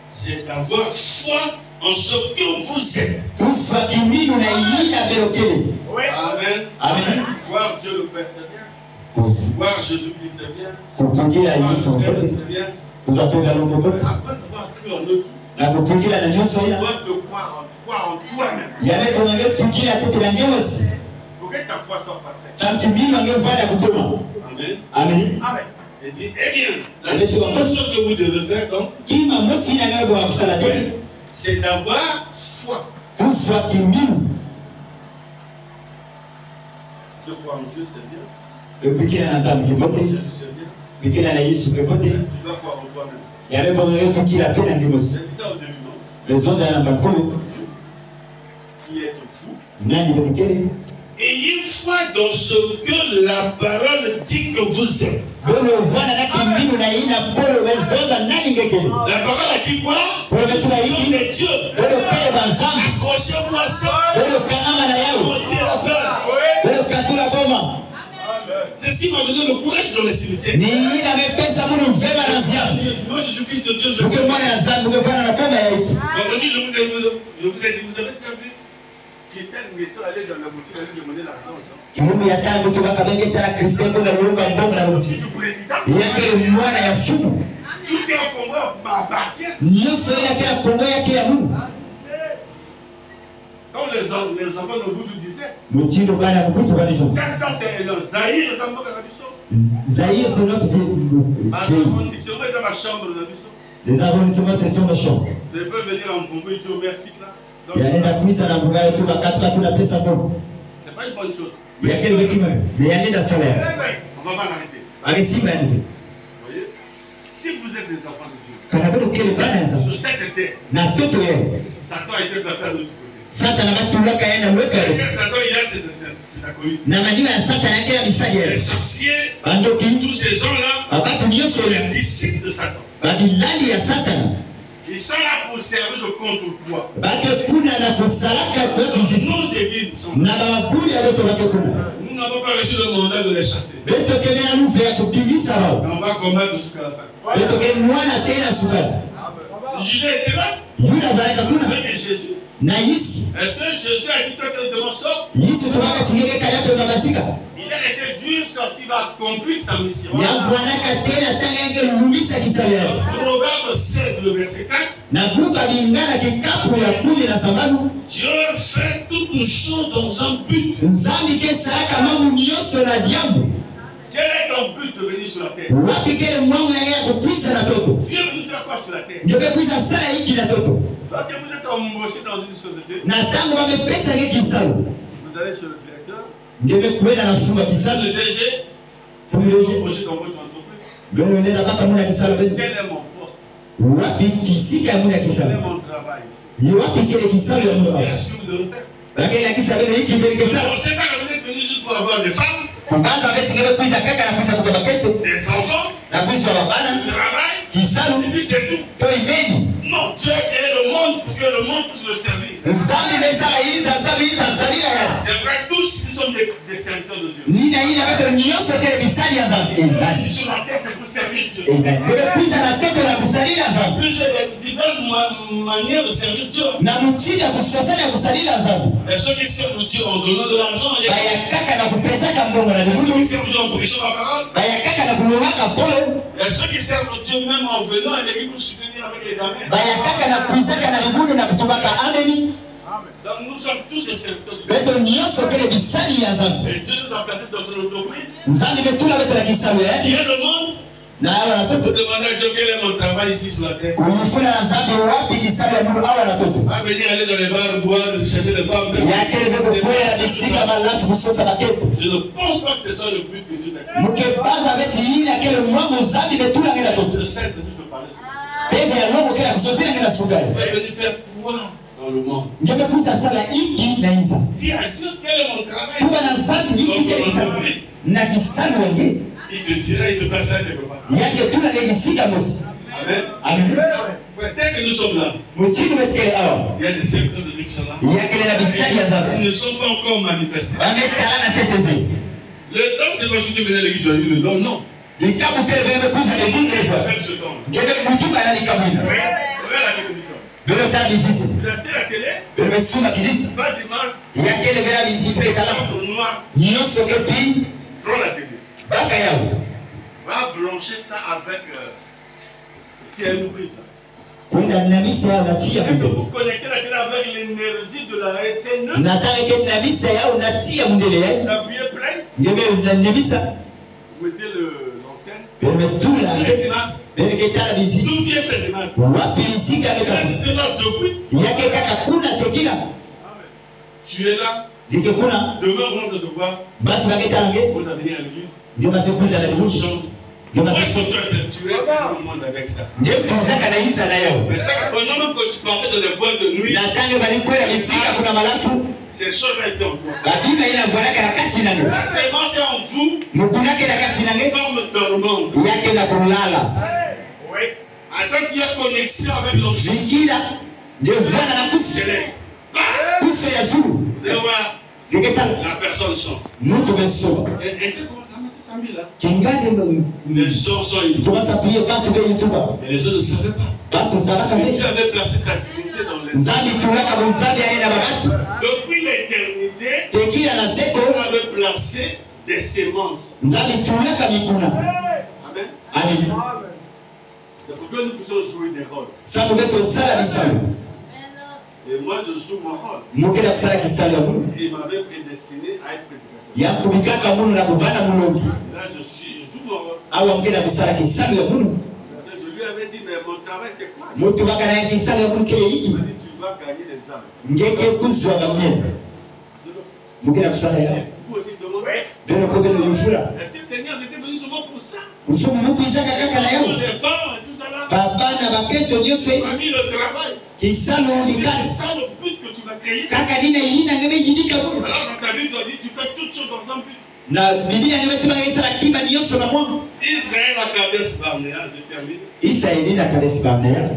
Speaker 1: c'est d'avoir foi en ce que vous êtes. Amen.
Speaker 4: Amen.
Speaker 1: Voir Dieu le Père, c'est bien. Voir Jésus-Christ, c'est bien. Voir le Seigneur, c'est bien. Après avoir cru en eux, on doit te croire en toi-même. Pour que ta foi soit parfaite. Amen.
Speaker 4: Amen.
Speaker 1: Et dit, eh bien, la seule chose que vous devez faire donc, c'est d'avoir foi. Je crois en Dieu, c'est bien. Jésus, c'est bien. Tu dois croire en toi-même. C'est ça au début, non? Qui est fou. Ayez foi dans ce que la parole dit que vous êtes. La parole a dit quoi? Nous sommes des dieux. Accrochez-vous à ça. Montez la peur. C'est ce qui m'a donné le courage dans les cimetières. Moi, je suis fils de Dieu. Je vous ai dit, vous avez déjà vu Christelle Nguesso aller dans la boutique, aller demander l'argent. Du président. Tout ce qui est en Congo m'appartient. Comme les enfants de Boudou disaient. Ça c'est Zahir,
Speaker 4: Zahir, c'est notre vie. Les arrondissements, c'est sur nos chambres.
Speaker 1: Je peux venir en Congo et tu au maire quitte là.
Speaker 4: C'est pas
Speaker 1: une bonne chose.
Speaker 4: Il y a quel document? Il y a des salaires.
Speaker 1: On va pas l'arrêter.
Speaker 4: Allez, si,
Speaker 1: vous voyez? Si vous êtes des enfants de Dieu, sur cette terre, Satan a été placé à l'autre côté. Satan il a ses acolytes. Les sorciers, tous ces gens-là, sont les disciples de Satan. Ils sont là pour servir de contre-poids. Nos églises sont là. Nous n'avons pas reçu le mandat de les chasser. Mais on va combattre jusqu'à la fin. Judas était là. Avec Jésus. Est-ce que Jésus a dit que tu te sors? Il a été juif parce qu'il va accomplir sa mission. Proverbe 16, le verset 4. Dieu fait toutes choses dans un but. Quel est ton but de venir sur la terre? Dieu veut nous faire quoi sur la terre? Lorsque vous êtes embauché dans une société, vous allez chez le directeur, le DG, vous êtes embauché dans votre entreprise. Quel est mon poste? Quel est mon travail? Bien sûr, vous devez faire. On ne sait pas que vous êtes venu juste pour avoir des femmes, des enfants, du travail, et puis c'est tout. Non, Dieu a créé le monde pour que le monde puisse le servir. C'est vrai, tous nous sommes des serviteurs de Dieu. Sur la terre, c'est pour servir Dieu.
Speaker 4: kusalila zambi.
Speaker 1: Plusieurs diverses manières de servir Dieu.
Speaker 4: Na mutindo ya kusosana ya kusalila zambi.
Speaker 1: Et ceux qui servent Dieu en donnant de l'argent,
Speaker 4: Bayakaka na kupesaka mbongo na
Speaker 1: ceux qui
Speaker 4: libudu.
Speaker 1: servent Dieu en prêchant la parole,
Speaker 4: Bayakaka na kulowaka polo.
Speaker 1: et ceux qui servent Dieu même en venant à l'église pour soutenir avec les amens.
Speaker 4: Bayakaka na kuizaka na libudu na kutubaka ameni.
Speaker 1: Donc nous sommes tous des serviteurs de Dieu.
Speaker 4: Beto nyoso kele bisali ya zambi.
Speaker 1: Et Dieu nous a placés dans une entreprise.
Speaker 4: Nzambi betula beto la kisalu ya.
Speaker 1: Il y a le monde.
Speaker 4: Na awa na
Speaker 1: Vous
Speaker 4: toto.
Speaker 1: demandez à Dieu quel est mon travail ici sur la terre.
Speaker 4: Kumufuna na Nzambi wapi kisalu ya mungu awa na toto.
Speaker 1: À venir aller dans les bars, boire, chercher des femmes.
Speaker 4: Ya kele beto kwela bisika malafu kusosa bakepo.
Speaker 1: Je ne pense pas que ce soit le but que Dieu n'a.
Speaker 4: Mukebaza beti yina kele mwangu Nzambi betula ngena toto.
Speaker 1: Le Saint-Esprit peut parler.
Speaker 4: Bebe ya longo kela kusosina ngena sugari.
Speaker 1: Il est venu faire quoi dans le monde?
Speaker 4: Ngekuza sala iki na iza.
Speaker 1: Dis à Dieu quel est mon travail.
Speaker 4: Kuba na Nzambi iki kele kisalu. Na kisalu wenge.
Speaker 1: Il te dira, il te placera quelque part.
Speaker 4: Yake tula ngegisika mosi.
Speaker 1: Amen.
Speaker 4: Amen.
Speaker 1: Dès que nous sommes là,
Speaker 4: Mutini betkele awa.
Speaker 1: il y a des secteurs de Dieu qui sont là.
Speaker 4: Yake na bisali ya
Speaker 1: Ils
Speaker 4: Nzambi.
Speaker 1: ne sont pas encore manifestés.
Speaker 4: Bametala na tetebe.
Speaker 1: Le temps, c'est quand tu venais à l'église, tu as eu le don. Non.
Speaker 4: Ikabu kele bebe kuza le bunge
Speaker 1: C'est
Speaker 4: sa.
Speaker 1: même ce temps.
Speaker 4: Ngebe mutuka na likamina.
Speaker 1: Regarde la télévision.
Speaker 4: Bebe tala bisisi.
Speaker 1: Tu as acheté la télé,
Speaker 4: Bebe suma kizisi.
Speaker 1: pas dimanche,
Speaker 4: Yakele bela bisisi
Speaker 1: c'est
Speaker 4: betala.
Speaker 1: chambre noire,
Speaker 4: Nyoso keti
Speaker 1: prends la télé.
Speaker 4: baka yao.
Speaker 1: Va brancher ça avec. S'il y a une prise là.
Speaker 4: Kwenda na misa yao natia
Speaker 1: Et que
Speaker 4: mundele.
Speaker 1: vous connectez la télé avec l'énergie de la SN.
Speaker 4: Nataka ke na misa yao natia mundele yao.
Speaker 1: Vous appuyez plein,
Speaker 4: Ngebe na misa.
Speaker 1: vous mettez l'antenne.
Speaker 4: Bebe tula
Speaker 1: Les
Speaker 4: ke.
Speaker 1: images.
Speaker 4: Bebe ketala bisisi.
Speaker 1: D'où viennent tes images?
Speaker 4: Wapi bisika
Speaker 1: Et là,
Speaker 4: beka.
Speaker 1: tu es là depuis.
Speaker 4: Yake kaka kuna tekila.
Speaker 1: Tu es là.
Speaker 4: Dike kuna.
Speaker 1: Demain, on va te voir.
Speaker 4: Basi baketala nge.
Speaker 1: On va venir à l'église.
Speaker 4: Ndio masekuza na
Speaker 1: On
Speaker 4: libudu.
Speaker 1: chante.
Speaker 4: Ndio
Speaker 1: Moi,
Speaker 4: masekuza.
Speaker 1: je suis tué le monde avec ça.
Speaker 4: Ndio kuzaka na iza na yao.
Speaker 1: Mais ça, pendant même que tu partais dans les boîtes de nuit,
Speaker 4: Na tange balikwela bisika kuna malafu.
Speaker 1: ces choses étaient en toi.
Speaker 4: Badima ina volaka na kati nani.
Speaker 1: La sémence est en vous,
Speaker 4: Mukunake na kati nani.
Speaker 1: forme dormante.
Speaker 4: Yake na kulala.
Speaker 1: Attends qu'il y a connexion avec l'objet
Speaker 4: Zikira ndio vana na kusi.
Speaker 1: céleste.
Speaker 4: Kusi ya zuru.
Speaker 1: Et on va,
Speaker 4: Geketala.
Speaker 1: la personne chante.
Speaker 4: Mutu besoma.
Speaker 1: Et tu commences à ramasser 100 000 là.
Speaker 4: Kingade
Speaker 1: Les gens sont inutiles.
Speaker 4: tumasa pia batu be yutuba.
Speaker 1: Mais les gens ne savaient pas.
Speaker 4: Batu zalaka
Speaker 1: Et
Speaker 4: be.
Speaker 1: Dieu avait placé sa divinité dans les
Speaker 4: Nzambi tulaka muzambi ali na babatu.
Speaker 1: Depuis l'éternité,
Speaker 4: Tekila na seko.
Speaker 1: Dieu avait placé des sémences.
Speaker 4: Nzambi tulaka mikuna.
Speaker 1: Amen.
Speaker 4: Amen.
Speaker 1: C'est pourquoi nous pouvons jouer des rôles.
Speaker 4: Sabu beto sala bisalu.
Speaker 1: Et moi, je joue mon rôle.
Speaker 4: Mukela kusala kisalu ya Mungu.
Speaker 1: Il m'avait prédestiné à être prédicateur.
Speaker 4: Ya kubikaka Mungu na kuvana mulongi.
Speaker 1: Là, je joue mon rôle.
Speaker 4: Awa mukela kusala kisalu ya Mungu.
Speaker 1: Et je lui avais dit, mais mon travail, c'est quoi?
Speaker 4: Mutu bakana kisalu ya Mungu kile
Speaker 1: Il
Speaker 4: hiki.
Speaker 1: m'a dit, tu vas gagner des âmes.
Speaker 4: Ngeke kuzwa gamye. Mukela kusala ya.
Speaker 1: Vous aussi, demandez.
Speaker 4: Beno kobelo yufura.
Speaker 1: Est-ce que Seigneur, j'étais venu seulement pour ça?
Speaker 4: Ufumu Mungu izaka kaka na yao.
Speaker 1: Les femmes et tout ça là.
Speaker 4: Baba na baketo nyoso
Speaker 1: Tu as mis le travail.
Speaker 4: kisalu
Speaker 1: C'est
Speaker 4: ndikani.
Speaker 1: ça le but que tu vas créer.
Speaker 4: Kaka nina yina ngeme yindika Mungu.
Speaker 1: Alors, dans ta Bible, tu as dit, tu fais toutes choses dans un but.
Speaker 4: Na Biblia ngeme tuma ngesa la kimba nyoso na Mungu.
Speaker 1: Israël a gardé ce Barnéa, je termine.
Speaker 4: Israeli na kalesi barnea.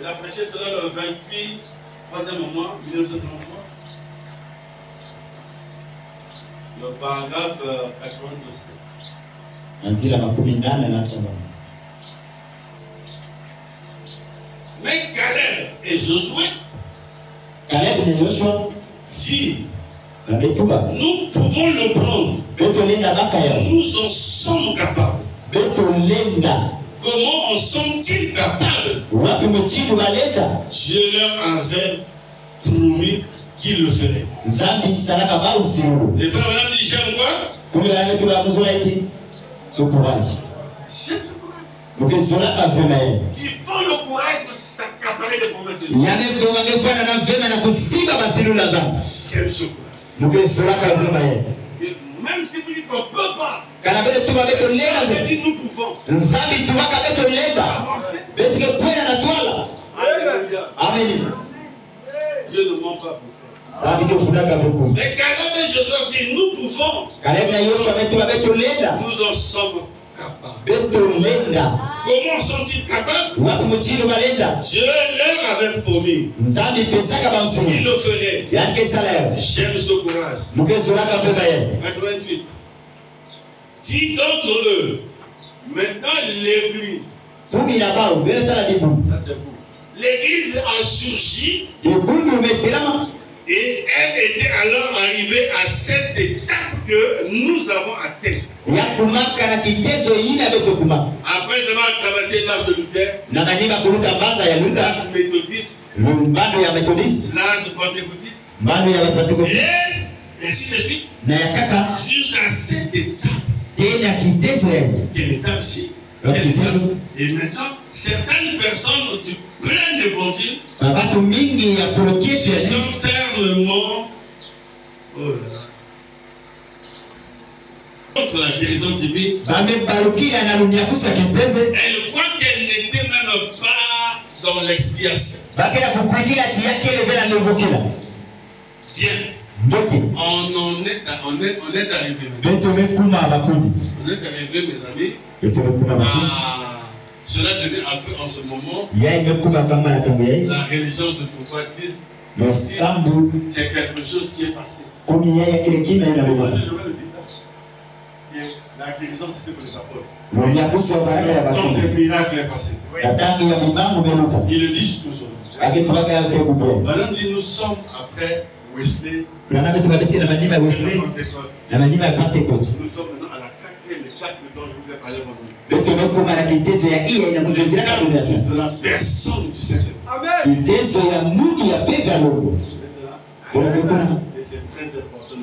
Speaker 1: Il a prêché cela le 28, 3e mois, 1993. Le paragraphe 87.
Speaker 4: Anzila makumi nane na saba.
Speaker 1: Mais Caleb et Josué
Speaker 4: Caleb ni Joshua
Speaker 1: disent,
Speaker 4: na Betuba.
Speaker 1: nous pouvons le prendre.
Speaker 4: Beto lenda bakaya.
Speaker 1: Nous en sommes capables.
Speaker 4: Beto lenda.
Speaker 1: Comment en sont-ils capables?
Speaker 4: Wapi mutibu baleta.
Speaker 1: Dieu leur avait promis qu'il le ferait.
Speaker 4: Zambi salaka ba usiru.
Speaker 1: Les frères maintenant disent, j'aime quoi?
Speaker 4: Kumbe la metu la muzula iti. So courage.
Speaker 1: J'aime le courage.
Speaker 4: Muke zola ka vema ye.
Speaker 1: Il faut le courage de s'accaparer des promesses de Dieu.
Speaker 4: Yane mdonga ngefana na vema na kusiba basilu la zambi.
Speaker 1: J'aime ce courage.
Speaker 4: Muke zola ka vema ye.
Speaker 1: Et même si vous dites qu'on ne peut pas,
Speaker 4: Kana bele tuba beto
Speaker 1: il
Speaker 4: lenda.
Speaker 1: avait dit nous pouvons.
Speaker 4: Nzambi tubaka beto lenda.
Speaker 1: Avancer.
Speaker 4: Betu ke kwena na twala.
Speaker 1: Alléluia.
Speaker 4: Amen.
Speaker 1: Dieu ne ment pas pour toi.
Speaker 4: Zambi ke funaka vukum.
Speaker 1: Mais Caleb et Josué disent nous pouvons.
Speaker 4: Caleb na Yoshua betuba beto lenda.
Speaker 1: Nous en sommes capables.
Speaker 4: Beto lenda.
Speaker 1: Comment sont-ils capables?
Speaker 4: Wapi mutibu balenda.
Speaker 1: Dieu leur avait promis.
Speaker 4: Nzambi pesaka
Speaker 1: Il
Speaker 4: bansuru.
Speaker 1: le ferait.
Speaker 4: Yake sala.
Speaker 1: J'aime ce courage.
Speaker 4: Muke zola ka vema ye.
Speaker 1: 88. Dis d'entre eux, maintenant l'église Ça c'est fou. L'église a surgi et elle était alors arrivée à cette étape que nous avons atteint. Après avoir traversé l'âge de Luther, l'âge méthodiste, l'âge de pentecôtiste, et ainsi de suite, jusqu'à cette étape. Quelle étape-ci? Et maintenant, certaines personnes qui prennent l'évangile se sont fermement contre la guérison divine. Elle croit qu'elle n'était même pas dans l'expiation. Bien. On est arrivé, mes amis. Cela devient un peu en ce moment. La religion de confortisme, c'est quelque chose qui est passé. Je vais le dire ça. La guérison, c'était pour les apôtres. Tant de miracles est passé. Il le dit jusqu'aujourd'hui. Maintenant, nous sommes après Wesley. Nous sommes maintenant à la 4e étape dont je vous ai parlé aujourd'hui. De la personne du Seigneur. Amen. Et c'est très important.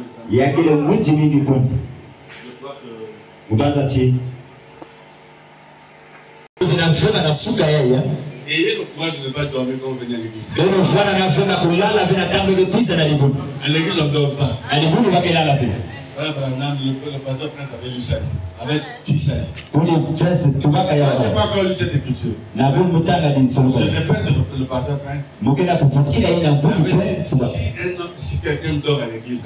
Speaker 1: Ayez le courage de ne pas dormir quand vous venez à l'église. À l'église, on ne dort pas. Le pasteur Prince avait lu ça ici, avec 16. Je n'ai pas encore lu cette écriture. Je répète le pasteur Prince. Si quelqu'un dort à l'église,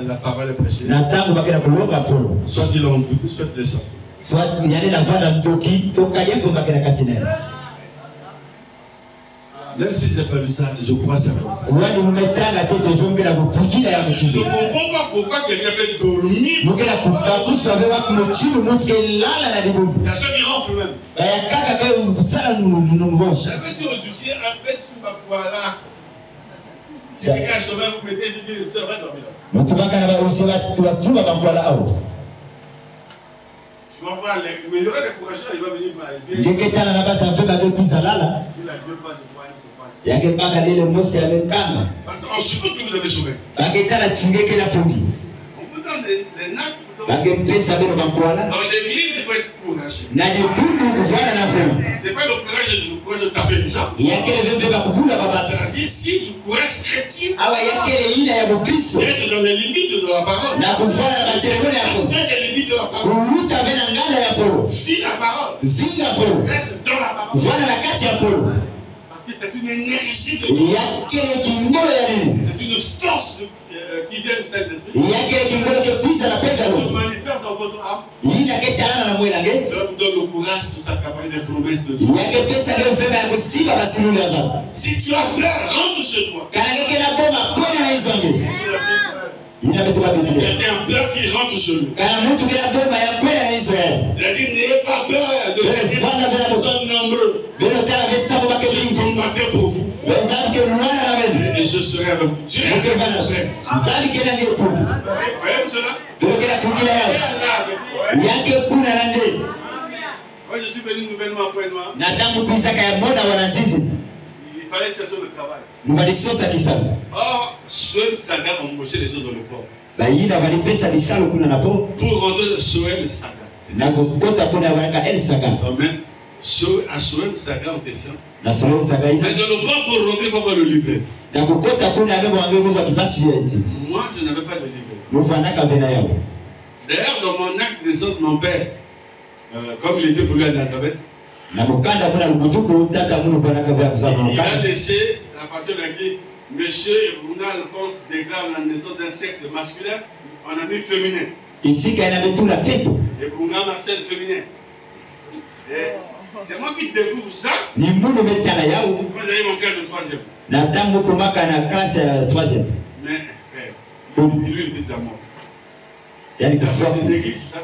Speaker 1: la parole est prêchée, soit qu'il en fout, soit qu'il est sorti. Même si je n'ai pas lu ça, je crois que c'est comme ça. Je ne comprends pas pourquoi quelqu'un peut dormir. Il y a ceux qui rentrent même. J'avais dit aux huissiers, appelez sous ma poêle. Si quelqu'un est sauvé, vous mettez, je dis, le soeur va dormir là. Tu vas voir, mais il y aura des courageux, il va venir m'aider. Il a 2 pas de poids. On suppose que vous avez sauvé. On peut dans les nappes. Dans l'église, il faut être courageux. C'est pas le courage de taper les gens. C'est si du courage chrétien. D'être dans les limites de la parole. Si la parole. Reste dans la parole. C'est une énergie de Dieu. C'est une force qui vient du Saint-Esprit. Manifeste dans votre âme. Cela vous donne le courage de s'accaparer des promesses de Dieu. Si tu as peur, rentre chez toi. Si quelqu'un a peur qui rentre chez lui. Il a dit n'ayez pas peur de venir des personnes nombreuses. Je combattrai pour vous. Et je serai avec vous. Dieu est avec vous. Voyez cela? Moi je suis venu nouvellement après moi. Il fallait chercher le travail. Or, Soem Saga a embauché les gens dans le port. Pour rendre Soem Saga. Amen. À Soem Saga en question. Mais dans le port pour rentrer, il faut pas le livrer. Moi, je n'avais pas de livre. D'ailleurs, dans mon acte des autres, mon père, comme il était pour lui à Nazareth, il a laissé la partie de laquelle Monsieur Runa Alphonse déclare la naissance d'un sexe masculin, on a mis féminin. Et Runa Marcel féminin. C'est moi qui découvre ça. Quand j'avais mon cœur de 3e. Mais lui, il était à moi. Il a fait une église, ça.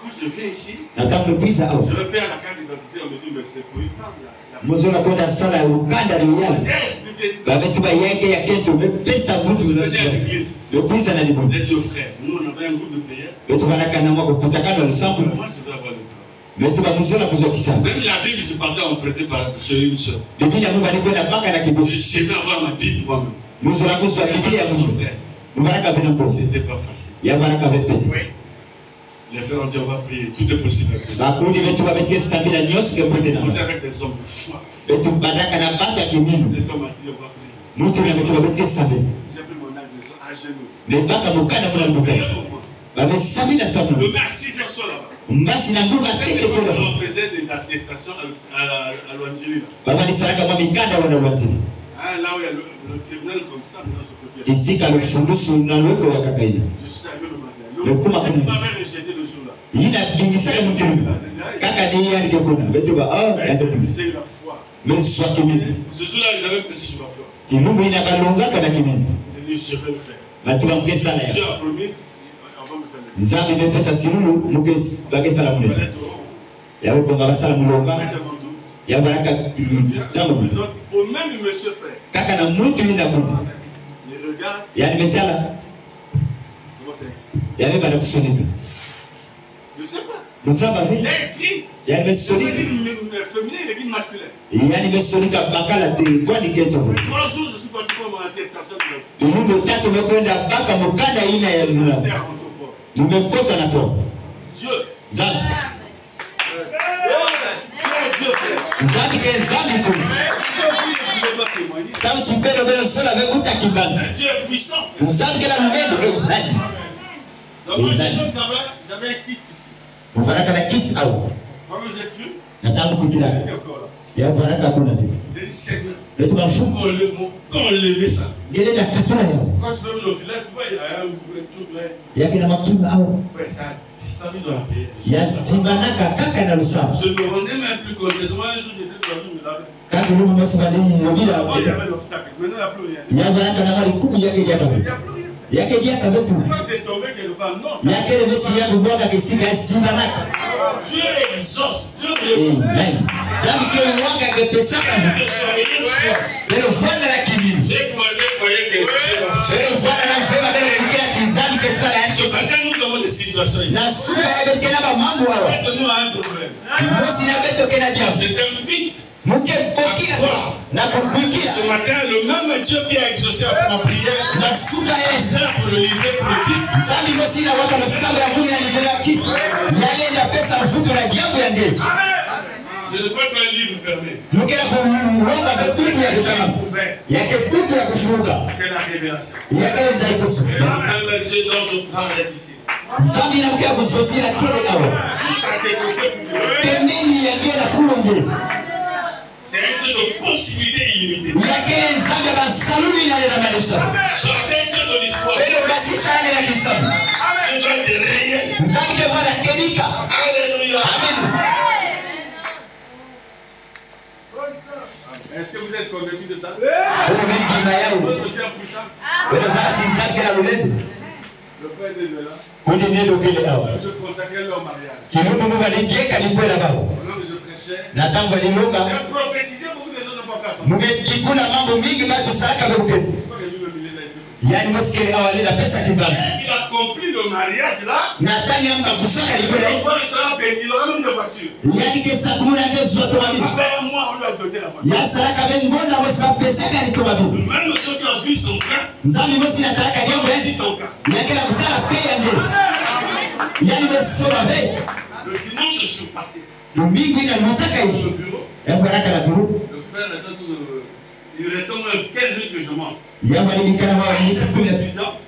Speaker 1: Quand je viens ici,
Speaker 4: nataka kuiza au
Speaker 1: je vais faire la carte d'identité, on me dit, mais c'est pour une femme là.
Speaker 4: muzona kwenda sala ya ukanda liuyalo
Speaker 1: J'ai expliqué.
Speaker 4: bametuba yenge ya kento pesa vudu
Speaker 1: Vous venez à l'église,
Speaker 4: kuiza na libu
Speaker 1: vous êtes vos frères. Nous, on avait un groupe de prière.
Speaker 4: betu banakana mwako kutakana lusambu
Speaker 1: Moi, je dois avoir le travail.
Speaker 4: betu bamuzona kuzwa kisana
Speaker 1: Même la Bible, je partais en prêter par chez une soeur.
Speaker 4: biblia mungu alikwenda mpaka na kibusi
Speaker 1: J'aimais avoir ma Bible moi-même.
Speaker 4: muzona kuzwa biblia ya mungu mubaraka vina mpozi
Speaker 1: C'était pas facile.
Speaker 4: ya baraka vepeni
Speaker 1: Les frères ont dit, on va prier. Tout est possible avec Dieu.
Speaker 4: bakundi betu babekesa bila nyonso kepote na
Speaker 1: Vous avec des hommes de foi.
Speaker 4: betu badaka na bata kiminu
Speaker 1: C'est comme a dit, on va prier.
Speaker 4: mutu na betu babekesa be
Speaker 1: J'ai pris mon âge de à genoux.
Speaker 4: ne baka mukanda funa
Speaker 1: Priez
Speaker 4: mbuka
Speaker 1: pour moi.
Speaker 4: babesabila sabu
Speaker 1: Demain à 6h soir là-bas.
Speaker 4: mbasi na nguba teke kola
Speaker 1: On faisait des attestations à l'Angélie.
Speaker 4: baba nisaraka mwa mikanda wana lwatini
Speaker 1: Hein, là où il y a le tribunal comme ça, maintenant je peux dire.
Speaker 4: isika lufundusu na lweko ya kakaina
Speaker 1: Je suis arrivé le matin.
Speaker 4: Le coup m'a
Speaker 1: Je
Speaker 4: connu.
Speaker 1: m'avais rejeté le jour là.
Speaker 4: ina bingisaka mukinu kaka ni yari ke kuna betu ba oh ya betu
Speaker 1: C'est la foi.
Speaker 4: mais soit kiminu
Speaker 1: Ce jour-là, ils avaient pris sur ma foi.
Speaker 4: ilumbu ina kalonga kana kiminu
Speaker 1: J'ai dit, je vais le faire.
Speaker 4: batu bamukesala
Speaker 1: Dieu
Speaker 4: ya
Speaker 1: a promis, on va me faire le
Speaker 4: nzambe bepesa silulu bakesala
Speaker 1: faire.
Speaker 4: mune
Speaker 1: Il fallait être au
Speaker 4: yawe bonga basala mulonga
Speaker 1: mais c'est mon dos.
Speaker 4: ya baraka tangu
Speaker 1: Au même monsieur frère,
Speaker 4: kaka na muntu ina kuna
Speaker 1: il regarde,
Speaker 4: yani metala
Speaker 1: comment c'est?
Speaker 4: yani bana kusonika
Speaker 1: Je sais pas.
Speaker 4: nzamba
Speaker 1: Il
Speaker 4: vi
Speaker 1: a écrit.
Speaker 4: yani
Speaker 1: Il
Speaker 4: mesonika
Speaker 1: a dit féminin, il a dit masculin.
Speaker 4: yani mesonika bakala te kwani keto
Speaker 1: 3 jours, je suis parti pour mon attestation de
Speaker 4: ilumbu tatu mekwenda baka mukanda ina ya lula
Speaker 1: c'est à contre-port.
Speaker 4: lumekota na to
Speaker 1: Dieu.
Speaker 4: zambi
Speaker 1: Dieu, frère.
Speaker 4: zambi ke zambi kuna
Speaker 1: Dieu, vous ne pouvez pas témoigner.
Speaker 4: sauti mpendo bela sola bekuta kibanda
Speaker 1: Dieu est puissant.
Speaker 4: zambi ke la lumendo nani
Speaker 1: Donc moi, j'avais un kyste ici.
Speaker 4: ufaraka na kisi au
Speaker 1: Quand j'ai cru,
Speaker 4: nataka kukila
Speaker 1: il était encore là.
Speaker 4: ya faraka kuna te
Speaker 1: J'ai dit, Seigneur,
Speaker 4: betu mafuko
Speaker 1: quand on levait ça,
Speaker 4: gele da katuna yao
Speaker 1: quand je donne le filet, tu vois, il y a un truc là.
Speaker 4: yake na makima au
Speaker 1: Ouais, ça a disparu dans la paix.
Speaker 4: ya simbanaka kaka na lusambo
Speaker 1: Je ne me rendais même plus compte. Moi, un jour, j'étais dans une lavais.
Speaker 4: kaka lumu masibali yobila
Speaker 1: Avant, il y avait l'obstacle. Maintenant, il n'y a plus rien.
Speaker 4: ya baraka na mali kubu yake
Speaker 1: Il
Speaker 4: yaka
Speaker 1: n'y a plus rien.
Speaker 4: yake yaka betu
Speaker 1: Quand j'ai tombé quelque part, non.
Speaker 4: yake leveti ya bubwaka kisika simbanaka
Speaker 1: Dieu exauce. Dieu répond.
Speaker 4: amen zambi ke waka ke pesaka
Speaker 1: Je suis arrivé le soir.
Speaker 4: lelo vanda la kimini
Speaker 1: J'ai croyé que Dieu va faire.
Speaker 4: lelo vanda la mvema bele kukila tizambi ke sala
Speaker 1: Ce
Speaker 4: yani
Speaker 1: matin, nous avons des situations ici.
Speaker 4: na suka ya betela ba mambo awa
Speaker 1: Nous avons un problème.
Speaker 4: mosi na beto ke na diabo
Speaker 1: Je t'invite.
Speaker 4: muke pokila na kukuikila
Speaker 1: Ce matin, le même Dieu qui a exaucé ma prière,
Speaker 4: na suka yesu
Speaker 1: c'est pour le livrer pour le Christ.
Speaker 4: zambi mosi na waka lusambo ya mungu na libela kitu yale na pesa mfuko na diabo ya ngeli
Speaker 1: Je ne peux pas un livre fermé.
Speaker 4: mukela kulonga bebuku ya kutama
Speaker 1: Ouvert.
Speaker 4: yake buku ya kufuruka
Speaker 1: C'est la révélation.
Speaker 4: yake nzaikusu
Speaker 1: Et le même Dieu dont je parle est ici.
Speaker 4: zambi na mukela kusosila kile awa
Speaker 1: Juste à tes côtés pour Dieu.
Speaker 4: pembeni ya ngeli na kulonge
Speaker 1: C'est un Dieu de possibilités illimitées.
Speaker 4: yake nzambe basalulu inalela malisa
Speaker 1: Jardin Dieu de l'histoire.
Speaker 4: belo basisa yalela kisabu
Speaker 1: Dieu doit être réel.
Speaker 4: nzambe ke mwana kenika
Speaker 1: Alléluia.
Speaker 4: amen
Speaker 1: Est-ce que vous êtes convaincus de ça?
Speaker 4: belo bendima yao
Speaker 1: Votre Dieu est puissant.
Speaker 4: belo zakati nzambe ke na lulendo
Speaker 1: Le frère de là.
Speaker 4: kundi nendo kile awa
Speaker 1: Je consacrais leur mariage.
Speaker 4: kilundu muvalijeka likwela bao
Speaker 1: Pendant que je prêchais,
Speaker 4: na tangu aliloka
Speaker 1: j'ai prophétisé, beaucoup de gens n'ont pas fait attention.
Speaker 4: mumekikula mambo mingi batu salaka bekukeni
Speaker 1: Pourquoi j'ai vu le milieu là et tout?
Speaker 4: yani mosikele awali na pesa kibanda
Speaker 1: Il a compris le mariage là.
Speaker 4: natani amba kusaka likwela
Speaker 1: On voit ça, il aura même des voitures.
Speaker 4: yani kesa kumuna nge zoto mabili
Speaker 1: Après un mois, on lui a doté la voiture.
Speaker 4: ya salaka bengonda mosi bapesaka liko mabili
Speaker 1: Même Dieu qui a vu son cas,
Speaker 4: nzambi mosi natalaka diambo
Speaker 1: voici
Speaker 4: yasi
Speaker 1: ton cas.
Speaker 4: yake na kutala pe ya ngeli yani mosoba ve
Speaker 1: Le dimanche, je suis passé
Speaker 4: lumbingu ina lutaka
Speaker 1: dans
Speaker 4: hivi
Speaker 1: le bureau.
Speaker 4: yabaraka na buru
Speaker 1: Le frère était tout. Il restait au moins 15 minutes que je mange.
Speaker 4: yamalibikana mawalika kumi na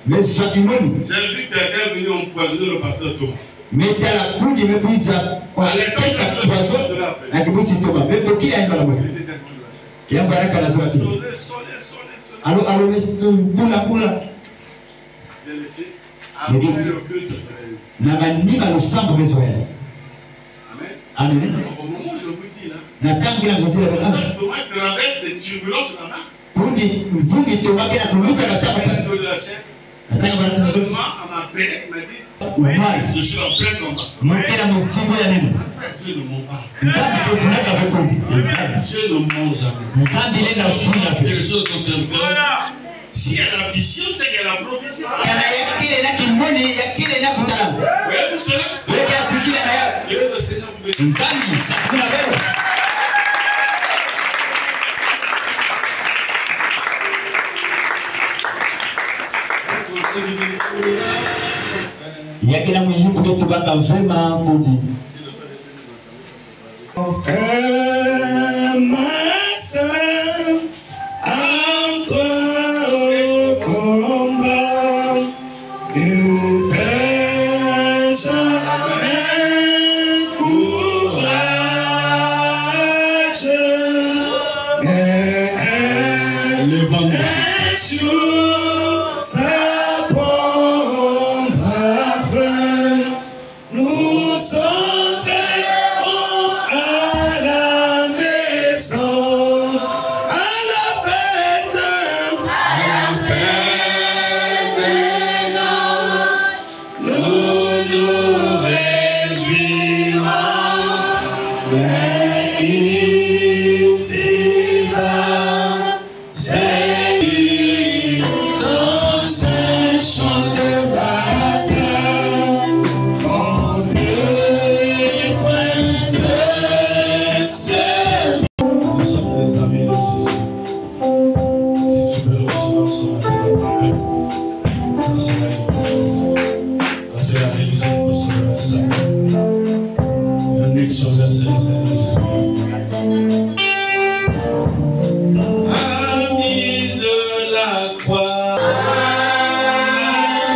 Speaker 4: mesi swakimoni
Speaker 1: J'ai vu quelqu'un venir empoisonner le pasteur Thomas.
Speaker 4: metala kundi mebwiza pesa poison na kibusi toma mepokila yamba la mosi
Speaker 1: C'était un coup de la chair.
Speaker 4: yabaraka na zola
Speaker 1: Sonner, sonner, sonner.
Speaker 4: alo bula bula
Speaker 1: J'ai laissé. Après le culte, je l'ai eu.
Speaker 4: na banima lusambo bezoela
Speaker 1: Amen.
Speaker 4: amen
Speaker 1: Au moment où je vous dis là,
Speaker 4: na tangi na zozela bekama
Speaker 1: Thomas traverse des turbulences là-bas.
Speaker 4: kundi vungi tomake na kuluka na
Speaker 1: Il
Speaker 4: tapa
Speaker 1: a de la chair.
Speaker 4: nataka baraka na zola
Speaker 1: Thomas m'a appelé, il m'a dit Je suis en plein combat. Dieu ne ment pas. Dieu ne ment jamais. Quelque chose dans ce cœur. Si elle a vision, c'est qu'elle a provision. Voyez vous cela? Que le Seigneur vous bénisse.
Speaker 4: Yakina mwenye kutoka baka vema kodi. Ma sœur, en toi au combat, ne perds jamais courage. Le vent ça prendra fin. Nous sortirons à la maison, à la fête, nous nous réjouirons. Mais ici-bas, c'est dans un champ de bataille, on ne pointe seul.
Speaker 1: Nous sommes des amis de Jésus. Si tu peux le recevoir ce matin, ça sera une bonne chose. Parce que la religion ne sauvera jamais. L'unique sauveur, c'est le Seigneur Jésus-Christ. Ami de la croix.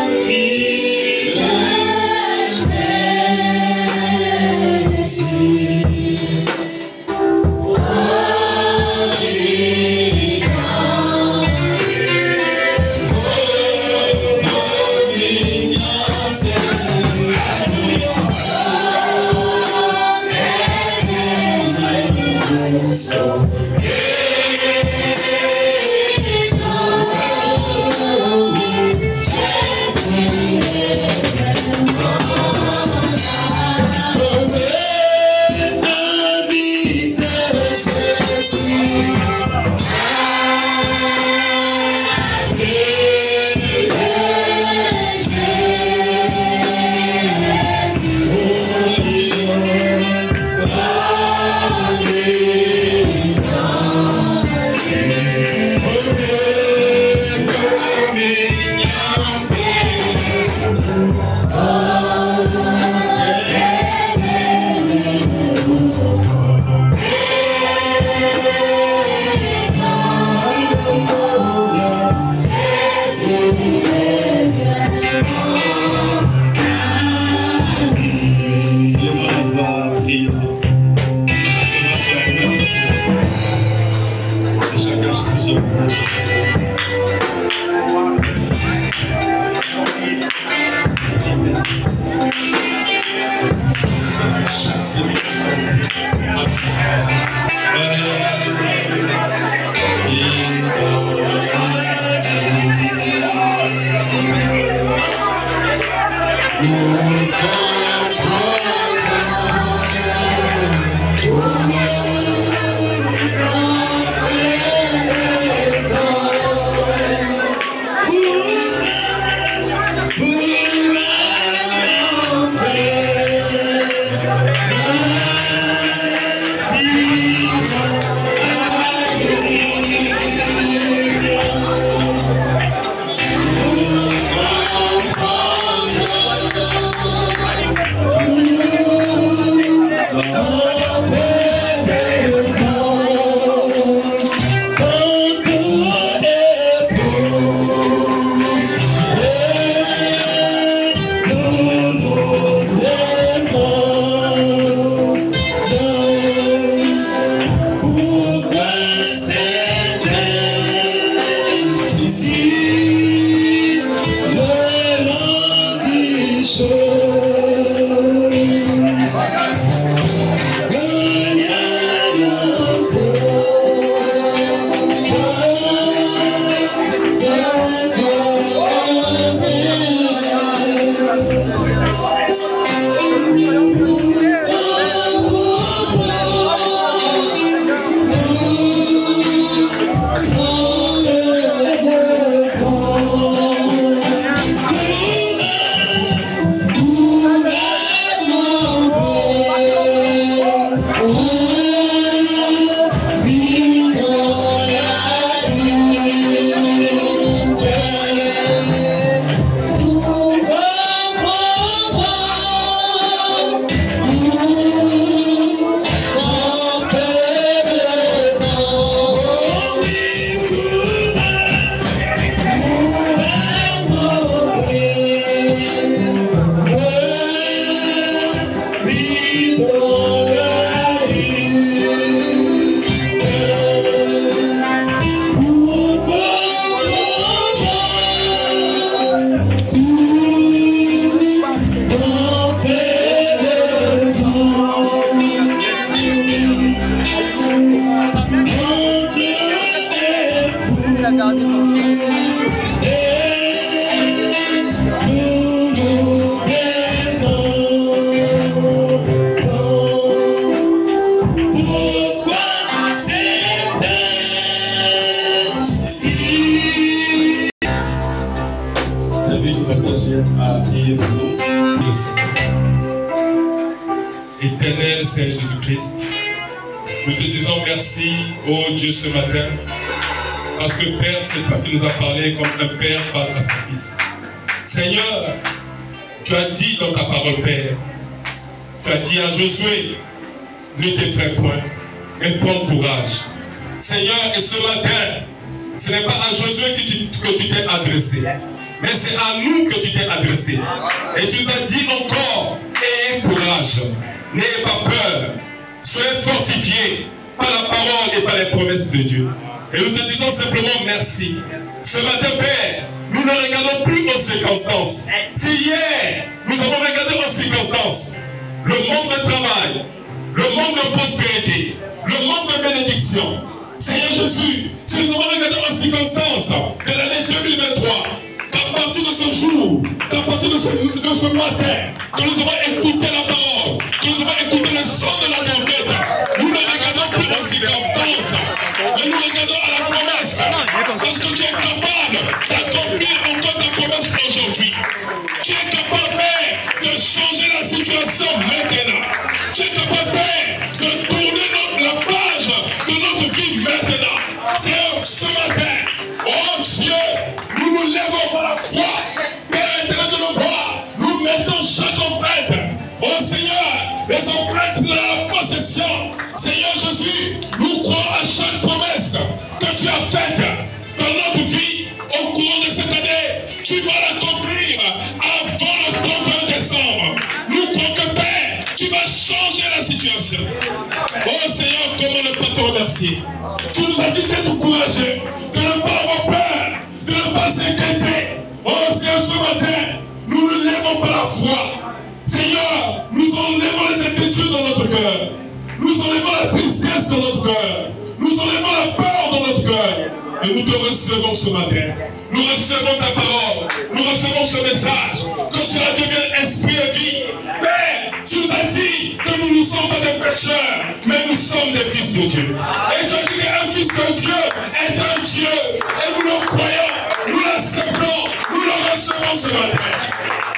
Speaker 1: Ami de Jésus.
Speaker 4: Yeah.
Speaker 5: Éternel Seigneur Jésus-Christ, nous te disons merci, ô Dieu, ce matin, parce que Père, c'est toi qui nous as parlé comme un Père parle à son Fils. Seigneur, tu as dit dans ta parole, Père, tu as dit à Josué, ne t'effraie point, mais prends courage. Seigneur, et ce matin, ce n'est pas à Josué que tu t'es adressé, mais c'est à nous que tu t'es adressé. Et tu nous as dit encore, ayez courage, n'ayez pas peur, soyez fortifiés par la parole et par les promesses de Dieu. Et nous te disons simplement merci. Ce matin, Père, nous ne regardons plus aux circonstances. Si hier, nous avons regardé aux circonstances, le manque de travail, le manque de prospérité, le manque de bénédiction, Seigneur Jésus, si nous avons regardé aux circonstances de l'année 2023, qu'à partir de ce jour, qu'à partir de ce matin, que nous avons écouté la parole, que nous avons écouté le son de la tempête, nous ne regardons plus aux circonstances, mais nous regardons à la promesse, parce que tu es capable d'accomplir encore ta promesse aujourd'hui. Tu es capable, Père, de changer la situation maintenant. Tu es capable, Père, de tourner la page de notre vie maintenant. C'est ce matin, oh Dieu, nous nous lèvons par la foi. Père éternel de nos voix, nous mettons chaque empreinte. Oh Seigneur, les empreintes de la possession. Seigneur Jésus, nous croyons à chaque promesse que tu as faite dans notre vie au cours de cette année. Tu vas l'accomplir avant le 31 décembre. Nous croyons que Père, tu vas changer la situation. Oh Seigneur, comment ne pas te remercier? Tu nous as dit d'être courageux, de ne pas avoir peur, de ne pas s'inquiéter. Oh Seigneur, ce matin, nous nous lèvons par la foi. Seigneur, nous enlevons les inquiétudes dans notre cœur. Nous enlevons la tristesse dans notre cœur. Nous enlevons la peur dans notre cœur. Et nous te recevons ce matin. Nous recevons ta parole. Nous recevons ce message. Que cela devienne esprit et vie. Père, tu nous as dit que nous ne sommes pas des pécheurs, mais nous sommes des fils de Dieu. Et tu as dit qu'un fils de Dieu est un Dieu. Et nous le croyons, nous l'acceptons, nous le recevons ce matin.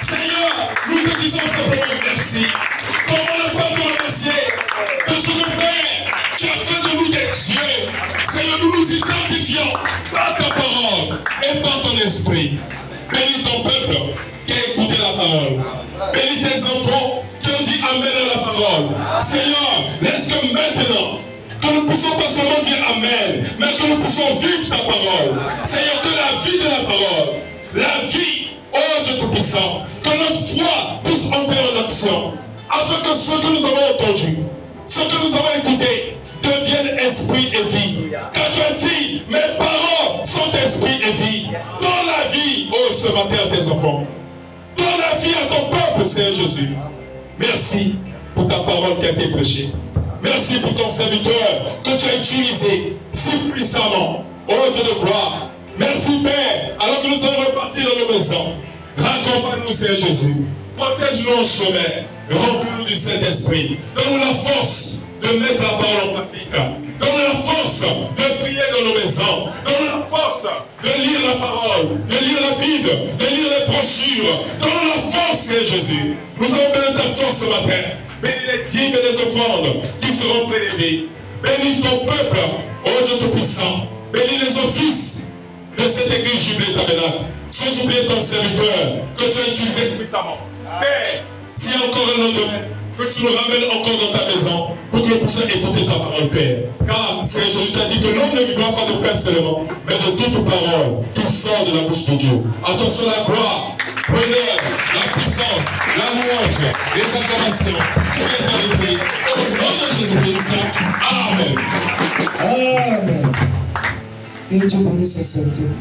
Speaker 5: Seigneur, nous te disons simplement merci. Comment ne pas te remercier de ce que Père, tu as fait de nous des dieux. Seigneur, nous nous identifions par ta parole et par ton esprit. Bénis ton peuple qui a écouté la parole. Bénis tes enfants qui ont dit Amen à la parole. Seigneur, laisse que maintenant, que nous ne puissions pas seulement dire Amen, mais que nous puissions vivre ta parole. Seigneur, que la vie de la parole, la vie, oh Dieu Tout-Puissant, que notre foi puisse entrer en action, afin que ce que nous avons entendu, ce que nous avons écouté, devienne esprit et vie. Car tu as dit, mes paroles sont esprit et vie. Dans la vie, oh ce matin à tes enfants, dans la vie à ton peuple, Seigneur Jésus. Merci pour ta parole qui a été prêchée. Merci pour ton serviteur que tu as utilisé si puissamment. Oh Dieu de gloire. Merci Père, alors que nous allons repartir dans nos maisons. Raccompagne-nous, Seigneur Jésus. Protège-nous en chemin. Remplis-nous du Saint-Esprit. Donne-nous la force de mettre la parole en pratique. Donne-nous la force de prier dans nos maisons. Donne-nous la force de lire la parole, de lire la Bible, de lire les brochures. Donne-nous la force, Seigneur Jésus. Nous avons besoin de ta force ce matin. Bénis les dîmes et les offrandes qui seront prélevés. Bénis ton peuple, ô Dieu Tout-Puissant. Bénis les offices de cette église Jubilé Tabernacle. Sans oublier ton serviteur que tu as utilisé puissamment. Père, s'il y a encore un autre domaine, que tu nous ramènes encore dans ta maison pour que nous puissions écouter ta parole, Père. Car c'est Jésus t'a dit que l'homme ne vivra pas de pain seulement, mais de toute parole qui sort de la bouche de Dieu. Attention la gloire, l'honneur, la puissance, la louange, les acclamations, l'éternité. Au nom de Jésus-Christ. Amen.
Speaker 6: Amen. Et Dieu bénisse ce serviteur.